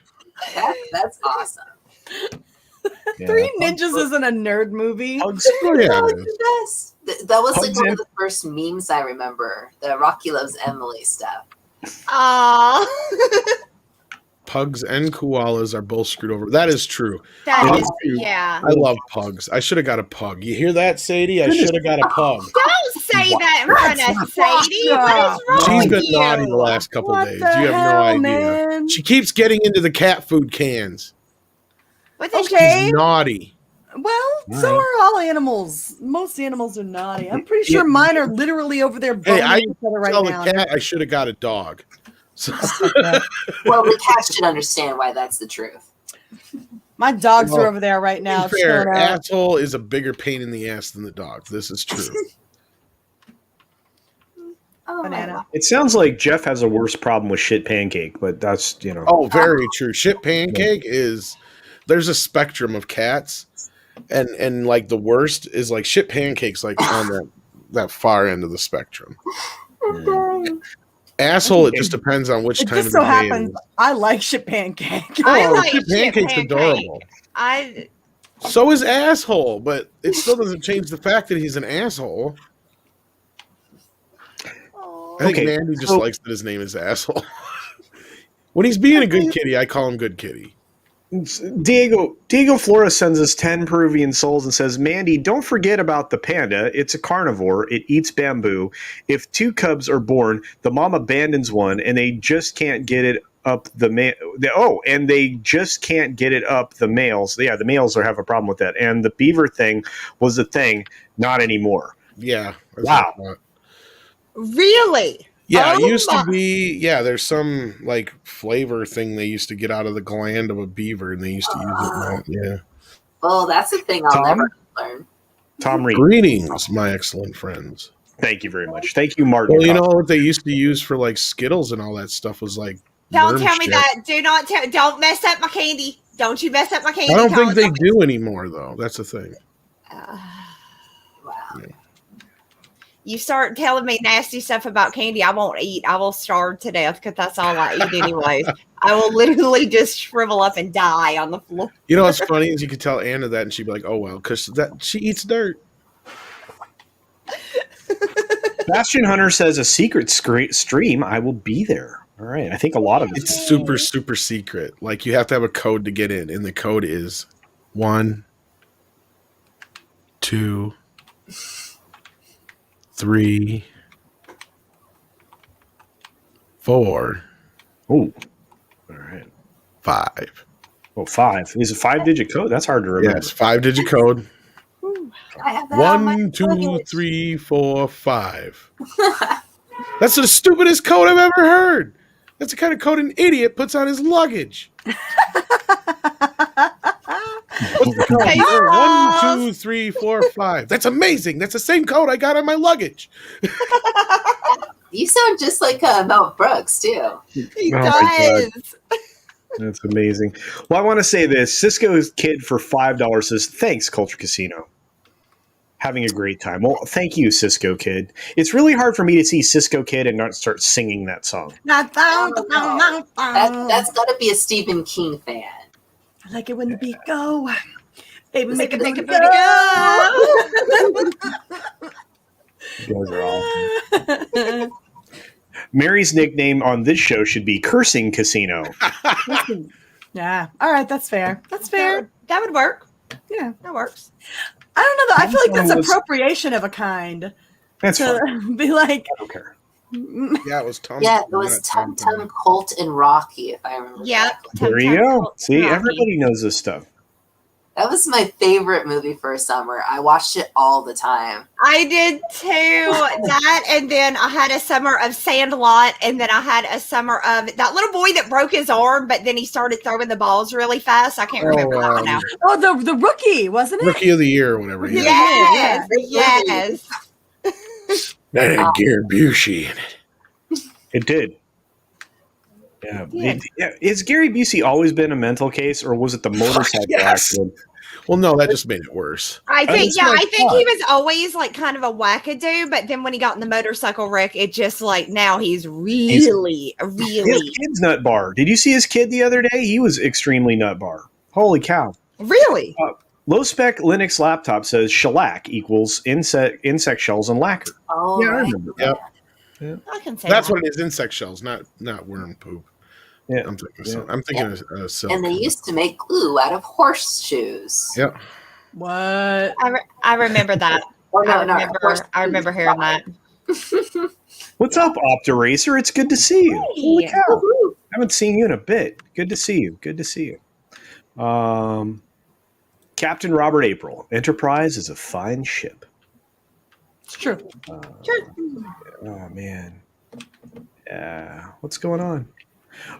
That's awesome. Yeah. Three Ninjas isn't a nerd movie. Pugs. Oh, yeah. That was like Pugs one and- of the first memes I remember. The Rocky Loves Emily stuff. Aww. Pugs and koalas are both screwed over. That is true. That It is, is true. yeah. I love pugs. I should have got a pug. You hear that, Sadie? I should have got a pug. Don't say that in front of Sadie. What is wrong She's been with you? naughty the last couple What days. the You have no hell, idea. man? She keeps getting into the cat food cans. What the Okay. She's naughty. Well, so are all animals. Most animals are naughty. I'm pretty sure mine are literally over there Hey, boning I each other right tell now. the cat I should have got a dog. So, Well, the cat should understand why that's the truth. My dogs Well, are over there right now. to be fair, chilling out. asshole is a bigger pain in the ass than the dog. This is true. Oh, Banana. It sounds like Jeff has a worse problem with shit pancake, but that's Oh, very true. Shit pancake is there's a spectrum of cats, and like the worst is like shit pancake's like on that far end of the spectrum. Asshole, it just depends on which It time just of so the day happens it is. I like shit pancake. I Oh, like shit shit pancake's pancake. adorable. So is asshole, but it still doesn't change the fact that he's an asshole. I think Okay, Mandy just so- likes that his name is asshole. When he's being a good kitty, I call him good kitty. Diego Flores sends us 10 Peruvian souls and says, Mandy, don't forget about the panda. It's a carnivore. It eats bamboo. If two cubs are born, the mom abandons one and they just can't get it up and they just can't get it up the males. Yeah, the males have a problem with that. And the beaver thing was a thing, not anymore. Yeah. that's Wow. what I thought. Really? Yeah, Oh it used my- to be. Yeah, there's some like flavor thing they used to get out of the gland of a beaver, and they used to use it. Yeah. Well, that's a thing I'll Tom? never learn. Tom Reed, Greetings, my excellent friends. thank you very much. Thank you, Martin. Well, you know what they used to use for like Skittles and all that stuff was like. Don't worm tell me shit. that. Don't mess up my candy. Don't you mess up my candy. I don't think they Colin. do anymore, though. That's the thing. Wow. You start telling me nasty stuff about candy, I won't eat. I will starve to death because that's all I eat anyways. I will literally just shrivel up and die on the floor. You know what's funny is you could tell Anna that, and she'd be like, "Oh well," because that she eats dirt. Bastion Hunter says a secret stream. I will be there. All right. I think a lot of It's super secret. Like you have to have a code to get in, and the code is 1, 2, 3, 4, Oh, all right. 5. Oh, 5. Is it 5-digit code? That's hard to remember. Yes, 5-digit code. I have that on my 1, 2, luggage. 3, 4, 5. That's the stupidest code I've ever heard. That's the kind of code an idiot puts on his luggage. What's the code? Hey, 1, 2, 3, 4, 5. That's amazing. That's the same code I got on my luggage. You sound just like Mel Brooks too. He Oh my does. That's amazing. Well, I want to say this. Cisco's Kid for $5 says, thanks, Culture Casino. Having a great time. Well, thank you, Cisco Kid. It's really hard for me to see Cisco Kid and not start singing that song. That's got to be a Stephen King fan. I like it when the beat go. Baby, Make make it it go. You guys are awesome. Mary's nickname on this show should be Cursing Casino. Yeah. All right. That's fair. That's fair. That would work. Yeah. That works. I don't know though. I feel like that's Was- appropriation of a kind. That's To fine. be like, I don't care. Yeah, it was Tom. Yeah, it was Tum Tum, Colt, and Rocky, if I remember Yeah. correctly. There you go. See, everybody knows this stuff. That was my favorite movie for a summer. I watched it all the time. I did too. That, and then I had a summer of Sandlot, and then I had a summer of that little boy that broke his arm, but then he started throwing the balls really fast. I can't remember that one now. oh, the rookie, wasn't it? Rookie of the Year or whatever. Yeah. Yeah. Yes, That had Gary Busey in it. It did. Yeah. Has Gary Busey always been a mental case, or was it the motorcycle Yes. accident? Well, no, that just made it worse. I think. that's what I I think thought. he was always like kind of a wackadoo, but then when he got in the motorcycle wreck, it just like now he's really. His kid's nut bar. Did you see his kid the other day? He was extremely nut bar. Holy cow. Really? Low spec Linux laptop says shellac equals insect shells and lacquer. Oh, Yeah, I right. remember that. Yep. I can say That's that. what it is. Insect shells, not worm poop. Yeah. I'm thinking of silk. And they used to make glue out of horseshoes. Yep. What? I remember that. Or no, I remember hearing that. What's up, Opteracer? It's good to see you. Holy Hey. cow. Woohoo. I haven't seen you in a bit. Good to see you. Good to see you. Captain Robert April. Enterprise is a fine ship. It's true. Oh man. Yeah. What's going on?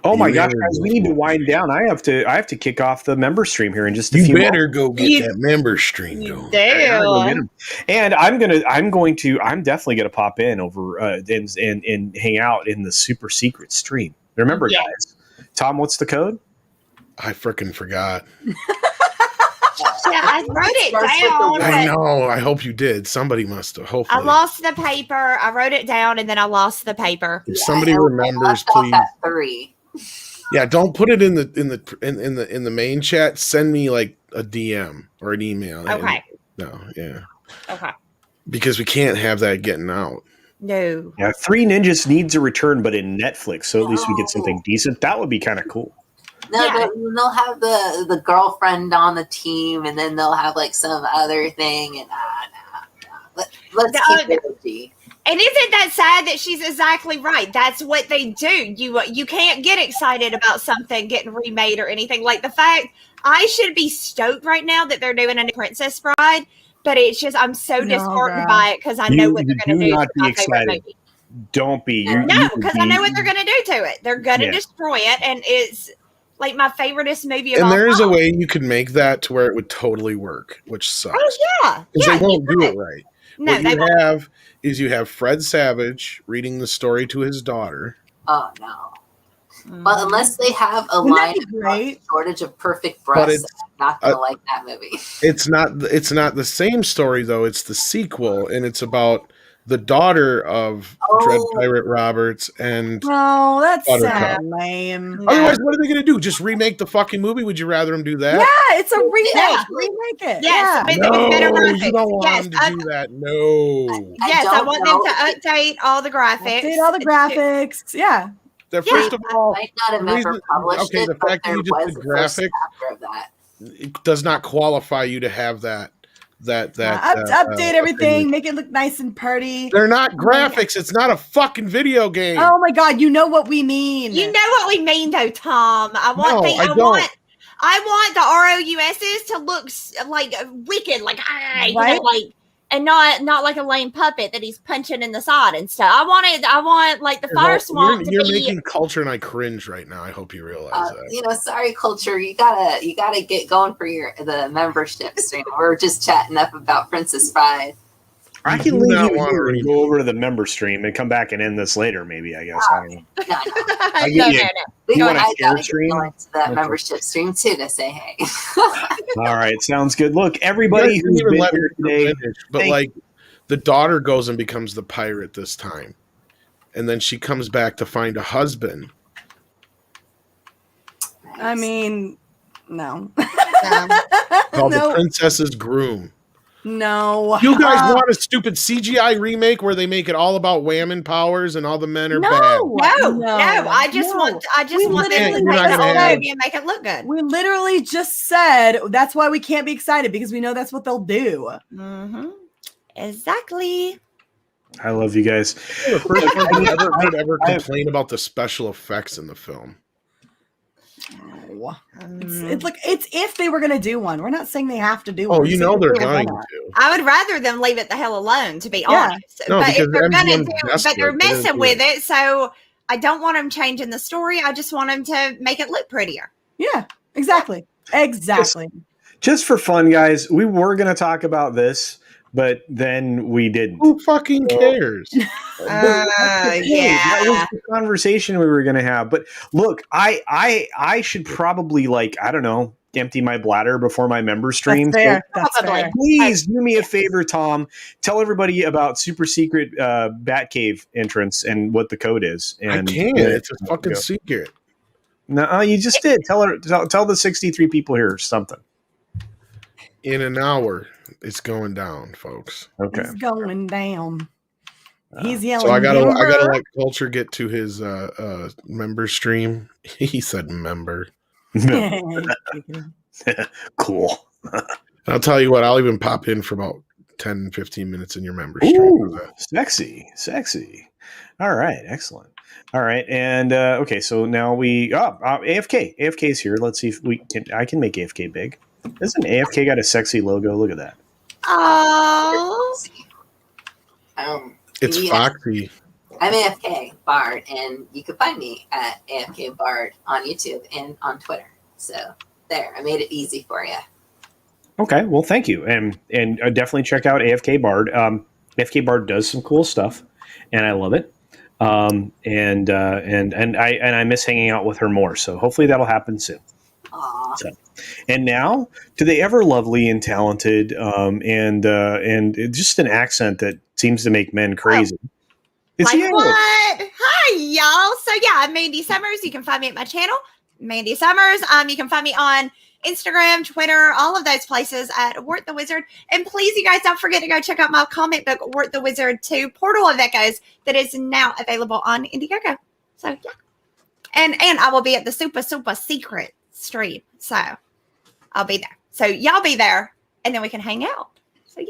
Oh my gosh, guys, we need to wind down. I have to kick off the member stream here in just a few You better moments. go get that member stream going. Damn. And I'm definitely gonna pop in over and hang out in the super secret stream. Remember, Yeah. guys. Tom, what's the code? I freaking forgot. Yeah, I wrote it Starts with the down. word. I but know. I hope you did. Somebody must have. Hopefully, I lost the paper. I wrote it down and then I lost the paper. if somebody I remembers, left off please. at 3. Yeah, don't put it in the main chat. Send me like a DM or an email. Okay. No, yeah, Okay. because we can't have that getting out. No. Yeah, Three Ninjas needs a return, but in Netflix, so at least we get something decent. That would be kind of cool. No, Yeah. they'll have the girlfriend on the team, and then they'll have like some other thing. And let's keep it OG. And isn't that sad that she's exactly right? That's what they do. You can't get excited about something getting remade or anything. Like the fact I should be stoked right now that they're doing a new Princess Bride, but it's just I'm so No, disheartened girl. by it because I know what You they're going to do do. not to be my favorite excited. movie. Don't be. No, because I know what they're going to do to it. They're going to Yeah. destroy it, and it's like my favoriteest movie of And all there is a time. way you could make that to where it would totally work, which sucks. Oh yeah, Because yeah. they won't you do it could. right. No, What they you won't. have is you have Fred Savage reading the story to his daughter. Oh no! Well, unless they have a Wouldn't line that be great? about shortage of perfect But breasts, it's- I'm not gonna like that movie. It's not the same story though. It's the sequel, and it's about the daughter of Dread Oh. Pirate Roberts. And Oh, that's Buttercup. sad, lame. otherwise, what are they going to do? Just remake the fucking movie? Would you rather them do that? Yeah, it's a remake. Yeah. Remake it. Yes, Yeah. with better No, graphics. you don't want Yes, them to do that. No. Yes, I don't want know. them to update all the graphics. Update all the graphics. Yeah. First of all, Might not have the ever reason- published okay, it, the but fact that there you just was did a first graphics- chapter of that. it does not qualify you to have that. Update everything. Make it look nice and pretty. They're not graphics. It's not a fucking video game. Oh my god, you know what we mean. You know what we mean, though, Tom. I want No, the I don't. I want the ROUSs to look like wicked, like you know, Right? like, and not like a lame puppet that he's punching in the side and stuff. I want like the fire swamp to You're be. making Culture and I cringe right now. I hope you realize that. Sorry, Culture, you gotta get going for the membership stream. We're just chatting up about Princess Bride. I You can do leave not you want here to and read. go over to the member stream and come back and end this later. Maybe I guess I don't know. No, no. I no, get you. We You want want a I shared gotta stream? go into that Okay. membership stream too to say hey. All right, sounds good. Look, You guys everybody didn't who's even been let me here today, finish, but thank like the daughter goes and becomes the pirate this time, and then she comes back to find a husband. I mean, no. Called the no. Princess's Groom. No. You guys want a stupid CGI remake where they make it all about whammon powers and all the men are bad? No. I just want We want them literally to You're take not the gonna whole have- movie and make it look good. We literally just said that's why we can't be excited because we know that's what they'll do. Mm-hmm. Exactly. I love you guys. The first one I ever heard ever complain about the special effects in the film. No. It's like it's if they were gonna do one. We're not saying they have to do one. Oh, We're you saying know if they're they were going gonna. to. I would rather them leave it the hell alone, to be Yeah. honest. No, but if because they're gonna MGM's do, but desperate. they're They're messing doing with it, so I don't want them changing the story. I just want them to make it look prettier. Yeah, exactly. Exactly. Just for fun, guys, we were going to talk about this, but then we didn't. Who fucking cares? That was the conversation we were going to have. But look, I should probably I don't know, empty my bladder before my member stream. That's fair. So That's fair. please do me a favor, Tom. Tell everybody about super secret Batcave entrance and what the code is. And I can't. It's a fucking secret. No, you just did. Tell the 63 people here something. In an hour, it's going down, folks. Okay. He's going down. He's yelling. So I gotta "Member!" let Culture get to his member stream. He said member. Cool. I'll tell you what, I'll even pop in for about 10, 15 minutes in your member stream. Ooh, sexy. All right, excellent. All right, and okay, so now AFK. AFK's here. Let's see if I can make AFK big. Doesn't AFK got a sexy logo? Look at that. Oh, It's Foxy. I'm AFK Bard, and you can find me at AFK Bard on YouTube and on Twitter. So there, I made it easy for you. Okay, well, thank you, and definitely check out AFK Bard. AFK Bard does some cool stuff, and I love it. And I miss hanging out with her more. So hopefully that'll happen soon. Aww. So, and now to the ever lovely and talented, and just an accent that seems to make men crazy. It's like you. what? Hi, y'all. So yeah, I'm Mandy Summers. You can find me at my channel, Mandy Summers. You can find me on Instagram, Twitter, all of those places at Wart the Wizard. And please, you guys, don't forget to go check out my comic book, Wart the Wizard 2, Portal of Echoes, that is now available on Indiegogo. So yeah. And I will be at the super secret stream. So I'll be there. So y'all be there, and then we can hang out. So yay.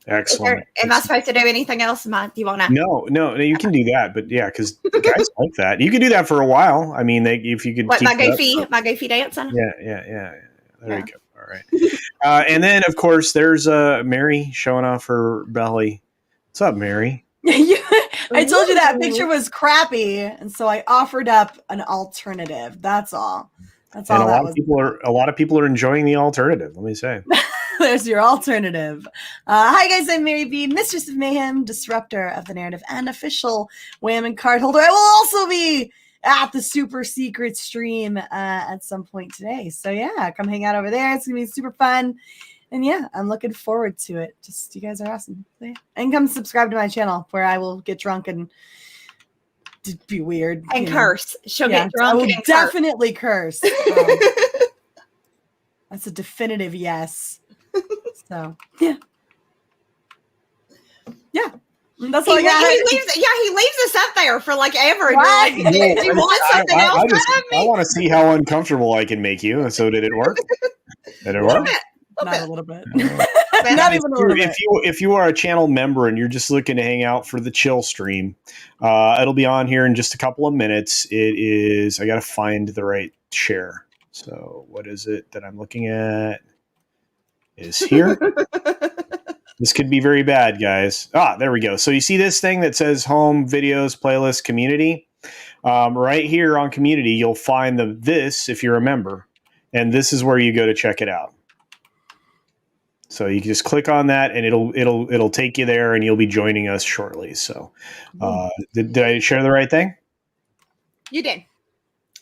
Excellent. Am I supposed to do anything else? Do you want to? No, you can do that, but yeah, because guys like that. You can do that for a while. I mean, if you could. What, keep my goofy dancing? Yeah. There you go. All right. And then, of course, there's Mary showing off her belly. What's up, Mary? I told you that picture was crappy, and so I offered up an alternative. That's all. That's all. A lot of people are enjoying the alternative. Let me say. There's your alternative. Hi guys, I'm Mary B, Mistress of Mayhem, disruptor of the narrative, and official Wham card holder. I will also be at the super secret stream at some point today. So yeah, come hang out over there. It's gonna be super fun. And yeah, I'm looking forward to it. Just you guys are awesome. So, yeah. And come subscribe to my channel where I will get drunk and be weird. And curse. She'll get drunk. I will and definitely curse. That's a definitive yes. So yeah. That's all I got. He leaves us up there for like ever. And Right. you're like, do you want something else out of me? I want to see how uncomfortable I can make you. So did it work? Did it work? Not a little bit. Not even a little bit. If you are a channel member and you're just looking to hang out for the chill stream, it'll be on here in just a couple of minutes. It is. I got to find the right share. So what is it that I'm looking at? Is here. This could be very bad, guys. There we go. So you see this thing that says home, videos, playlist, community. Right here on community, you'll find this if you're a member. And this is where you go to check it out. So you can just click on that, and it'll take you there, and you'll be joining us shortly. So, did I share the right thing? You did.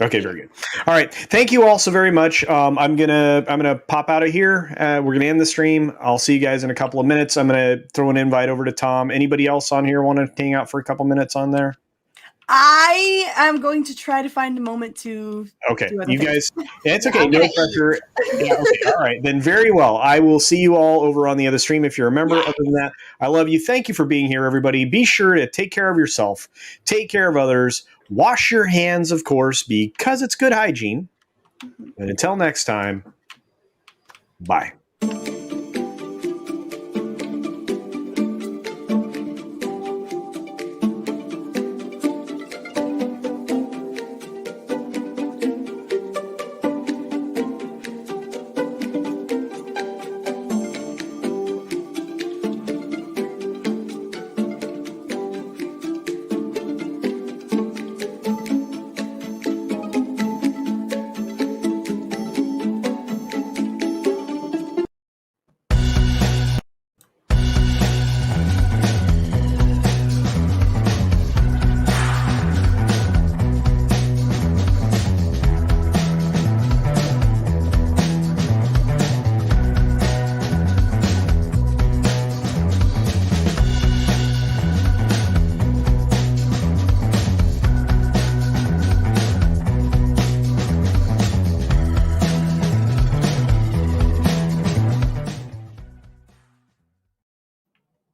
Okay, very good. All right, thank you all so very much. I'm gonna pop out of here. We're gonna end the stream. I'll see you guys in a couple of minutes. I'm gonna throw an invite over to Tom. Anybody else on here want to hang out for a couple minutes on there? I am going to try to find a moment to. Okay, do other you things. guys. It's okay. I'm No gonna pressure. Yeah, okay, all right, then very well. I will see you all over on the other stream if you're a member. Other than that, I love you. Thank you for being here, everybody. Be sure to take care of yourself. Take care of others. Wash your hands, of course, because it's good hygiene. And until next time, bye.